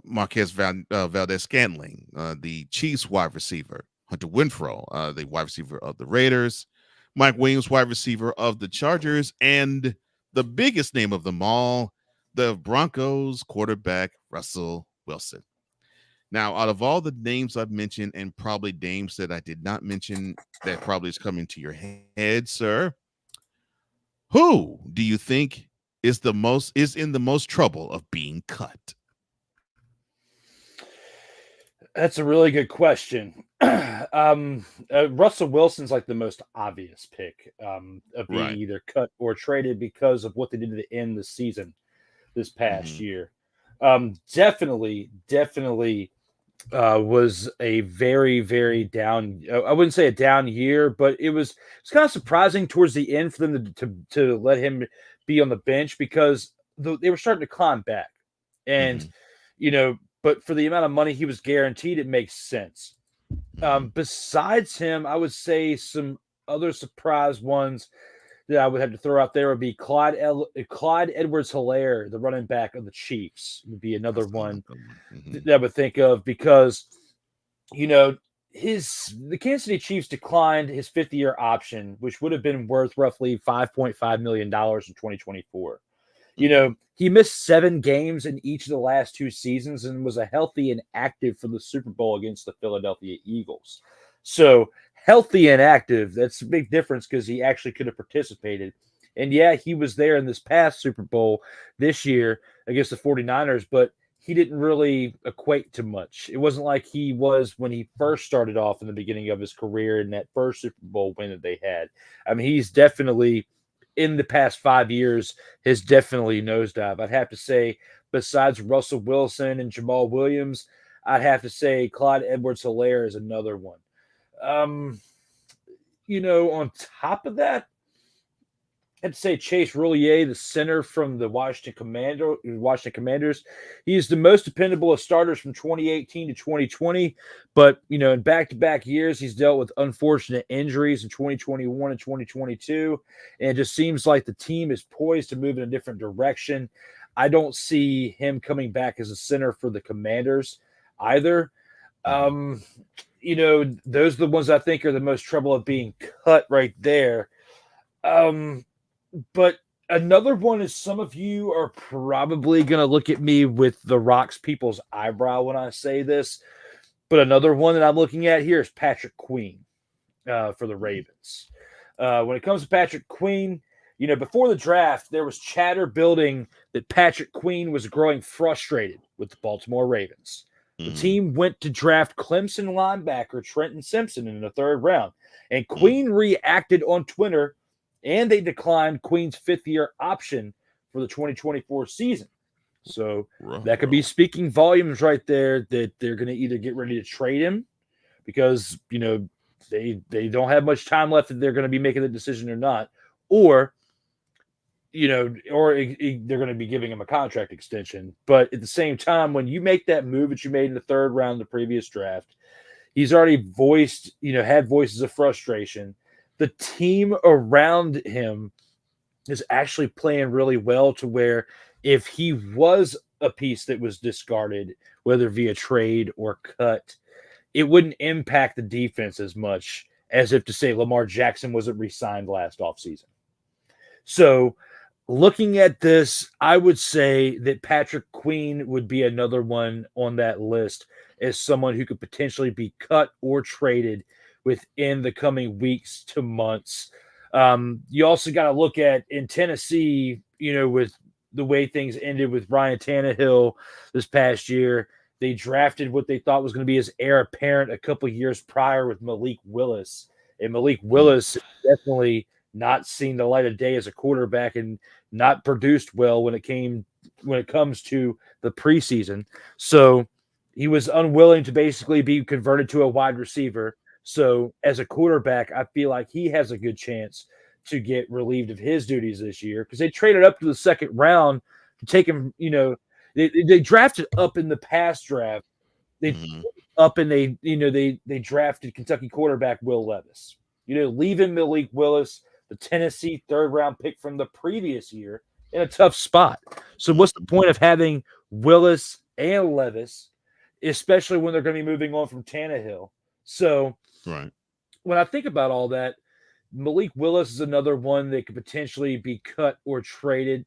Marquez Valdez-Scantling, the Chiefs wide receiver, Hunter Renfrow, the wide receiver of the Raiders, Mike Williams, wide receiver of the Chargers, and the biggest name of them all, the Broncos quarterback, Russell Wilson. Now, out of all the names I've mentioned and probably names that I did not mention that probably is coming to your head, sir, who do you think is in the most trouble of being cut? That's a really good question. Russell Wilson's like the most obvious pick of being either cut or traded because of what they did to end the season this past year. Definitely was a very, very down. I wouldn't say a down year, but it's kind of surprising towards the end for them to let him be on the bench because they were starting to climb back, and but for the amount of money he was guaranteed, it makes sense. Besides him, I would say some other surprise ones that I would have to throw out there would be Clyde Edwards-Helaire, the running back of the Chiefs, would be another one that I would think of because, the Kansas City Chiefs declined his fifth-year option, which would have been worth roughly $5.5 million in 2024. He missed 7 games in each of the last 2 seasons and was a healthy and active for the Super Bowl against the Philadelphia Eagles. So healthy and active, that's a big difference because he actually could have participated. And yeah, he was there in this past Super Bowl this year against the 49ers, but he didn't really equate to much. It wasn't like he was when he first started off in the beginning of his career in that first Super Bowl win that they had. I mean, he's definitely, in the past 5 years, has definitely nosedived. I'd have to say, besides Russell Wilson and Jamal Williams, I'd have to say Clyde Edwards-Helaire is another one. On top of that, I'd say Chase Roullier, the center from the Washington Commanders. He is the most dependable of starters from 2018 to 2020. But, in back-to-back years, he's dealt with unfortunate injuries in 2021 and 2022. And it just seems like the team is poised to move in a different direction. I don't see him coming back as a center for the Commanders either. Those are the ones I think are the most trouble of being cut right there. But another one is some of you are probably going to look at me with the Rock's people's eyebrow when I say this. But another one that I'm looking at here is Patrick Queen for the Ravens. When it comes to Patrick Queen, before the draft, there was chatter building that Patrick Queen was growing frustrated with the Baltimore Ravens. The team went to draft Clemson linebacker Trenton Simpson in the 3rd round. And Queen reacted on Twitter and they declined Queen's 5th-year option for the 2024 season. So that could be speaking volumes right there that they're going to either get ready to trade him because, they don't have much time left if they're going to be making the decision or not, or they're going to be giving him a contract extension. But at the same time, when you make that move that you made in the 3rd round of the previous draft, he's already had voices of frustration. The team around him is actually playing really well to where if he was a piece that was discarded, whether via trade or cut, it wouldn't impact the defense as much as if to say Lamar Jackson wasn't re-signed last offseason. So looking at this, I would say that Patrick Queen would be another one on that list as someone who could potentially be cut or traded within the coming weeks to months. You also got to look at in Tennessee, with the way things ended with Ryan Tannehill this past year, they drafted what they thought was going to be his heir apparent a couple of years prior with Malik Willis. And Malik Willis definitely not seen the light of day as a quarterback and not produced well when it comes to the preseason. So he was unwilling to basically be converted to a wide receiver. So as a quarterback, I feel like he has a good chance to get relieved of his duties this year because they traded up to the 2nd round to take him. They drafted up in the past draft. They up and they drafted Kentucky quarterback Will Levis. Leaving Malik Willis, the Tennessee 3rd round pick from the previous year, in a tough spot. So what's the point of having Willis and Levis, especially when they're going to be moving on from Tannehill? So when I think about all that, Malik Willis is another one that could potentially be cut or traded.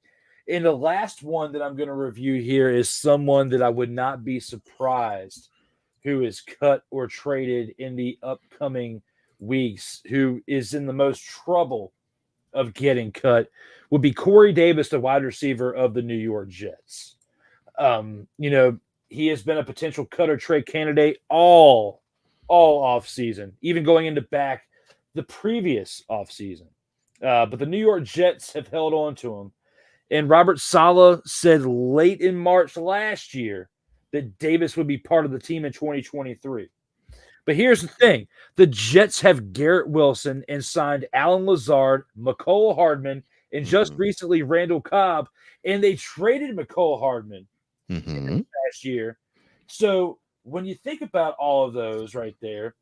And the last one that I'm going to review here is someone that I would not be surprised who is cut or traded in the upcoming weeks, who is in the most trouble of getting cut, would be Corey Davis, the wide receiver of the New York Jets. He has been a potential cut or trade candidate all offseason, even going into back the previous offseason. But the New York Jets have held on to him. And Robert Saleh said late in March last year that Davis would be part of the team in 2023. But here's the thing. The Jets have Garrett Wilson and signed Alan Lazard, McCole Hardman, and just recently Randall Cobb. And they traded McCole Hardman last year. So when you think about all of those right there,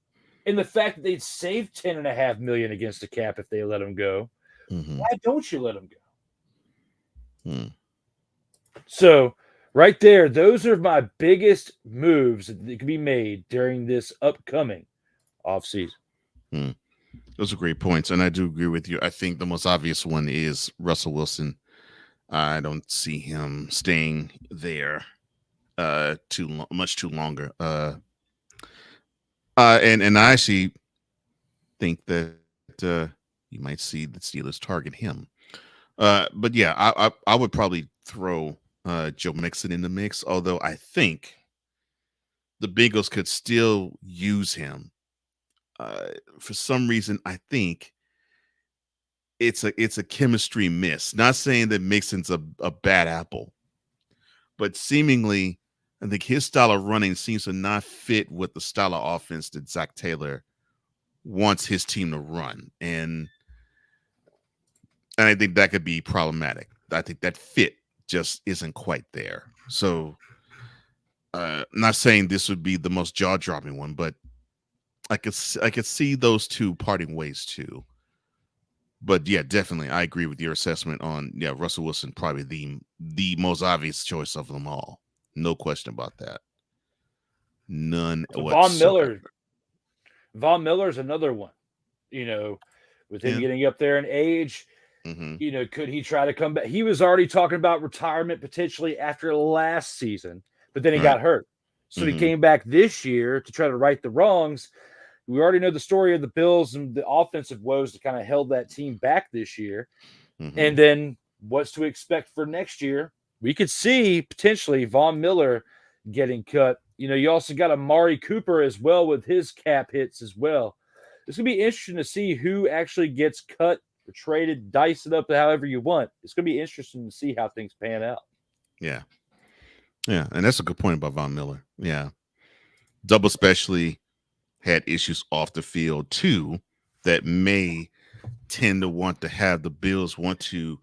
and the fact that they'd save $10.5 million against the cap if they let him go, why don't you let him go? So right there, those are my biggest moves that can be made during this upcoming offseason. Those are great points, and I do agree with you. I think the most obvious one is Russell Wilson. I don't see him staying there much too longer. And I actually think that you might see the Steelers target him. But yeah, I would probably throw Joe Mixon in the mix, although I think the Bengals could still use him. For some reason, I think it's a chemistry miss. Not saying that Mixon's a bad apple, but seemingly I think his style of running seems to not fit with the style of offense that Zach Taylor wants his team to run. And I think that could be problematic. I think that fit just isn't quite there. So not saying this would be the most jaw-dropping one, but I could see those two parting ways too. But yeah, definitely, I agree with your assessment on Russell Wilson, probably the most obvious choice of them all. No question about that. None whatsoever. Von Miller's another one. With him getting up there in age, could he try to come back? He was already talking about retirement potentially after last season, but then he got hurt. So he came back this year to try to right the wrongs. We already know the story of the Bills and the offensive woes that kind of held that team back this year. And then what's to expect for next year? We could see potentially Von Miller getting cut. You also got Amari Cooper as well with his cap hits as well. It's going to be interesting to see who actually gets cut or traded, dice it up however you want. It's going to be interesting to see how things pan out. Yeah. Yeah. And that's a good point about Von Miller. Yeah. Double especially had issues off the field too that may tend to want to have the Bills want to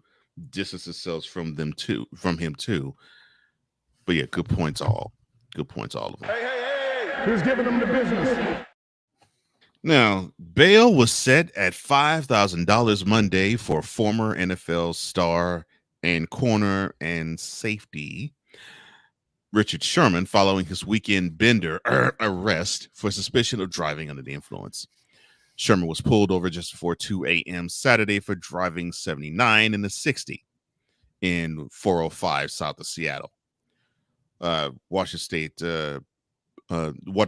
distance themselves from him too. But yeah, good points all. Good points all of them. Who's giving them the business? Now, bail was set at $5,000 Monday for former NFL star and corner and safety Richard Sherman following his weekend bender arrest for suspicion of driving under the influence. Sherman was pulled over just before 2 a.m. Saturday for driving 79 in the 60 in 405 south of Seattle. Washington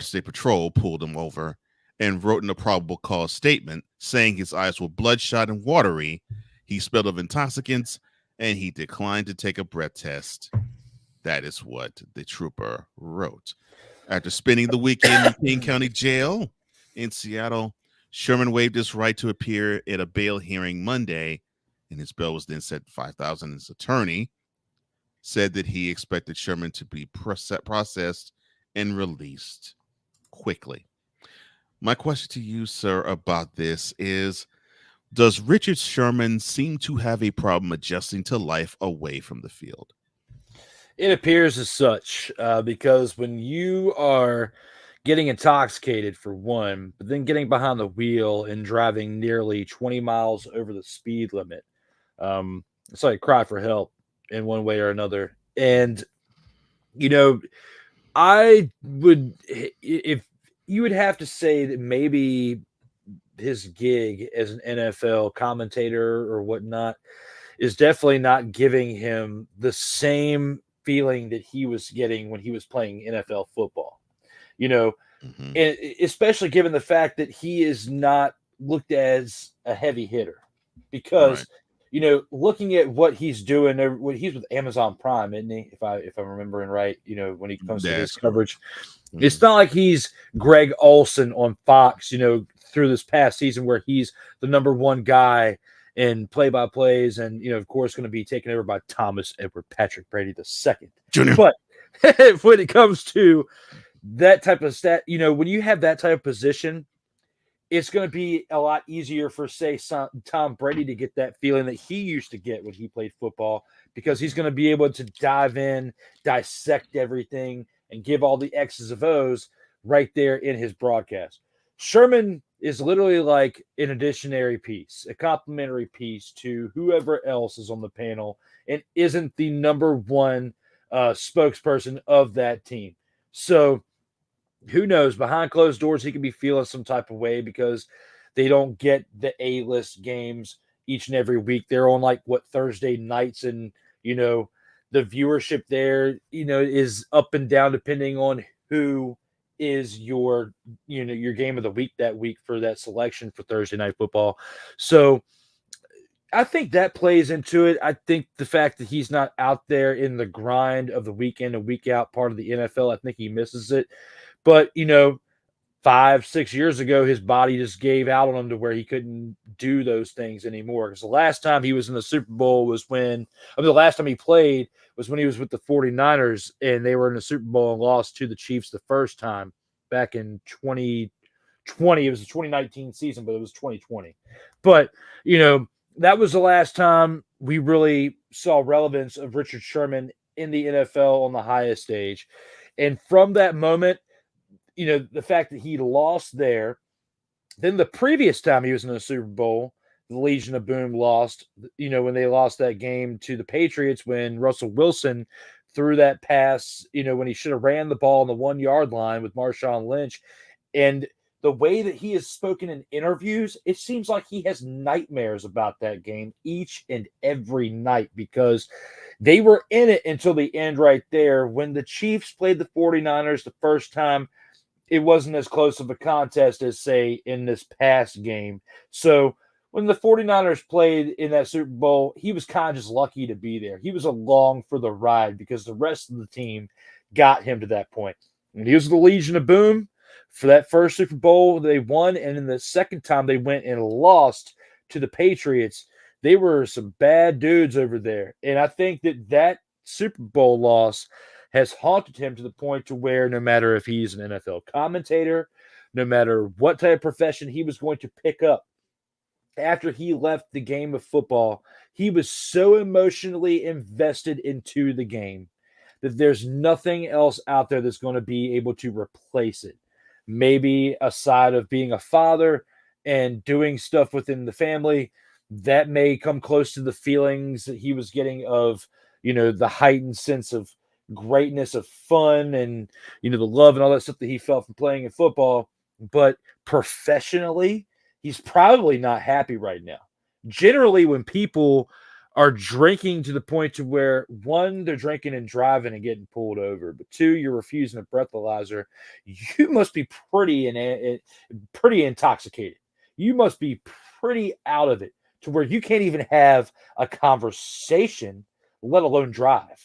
State Patrol pulled him over and wrote in a probable cause statement saying his eyes were bloodshot and watery. He smelled of intoxicants and he declined to take a breath test. That is what the trooper wrote. After spending the weekend in King County Jail in Seattle, Sherman waived his right to appear at a bail hearing Monday, and his bail was then set at $5,000. His attorney said that he expected Sherman to be processed and released quickly. My question to you, sir, about this is, does Richard Sherman seem to have a problem adjusting to life away from the field? It appears as such, because when you are getting intoxicated for one, but then getting behind the wheel and driving nearly 20 miles over the speed limit, it's like cry for help in one way or another. And, I would, if you would have to say that maybe his gig as an NFL commentator or whatnot is definitely not giving him the same feeling that he was getting when he was playing NFL football, and especially given the fact that he is not looked as a heavy hitter because, looking at what he's doing, he's with Amazon Prime, isn't he? If I'm remembering right, when he comes to his coverage, it's not like he's Greg Olson on Fox, through this past season where he's the number one guy in play-by-plays, and of course, going to be taken over by Thomas Edward Patrick Brady II. Junior. But when it comes to that type of stat, when you have that type of position, it's going to be a lot easier for, say, Tom Brady to get that feeling that he used to get when he played football, because he's going to be able to dive in, dissect everything, and give all the X's and O's right there in his broadcast. Sherman is literally like an additionary piece, a complimentary piece to whoever else is on the panel and isn't the number one spokesperson of that team. So who knows? Behind closed doors, he could be feeling some type of way because they don't get the A-list games each and every week. They're on Thursday nights, and, the viewership there, is up and down depending on who is your game of the week that week for that selection for Thursday Night Football. So I think that plays into it. I think the fact that he's not out there in the grind of the week in and week out part of the NFL, I think he misses it. But, 5-6 years ago, his body just gave out on him to where he couldn't do those things anymore. Because the last time he was in the Super Bowl was the last time he played was when he was with the 49ers, and they were in the Super Bowl and lost to the Chiefs the first time back in 2020. It was the 2019 season, but it was 2020. But, that was the last time we really saw relevance of Richard Sherman in the NFL on the highest stage. And from that moment, the fact that he lost there, then the previous time he was in the Super Bowl, the Legion of Boom lost, when they lost that game to the Patriots when Russell Wilson threw that pass, when he should have ran the ball on the 1 yard line with Marshawn Lynch. And the way that he has spoken in interviews, it seems like he has nightmares about that game each and every night because they were in it until the end right there. When the Chiefs played the 49ers the first time, it wasn't as close of a contest as, say, in this past game. So when the 49ers played in that Super Bowl, he was kind of just lucky to be there. He was along for the ride because the rest of the team got him to that point. And he was the Legion of Boom. For that first Super Bowl, they won. And in the second time, they went and lost to the Patriots, they were some bad dudes over there. And I think that Super Bowl loss has haunted him to the point to where no matter if he's an NFL commentator, no matter what type of profession he was going to pick up after he left the game of football, he was so emotionally invested into the game that there's nothing else out there that's going to be able to replace it. Maybe aside of being a father and doing stuff within the family, that may come close to the feelings that he was getting of, the heightened sense of greatness, of fun, and, the love and all that stuff that he felt from playing in football. But professionally, he's probably not happy right now. Generally, when people are drinking to the point to where, one, they're drinking and driving and getting pulled over, but two, you're refusing a breathalyzer, you must be pretty intoxicated. You must be pretty out of it to where you can't even have a conversation, let alone drive.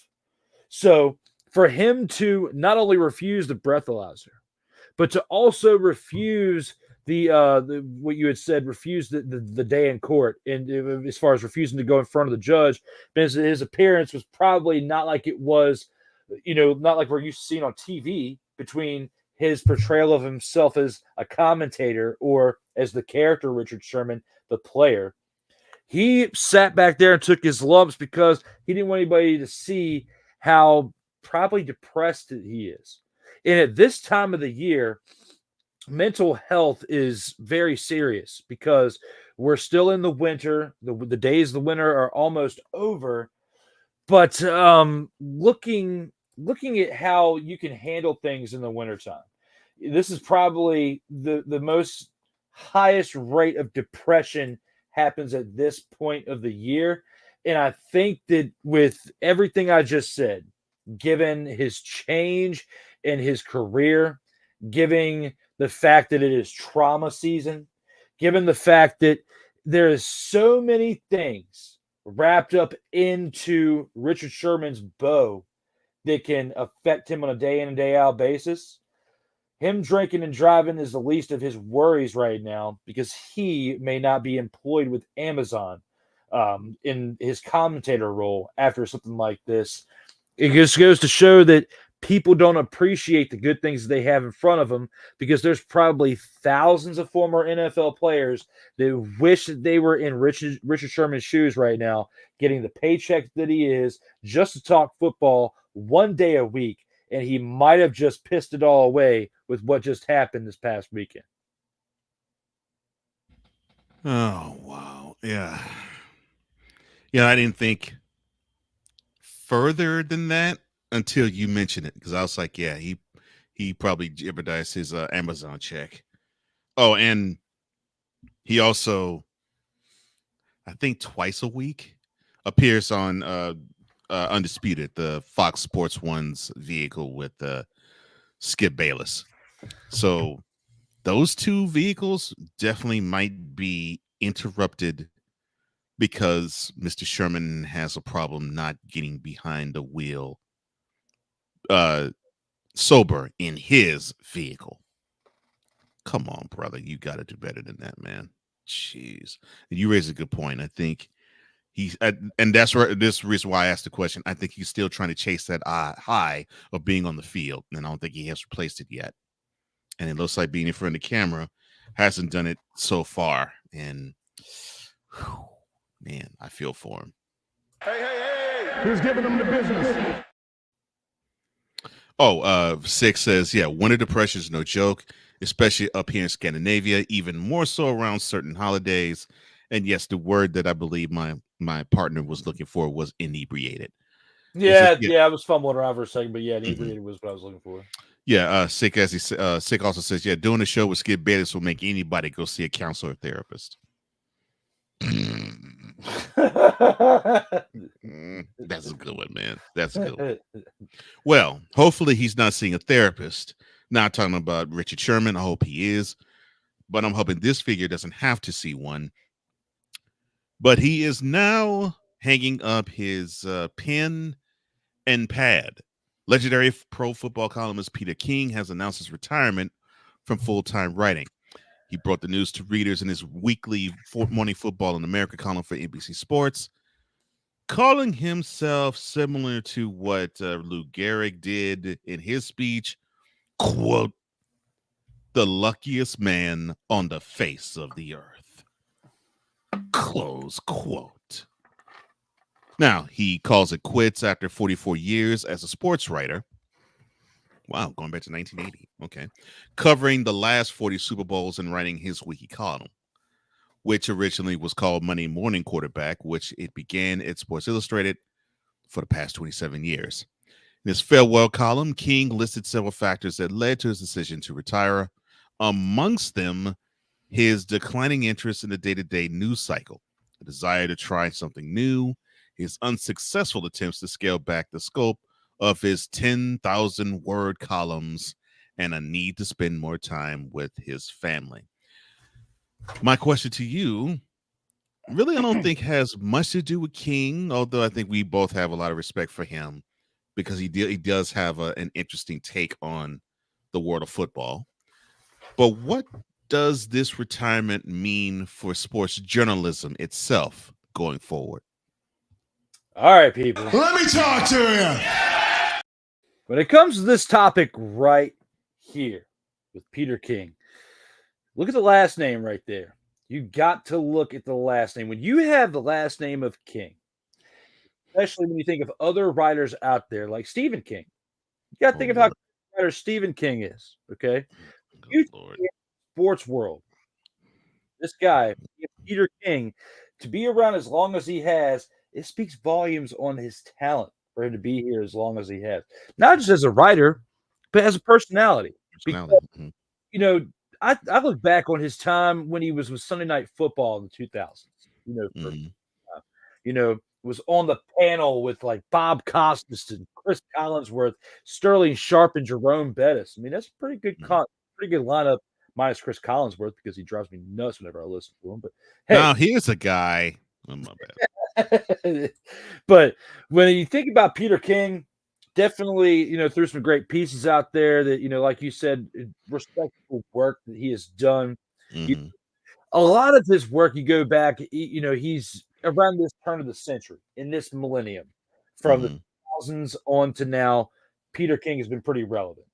So for him to not only refuse the breathalyzer, but to also refuse the what you had said, refuse the day in court, and as far as refusing to go in front of the judge, because his appearance was probably not like it was, not like we're used to seeing on TV, between his portrayal of himself as a commentator or as the character Richard Sherman, the player. He sat back there and took his lumps because he didn't want anybody to see how probably depressed he is. And at this time of the year, mental health is very serious because we're still in the winter. The days of the winter are almost over. But looking at how you can handle things in the wintertime, this is probably the most highest rate of depression happens at this point of the year. And I think that with everything I just said, given his change in his career, given the fact that it is trauma season, given the fact that there is so many things wrapped up into Richard Sherman's bow that can affect him on a day in and day out basis, him drinking and driving is the least of his worries right now, because he may not be employed with Amazon in his commentator role after something like this. It just goes to show that people don't appreciate the good things they have in front of them, because there's probably thousands of former NFL players that wish that they were in Richard Sherman's shoes right now, getting the paycheck that he is just to talk football one day a week. And he might have just pissed it all away with what just happened this past weekend. Oh, wow. Yeah. Yeah, I didn't think further than that until you mentioned it, because I was like, yeah, he probably jeopardized his Amazon check. Oh, and he also, I think twice a week, appears on Undisputed, the Fox Sports One's vehicle with Skip Bayless. So those two vehicles definitely might be interrupted because Mr. Sherman has a problem not getting behind the wheel sober in his vehicle. Come on, brother. You got to do better than that, man. Jeez. And you raise a good point. I think and that's right. This reason why I asked the question. I think he's still trying to chase that high of being on the field, and I don't think he has replaced it yet. And it looks like being in front of the camera hasn't done it so far. And whew, man, I feel for him. Hey, who's giving them the business? Oh, Six says, yeah, winter depression is no joke, especially up here in Scandinavia, even more so around certain holidays. And yes, the word that I believe my partner was looking for was inebriated. Yeah, I was fumbling around for a second, but yeah, inebriated was what I was looking for. Yeah, Sick Sick also says, yeah, doing a show with Skip Bayless will make anybody go see a counselor or therapist. That's a good one, man. That's a good one. Well, hopefully he's not seeing a therapist. Not talking about Richard Sherman. I hope he is. But I'm hoping this figure doesn't have to see one. But he is now hanging up his pen and pad. Legendary pro football columnist Peter King has announced his retirement from full-time writing. He brought the news to readers in his weekly Morning Football in America column for NBC Sports, calling himself similar to what Lou Gehrig did in his speech, quote, the luckiest man on the face of the earth, close quote. Now, he calls it quits after 44 years as a sports writer. Wow, going back to 1980. Okay. Covering the last 40 Super Bowls and writing his wiki column, which originally was called Monday Morning Quarterback, which it began at Sports Illustrated for the past 27 years. In his farewell column, King listed several factors that led to his decision to retire, amongst them his declining interest in the day-to-day news cycle, a desire to try something new, his unsuccessful attempts to scale back the scope of his 10,000-word columns, and a need to spend more time with his family. My question to you, really, I don't think has much to do with King, although I think we both have a lot of respect for him because he does have an interesting take on the world of football. But what does this retirement mean for sports journalism itself going forward? All right, people. Let me talk to you. When it comes to this topic right here with Peter King, look at the last name right there. You got to look at the last name. When you have the last name of King, especially when you think of other writers out there like Stephen King, you got to think of how writer Stephen King is, okay? You sports world. This guy, Peter King, to be around as long as he has, it speaks volumes on his talent for him to be here as long as he has. Not just as a writer, but as a personality. Because, you know, I look back on his time when he was with Sunday Night Football in the 2000s. You know, was on the panel with like Bob Costas and Chris Collinsworth, Sterling Sharp, and Jerome Bettis. I mean, that's a pretty good lineup, minus Chris Collinsworth because he drives me nuts whenever I listen to him. But hey, now here's a guy. Oh, my bad. But when you think about Peter King, definitely, you know, threw some great pieces out there that, you know, like you said, respectable work that he has done. A lot of his work, you go back, you know, he's around this turn of the century, in this millennium, from the 2000s on to now, Peter King has been pretty relevant.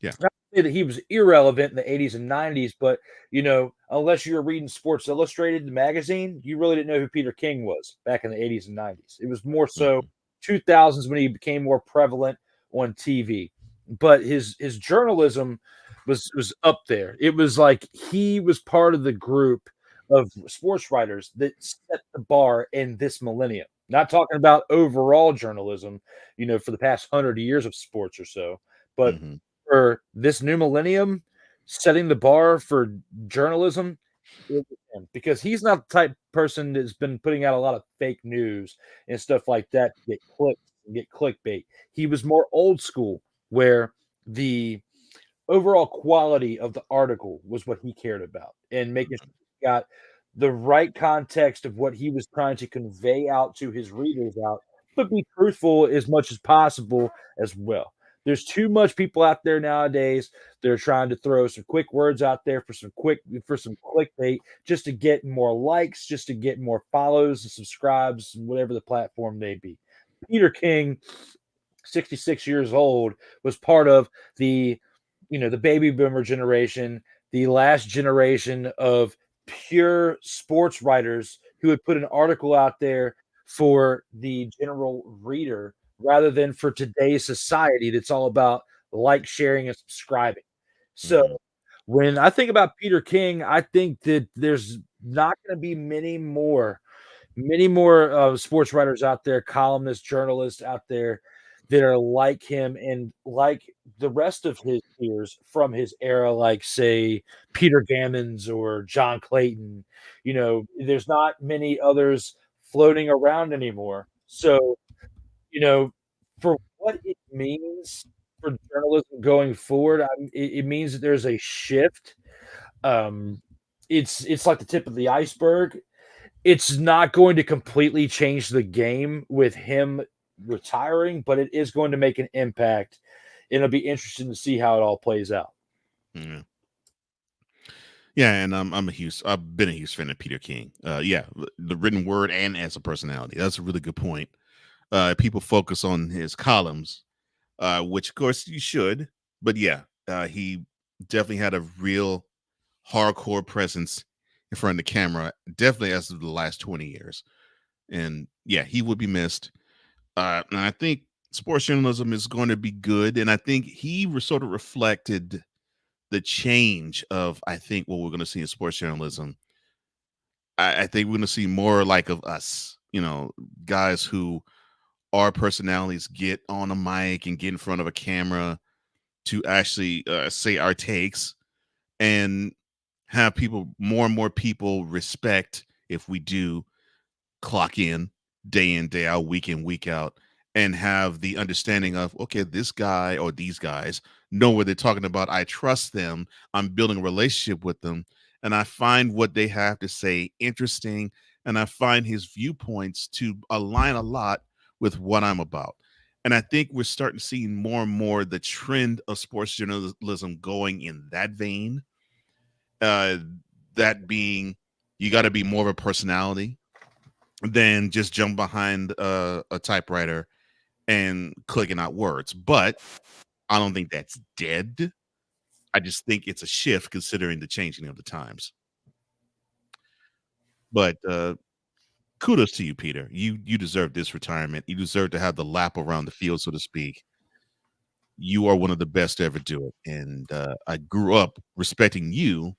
Yeah. Not to say that he was irrelevant in the 80s and 90s, but, you know, unless you were reading Sports Illustrated, the magazine, you really didn't know who Peter King was back in the 80s and 90s. It was more so 2000s when he became more prevalent on TV. But his journalism was up there. It was like he was part of the group of sports writers that set the bar in this millennium. Not talking about overall journalism, you know, for the past 100 years of sports or so, but for this new millennium, setting the bar for journalism, because he's not the type of person that's been putting out a lot of fake news and stuff like that to get clicks and get clickbait. He was more old school, where the overall quality of the article was what he cared about, and making sure he got the right context of what he was trying to convey out to his readers out, but be truthful as much as possible as well. There's too much people out there nowadays that are trying to throw some quick words out there for some clickbait, just to get more likes, just to get more follows and subscribes, and whatever the platform may be. Peter King, 66 years old, was part of the, you know, the baby boomer generation, the last generation of pure sports writers who would put an article out there for the general reader rather than for today's society that's all about like, sharing, and subscribing. So when I think about Peter King, I think that there's not going to be many more sports writers out there, columnists, journalists out there that are like him and like the rest of his peers from his era, like, say, Peter Gammons or John Clayton. You know, there's not many others floating around anymore. So, you know, for what it means for journalism going forward, it means that there's a shift. It's like the tip of the iceberg. It's not going to completely change the game with him retiring, but it is going to make an impact. It'll be interesting to see how it all plays out. Yeah, and I've been a huge fan of Peter King. Yeah, the written word and as a personality. That's a really good point. People focus on his columns, which of course you should, but yeah, he definitely had a real hardcore presence in front of the camera, definitely as of the last 20 years. And yeah, he would be missed. And I think sports journalism is going to be good. And I think he sort of reflected the change of, I think, what we're going to see in sports journalism. I think we're going to see more like of us, guys who our personalities get on a mic and get in front of a camera to actually say our takes and have more and more people respect if we do clock in, day out, week in, week out, and have the understanding of, okay, this guy or these guys know what they're talking about. I trust them. I'm building a relationship with them. And I find what they have to say interesting. And I find his viewpoints to align a lot with what I'm about. And I think we're starting to see more and more the trend of sports journalism going in that vein. That being, you got to be more of a personality than just jump behind a typewriter and clicking out words. But I don't think that's dead. I just think it's a shift considering the changing of the times. But kudos to you, Peter. You deserve this retirement. You deserve to have the lap around the field, so to speak. You are one of the best to ever do it. And I grew up respecting you,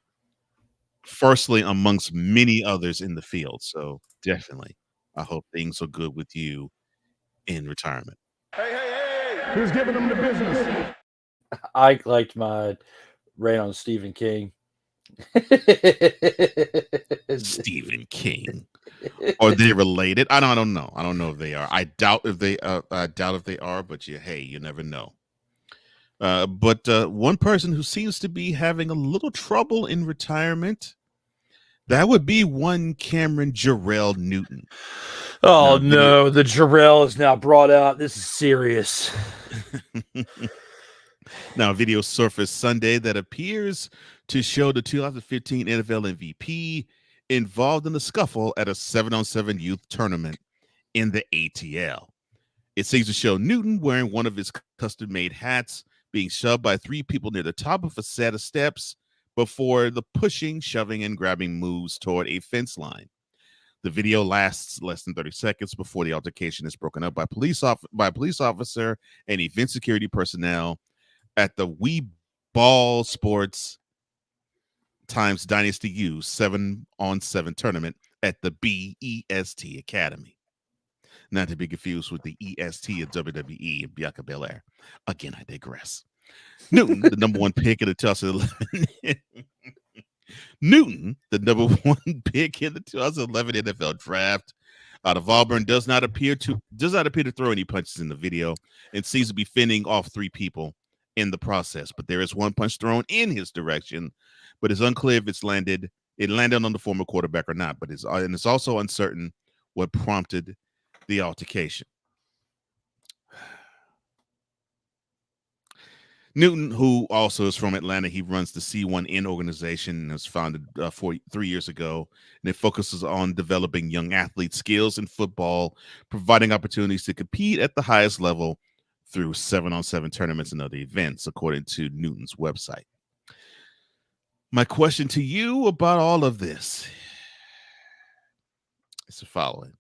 firstly, amongst many others in the field. So definitely, I hope things are good with you in retirement. Who's giving them the business? I liked my rant on Stephen King. Stephen King. Are they related? I don't know. I don't know if they are. I doubt if they are, but hey, you never know. But one person who seems to be having a little trouble in retirement, that would be one Cameron Jarrell Newton. Oh no, the Jarrell is now brought out. This is serious. Now, a video surfaced Sunday that appears to show the 2015 NFL MVP involved in a scuffle at a 7-on-7 youth tournament in the ATL. It seems to show Newton wearing one of his custom-made hats being shoved by three people near the top of a set of steps before the pushing, shoving, and grabbing moves toward a fence line. The video lasts less than 30 seconds before the altercation is broken up by a police officer and event security personnel at the We Ball Sports times Dynasty U 7-on-7 tournament at the BEST Academy. Not to be confused with the EST of WWE and Bianca Belair. Again, I digress. Newton, the number one pick in the 2011 Newton, the number one pick in the 2011 NFL draft out of Auburn, does not appear to throw any punches in the video and seems to be fending off three people in the process. But there is one punch thrown in his direction, but it's unclear if it landed on the former quarterback or not. But it's also uncertain what prompted the altercation. Newton, who also is from Atlanta, he runs the C1N organization and was founded 3 years ago. And it focuses on developing young athletes' skills in football, providing opportunities to compete at the highest level through 7-on-7 tournaments and other events, according to Newton's website. My question to you about all of this is the following.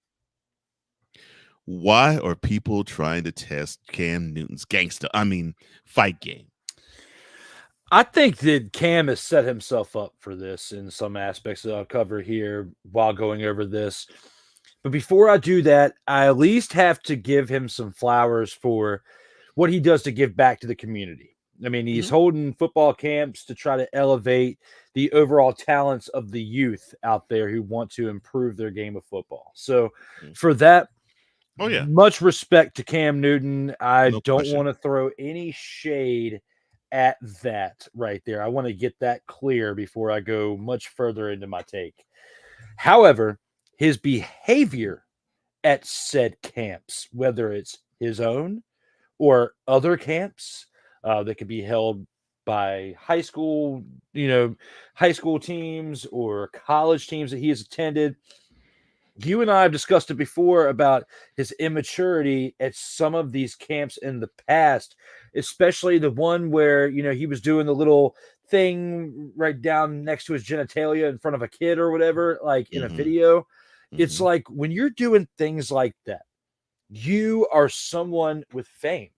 Why are people trying to test Cam Newton's fight game? I think that Cam has set himself up for this in some aspects that I'll cover here while going over this. But before I do that, I at least have to give him some flowers for what he does to give back to the community. I mean, he's holding football camps to try to elevate the overall talents of the youth out there who want to improve their game of football. So for that, much respect to Cam Newton. I don't want to throw any shade at that right there. I want to get that clear before I go much further into my take. However, his behavior at said camps, whether it's his own or other camps that could be held by high school teams or college teams that he has attended. You and I have discussed it before about his immaturity at some of these camps in the past, especially the one where, he was doing the little thing right down next to his genitalia in front of a kid or whatever, like in a video. It's like when you're doing things like that, you are someone with fame.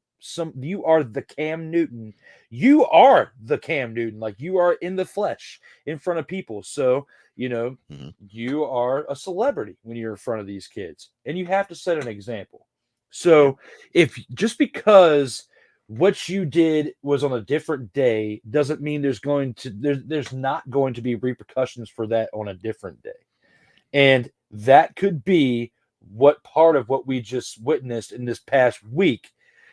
You are the Cam Newton. You are the Cam Newton. Like, you are in the flesh in front of people. So, you are a celebrity when you're in front of these kids, and you have to set an example. So if just because what you did was on a different day doesn't mean there's not going to be repercussions for that on a different day. And that could be what part of what we just witnessed in this past week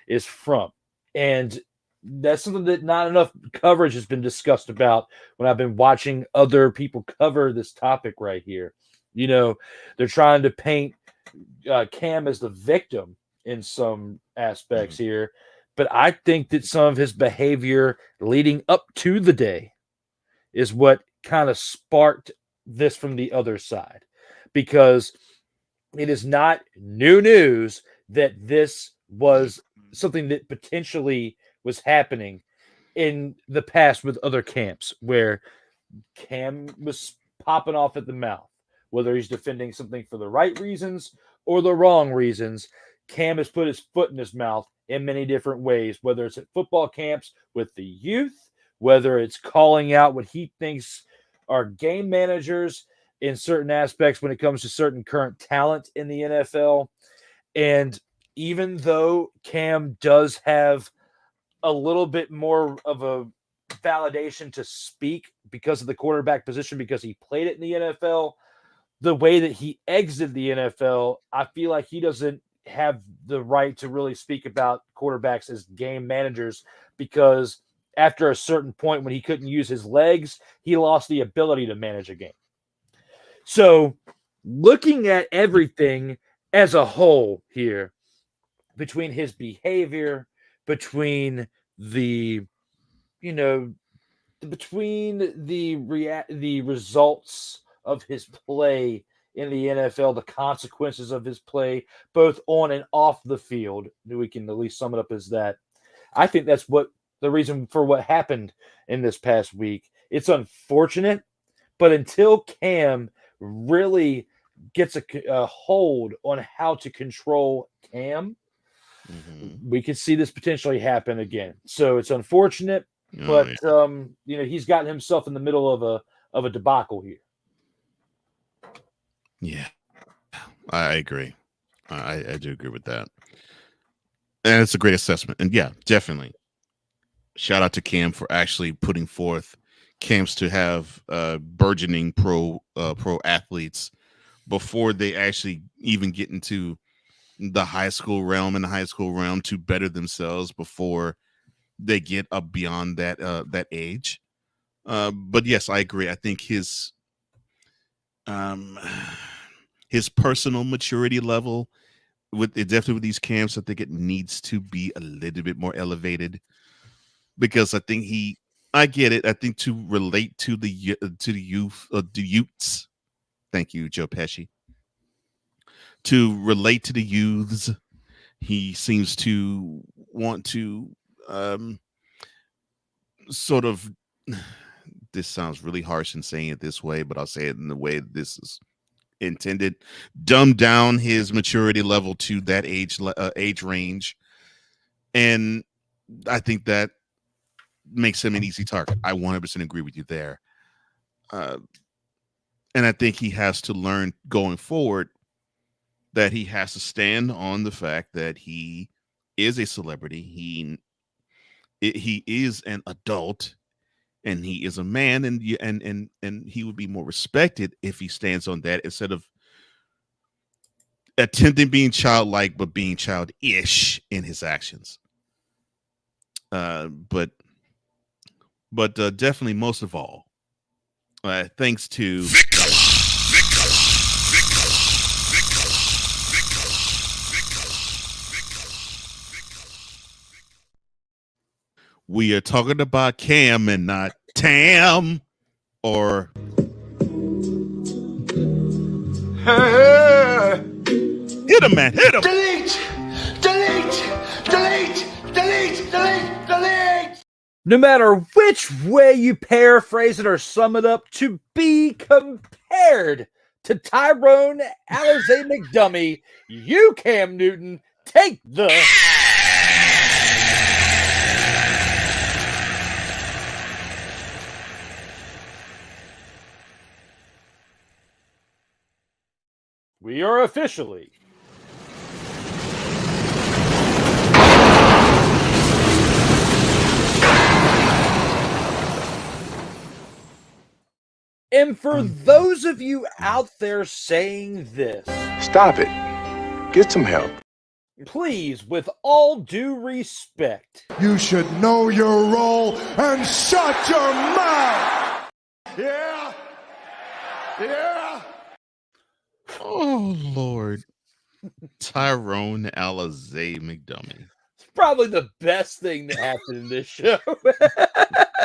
is from. And that's something that not enough coverage has been discussed about when I've been watching other people cover this topic right here. They're trying to paint Cam as the victim in some aspects here, but I think that some of his behavior leading up to the day is what kind of sparked this from the other side, because it is not new news that this was something that potentially was happening in the past with other camps where Cam was popping off at the mouth, whether he's defending something for the right reasons or the wrong reasons. Cam has put his foot in his mouth in many different ways, whether it's at football camps with the youth, whether it's calling out what he thinks are game managers in certain aspects when it comes to certain current talent in the NFL. And even though Cam does have a little bit more of a validation to speak because of the quarterback position, because he played it in the NFL, the way that he exited the NFL, I feel like he doesn't have the right to really speak about quarterbacks as game managers, because after a certain point when he couldn't use his legs, he lost the ability to manage a game. So looking at everything as a whole here, between his behavior, between the results of his play in the NFL, the consequences of his play, both on and off the field, we can at least sum it up as that. I think that's what the reason for what happened in this past week. It's unfortunate, but until Cam really gets a hold on how to control Cam, we could see this potentially happen again. So it's unfortunate, but he's gotten himself in the middle of a debacle here. Yeah, I agree. I do agree with that, and it's a great assessment. And yeah, definitely, shout out to Cam for actually putting forth camps to have burgeoning pro athletes before they actually even get into the high school realm and the high school realm to better themselves before they get up beyond that age. But yes, I agree. I think his personal maturity level definitely with these camps, I think it needs to be a little bit more elevated, because I think I get it. I think to relate to the youth, the youths. Thank you, Joe Pesci. To relate to the youths, he seems to want to sort of. This sounds really harsh in saying it this way, but I'll say it in the way this is intended. Dumb down his maturity level to that age range, and I think that makes him an easy target. I 100% agree with you there. And I think he has to learn going forward that he has to stand on the fact that he is a celebrity. He is an adult, and he is a man, and he would be more respected if he stands on that instead of attempting being childlike but being childish in his actions. But definitely most of all, thanks to We are talking about Cam and not Tam or hit him, man. Hit him. Delete! No matter which way you paraphrase it or sum it up, to be compared to Tyrone Alizé McDummy, you, Cam Newton, take the... We are officially and for those of you out there saying this, Stop it. Get some help. please, with all due respect, You should know your role and shut your mouth. Yeah. Yeah. Oh, Lord. Tyrone Alizé McDummy. it's probably the best thing that happened in this show.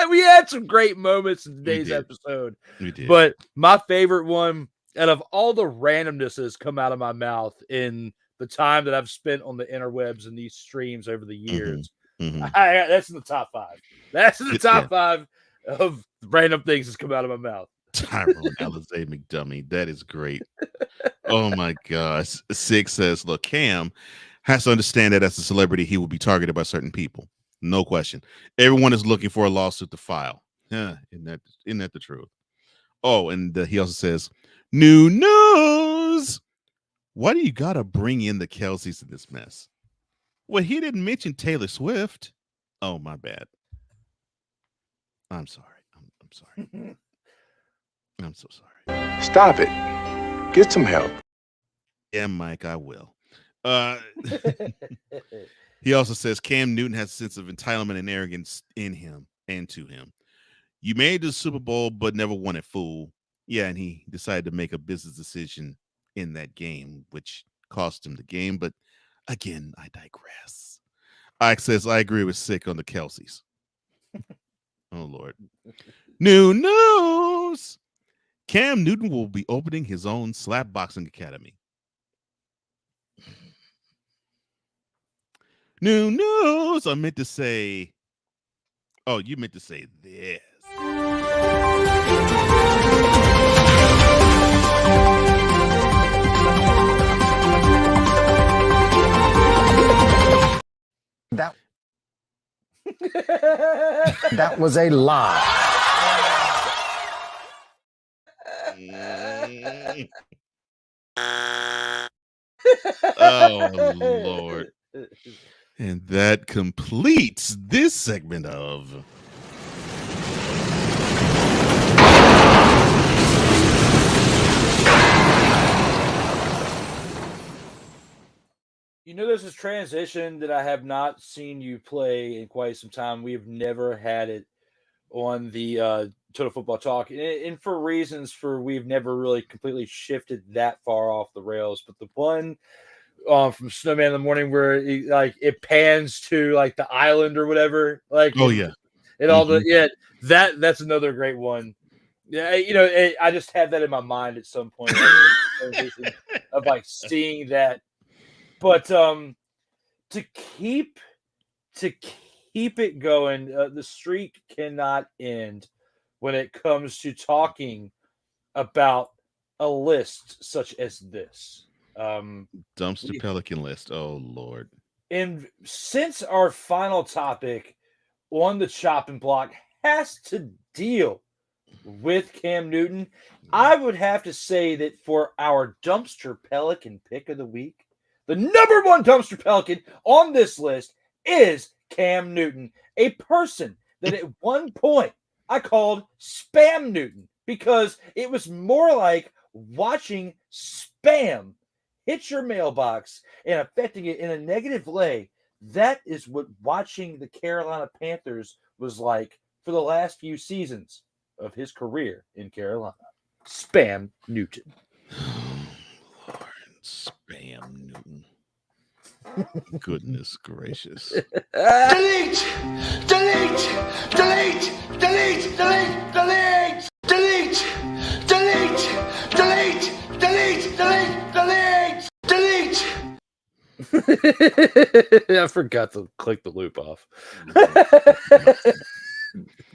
We had some great moments in today's episode. We did. But my favorite one, out of all the randomness that has come out of my mouth in the time that I've spent on the interwebs and these streams over the years, that's in the top 5. That's in the top 5 of random things that's come out of my mouth. Tyrone Alizé McDummy. That is great. Oh, my gosh. Six says, look, Cam has to understand that as a celebrity, he will be targeted by certain people. No question. Everyone is looking for a lawsuit to file. Yeah, isn't that the truth? Oh, and he also says, new news. Why do you got to bring in the Kelseys in this mess? Well, he didn't mention Taylor Swift. Oh, my bad. I'm sorry. I'm sorry. I'm so sorry. Stop it. Get some help. Yeah, Mike, I will. He also says Cam Newton has a sense of entitlement and arrogance in him and to him. You made the Super Bowl, but never won it, fool. Yeah, and he decided to make a business decision in that game, which cost him the game. But again, I digress. Ike says, I agree with Sick on the Kelseys. Oh, Lord. New news. Cam Newton will be opening his own slap boxing academy. New news. I meant to say. Oh, you meant to say this. That was a lie. Oh, Lord. And that completes this segment of You know, there's this transition that I have not seen you play in quite some time. We have never had it on the Total Football Talk, and for reasons we've never really completely shifted that far off the rails. But the one from Snowman in the Morning where it pans to like the island or whatever, like and all the that's another great one. Yeah, you know, I just had that in my mind at some point of like seeing that. But to keep it going, the streak cannot end when it comes to talking about a list such as this. Dumpster Pelican list. Oh, Lord. And since our final topic on the chopping block has to deal with Cam Newton, I would have to say that for our Dumpster Pelican pick of the week, the number one Dumpster Pelican on this list is Cam Newton, a person that at one point I called Spam Newton because it was more like watching spam hit your mailbox and affecting it in a negative way. That is what watching the Carolina Panthers was like for the last few seasons of his career in Carolina. Spam Newton. Lord, Spam Newton. Goodness gracious. Delete! Delete! Delete! Delete! Delete! Delete! Delete! Delete! Delete! Delete! Delete! Delete! Delete! I forgot to click the loop off.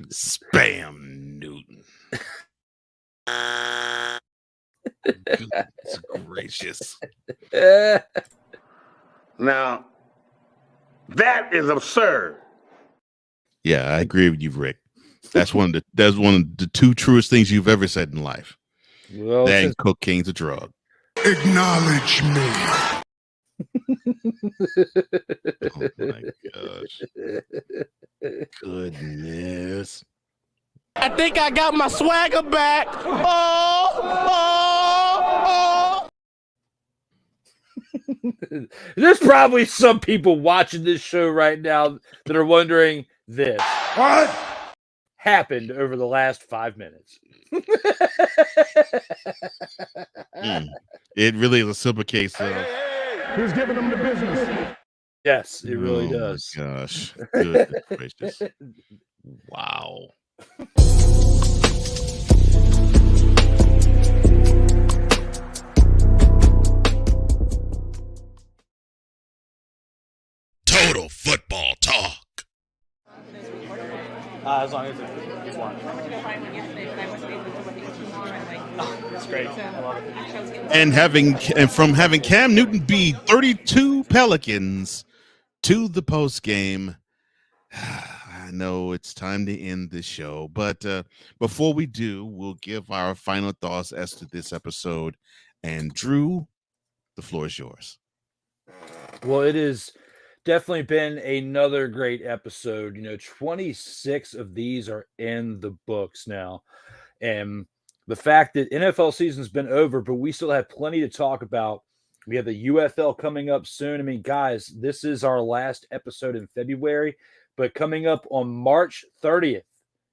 Spam Newton. Goodness gracious. Now, that is absurd. Yeah, I agree with you, Rick. That's one of the two truest things you've ever said in life. Well, that and cocaine's a drug. Acknowledge me. Oh my gosh. Goodness. I think I got my swagger back. Oh. There's probably some people watching this show right now that are wondering this. What happened over the last 5 minutes? It really is a simple case of who's giving them the business? Yes, it really does. My gosh. Goodness gracious. Wow. Total football talk. As long as it's one. Oh, that's great. I love it. And from having Cam Newton be 32 Pelicans to the post game, I know it's time to end the show, but before we do, we'll give our final thoughts as to this episode. And Drew, the floor is yours. Well, it has definitely been another great episode. 26 of these are in the books now. And the fact that NFL season's been over, but we still have plenty to talk about. We have the UFL coming up soon. I mean, guys, this is our last episode in February, but coming up on March 30th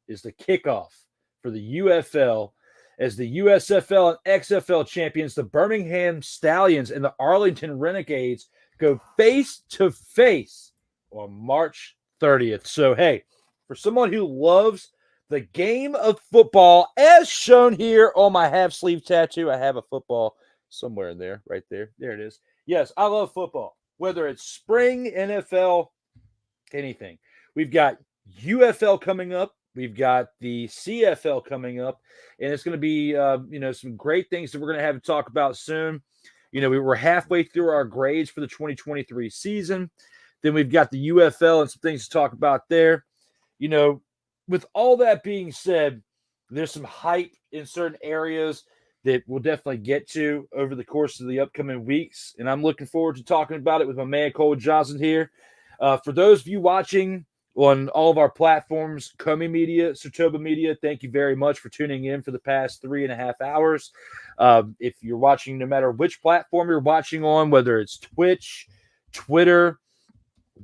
is the kickoff for the UFL as the USFL and XFL champions, the Birmingham Stallions and the Arlington Renegades, go face to face on March 30th. So, hey, for someone who loves the game of football, as shown here on my half sleeve tattoo, I have a football somewhere in there, right there. There it is. Yes, I love football, whether it's spring, NFL, anything. We've got UFL coming up. We've got the CFL coming up, and it's going to be, some great things that we're going to have to talk about soon. We were halfway through our grades for the 2023 season. Then we've got the UFL and some things to talk about there. With all that being said, there's some hype in certain areas that we'll definitely get to over the course of the upcoming weeks. And I'm looking forward to talking about it with my man Cole Johnson here. For those of you watching on all of our platforms, Comey Media, Sertoba Media, thank you very much for tuning in for the past 3.5 hours. If you're watching, no matter which platform you're watching on, whether it's Twitch, Twitter,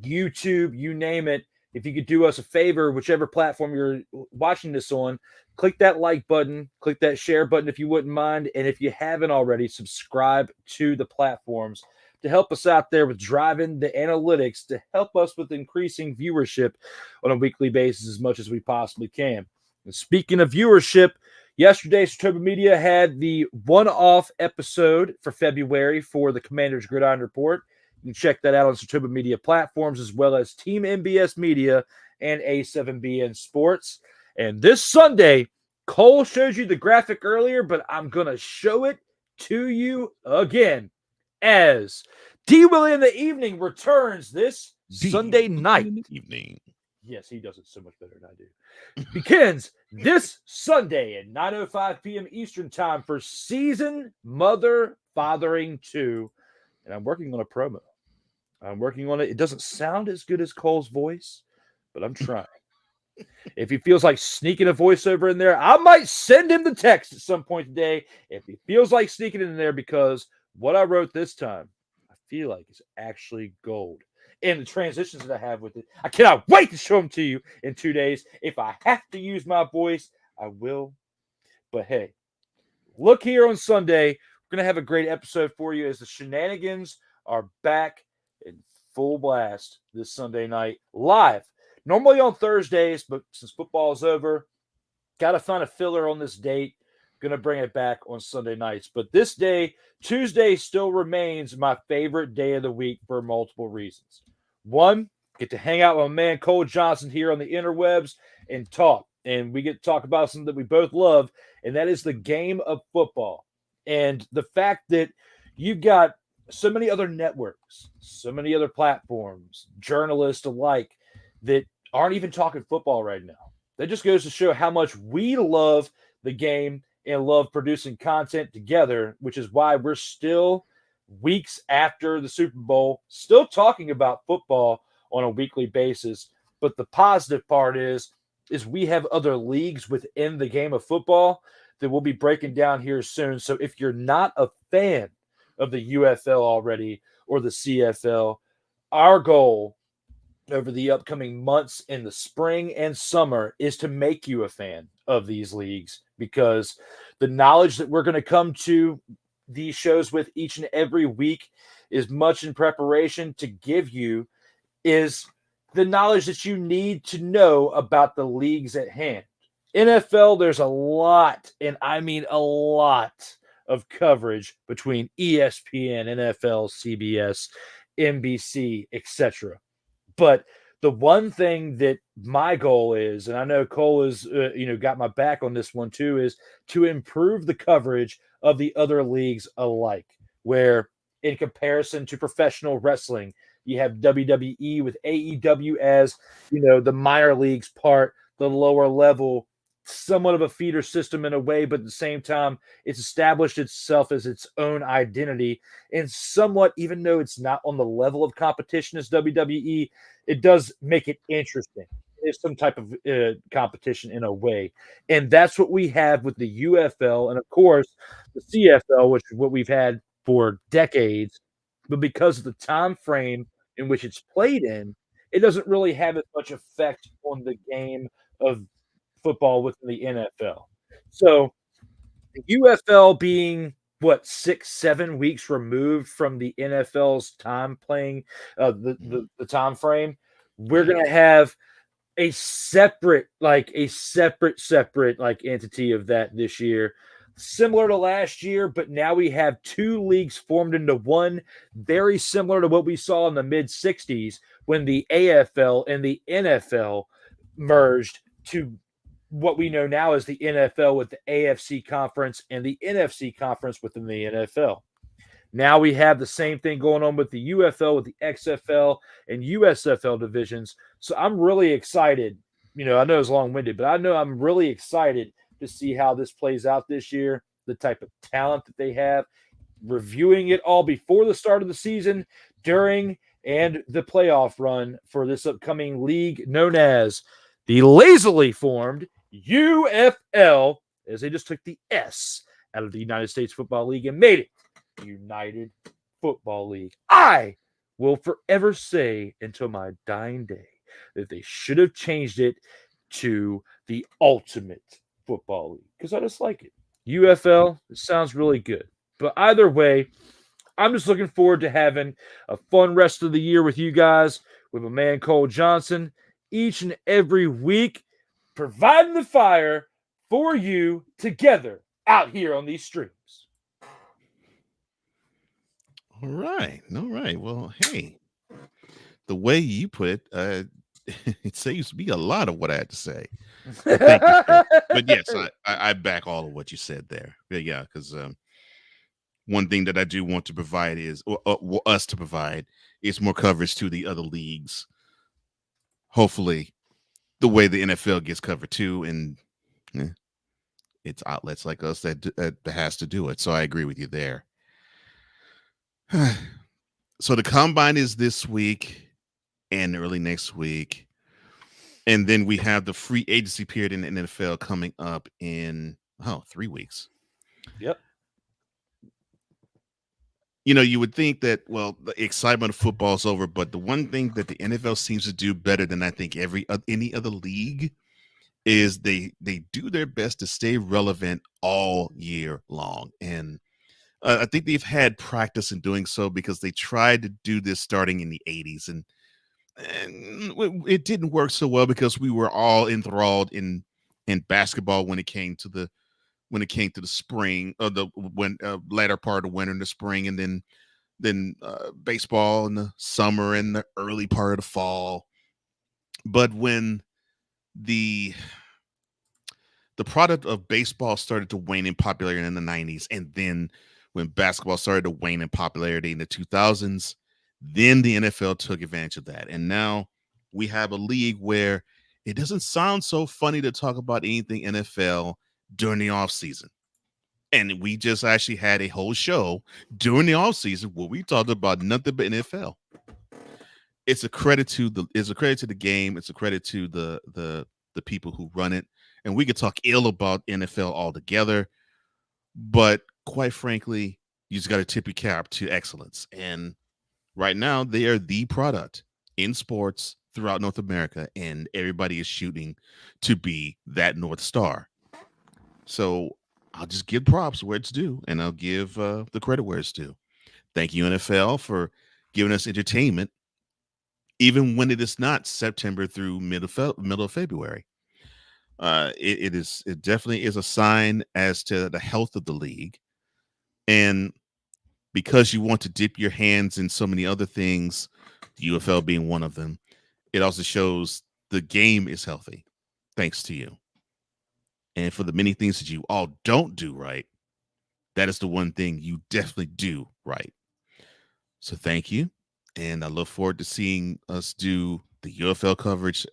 YouTube, you name it, if you could do us a favor, whichever platform you're watching this on, click that like button, click that share button if you wouldn't mind. And if you haven't already, subscribe to the platforms to help us out there with driving the analytics to help us with increasing viewership on a weekly basis as much as we possibly can. And speaking of viewership, yesterday, Sertoba Media had the one-off episode for February for the Commander's Gridiron Report. You can check that out on Sertoba Media platforms as well as Team MBS Media and A7BN Sports. And this Sunday, Cole showed you the graphic earlier, but I'm going to show it to you again as D. Willie in the Evening returns this Sunday night. Evening. Yes, he does it so much better than I do. Begins this Sunday at 9:05 p.m. Eastern Time for Season Mother Fathering 2. And I'm working on a promo. I'm working on it. It doesn't sound as good as Cole's voice, but I'm trying. If he feels like sneaking a voiceover in there, I might send him the text at some point today. If he feels like sneaking it in there, because what I wrote this time, I feel like is actually gold. And the transitions that I have with it, I cannot wait to show them to you in 2 days. If I have to use my voice, I will. But hey, look here on Sunday. We're going to have a great episode for you as the shenanigans are back in full blast this Sunday night live. Normally on Thursdays, but since football is over, got to find a filler on this date. Going to bring it back on Sunday nights. But this day, Tuesday, still remains my favorite day of the week for multiple reasons. One, get to hang out with my man Cole Johnson here on the interwebs and talk. And we get to talk about something that we both love, and that is the game of football. And the fact that you've got so many other networks, so many other platforms, journalists alike, that aren't even talking football right now. That just goes to show how much we love the game and love producing content together, which is why we're still weeks after the Super Bowl, still talking about football on a weekly basis. But the positive part is we have other leagues within the game of football that we'll be breaking down here soon. So if you're not a fan of the UFL already or the CFL, our goal over the upcoming months in the spring and summer is to make you a fan of these leagues, because the knowledge that we're going to come to these shows with each and every week is much in preparation to give you is the knowledge that you need to know about the leagues at hand. NFL, there's a lot, and I mean a lot of coverage between ESPN, NFL, CBS, NBC, etc. But the one thing that my goal is, and I know Cole has got my back on this one too, is to improve the coverage of the other leagues alike, where in comparison to professional wrestling, you have WWE with AEW as, the minor leagues part, the lower level, somewhat of a feeder system in a way, but at the same time, it's established itself as its own identity. And somewhat, even though it's not on the level of competition as WWE, it does make it interesting. There's some type of competition in a way. And that's what we have with the UFL and, of course, the CFL, which is what we've had for decades. But because of the time frame in which it's played in, it doesn't really have as much effect on the game of football within the NFL. So the UFL being 6-7 weeks removed from the NFL's time playing the time frame, we're gonna have a separate entity of that this year, similar to last year, but now we have two leagues formed into one, very similar to what we saw in the mid-60s when the AFL and the NFL merged to what we know now as the NFL with the AFC conference and the NFC conference within the NFL. Now we have the same thing going on with the UFL, with the XFL and USFL divisions. So I'm really excited. I know it's long-winded, but I know I'm really excited to see how this plays out this year, the type of talent that they have, reviewing it all before the start of the season, during, and the playoff run for this upcoming league known as the lazily formed UFL, as they just took the S out of the United States Football League and made it United Football League. I will forever say until my dying day that they should have changed it to the Ultimate Football League, because I just like it. UFL, it sounds really good. But either way, I'm just looking forward to having a fun rest of the year with you guys, with my man Cole Johnson, each and every week, providing the fire for you together out here on these streams. All right. Well, hey, the way you put it, it saves me a lot of what I had to say. But thank you, sir. But yes, I back all of what you said there. But yeah, because one thing that I do want to provide is, or us to provide, is more coverage to the other leagues. Hopefully, the way the NFL gets covered too, and it's outlets like us that has to do it. So I agree with you there. So the combine is this week and early next week. And then we have the free agency period in the NFL coming up in 3 weeks. Yep. You would think that, the excitement of football is over, but the one thing that the NFL seems to do better than I think any other league is they do their best to stay relevant all year long. And I think they've had practice in doing so because they tried to do this starting in the 80s, and it didn't work so well because we were all enthralled in basketball when it came to the spring, or the latter part of winter and the spring, and then baseball in the summer and the early part of the fall. But when the product of baseball started to wane in popularity in the 90s, and then when basketball started to wane in popularity in the 2000s, then the NFL took advantage of that. And now we have a league where it doesn't sound so funny to talk about anything NFL during the offseason. And we just actually had a whole show during the offseason where we talked about nothing but NFL. It's a credit to the game. It's a credit to the people who run it. And we could talk ill about NFL altogether, but quite frankly, you just got to tip your cap to excellence. And right now, they are the product in sports throughout North America, and everybody is shooting to be that North Star. So I'll just give props where it's due, and I'll give the credit where it's due. Thank you, NFL, for giving us entertainment, even when it is not September through middle of February. It definitely is a sign as to the health of the league, and because you want to dip your hands in so many other things, the UFL being one of them, it also shows the game is healthy, thanks to you. And for the many things that you all don't do right, that is the one thing you definitely do right. So thank you, and I look forward to seeing us do the UFL coverage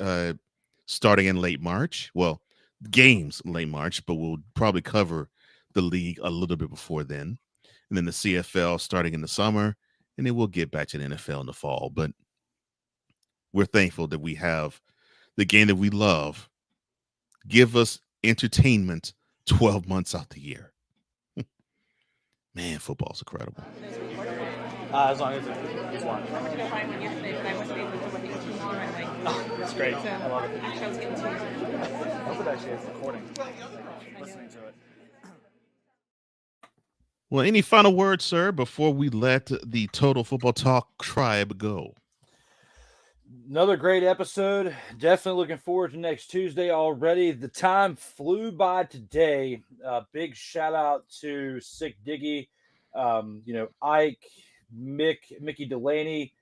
starting in late March. Well, games in late March, but we'll probably cover the league a little bit before then. And then the CFL starting in the summer, and then we'll get back to the NFL in the fall. But we're thankful that we have the game that we love give us entertainment 12 months out the year. Man, football's incredible. As long as it's one. I went to go find one yesterday, but I wasn't able to look at too long. It's great. I love it. Actually, I was getting to use it. I hope it actually is recording. Listening to it. Well, any final words, sir, before we let the Total Football Talk tribe go? Another great episode. Definitely looking forward to next Tuesday already. The time flew by today. Big shout out to Sick Diggy, Ike, Mickey Delaney,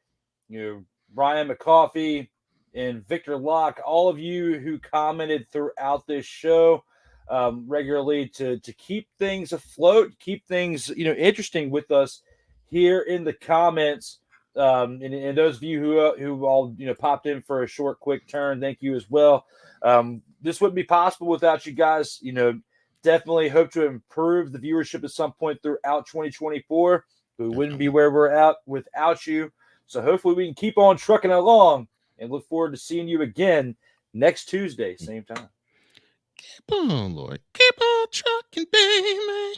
Brian McCoffey, and Victor Locke. All of you who commented throughout this show regularly to keep things afloat, keep things interesting with us here in the comments. And those of you who all popped in for a short, quick turn, thank you as well. This wouldn't be possible without you guys. Definitely hope to improve the viewership at some point throughout 2024. We wouldn't be where we're at without you. So hopefully we can keep on trucking along, and look forward to seeing you again next Tuesday, same time. Keep on, Lord. Keep on trucking, baby.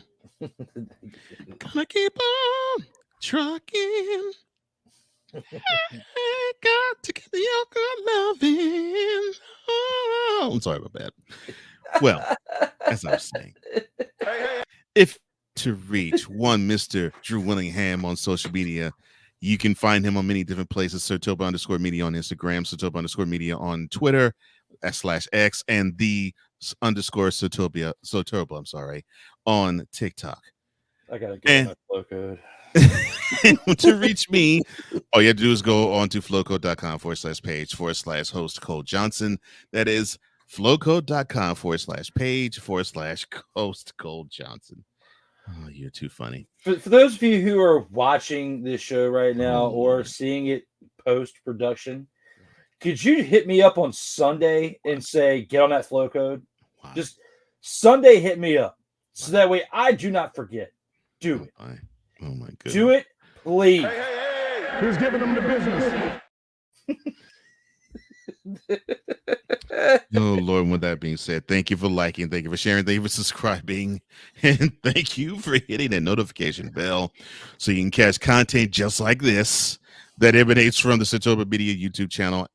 Gonna keep on trucking. I got to get the alcohol loving. Oh, I'm sorry about that. Well, as I was saying, if to reach one Mr. Drew Willingham on social media, you can find him on many different places. Sotoba_media on Instagram, Sotoba_media on Twitter, /X, and the _Sotoba, I'm sorry, on TikTok. I gotta get my flow code. To reach me, all you have to do is go on to flowcode.com/page/host Cole Johnson. That is flowcode.com/page/host Cole Johnson. Oh, you're too funny. For those of you who are watching this show right now or seeing it post-production, could you hit me up on Sunday and say, get on that flow code? Wow. Just Sunday, hit me up. So that way I do not forget. Do it. Oh, my goodness. Do it, please. Hey. Who's giving them the business? Oh, Lord, with that being said, thank you for liking, thank you for sharing, thank you for subscribing, and thank you for hitting that notification bell so you can catch content just like this that emanates from the Sotoba Media YouTube channel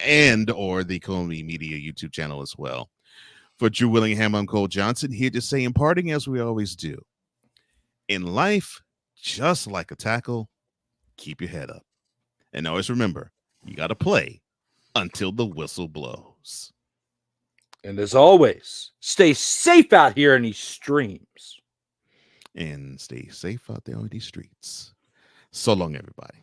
and or the Comey Media YouTube channel as well. For Drew Willingham, I'm Cole Johnson, here to say in parting, as we always do, In life, just like a tackle, keep your head up. And always remember, you got to play until the whistle blows. And as always, stay safe out here in these streams. And stay safe out there on these streets. So long, everybody.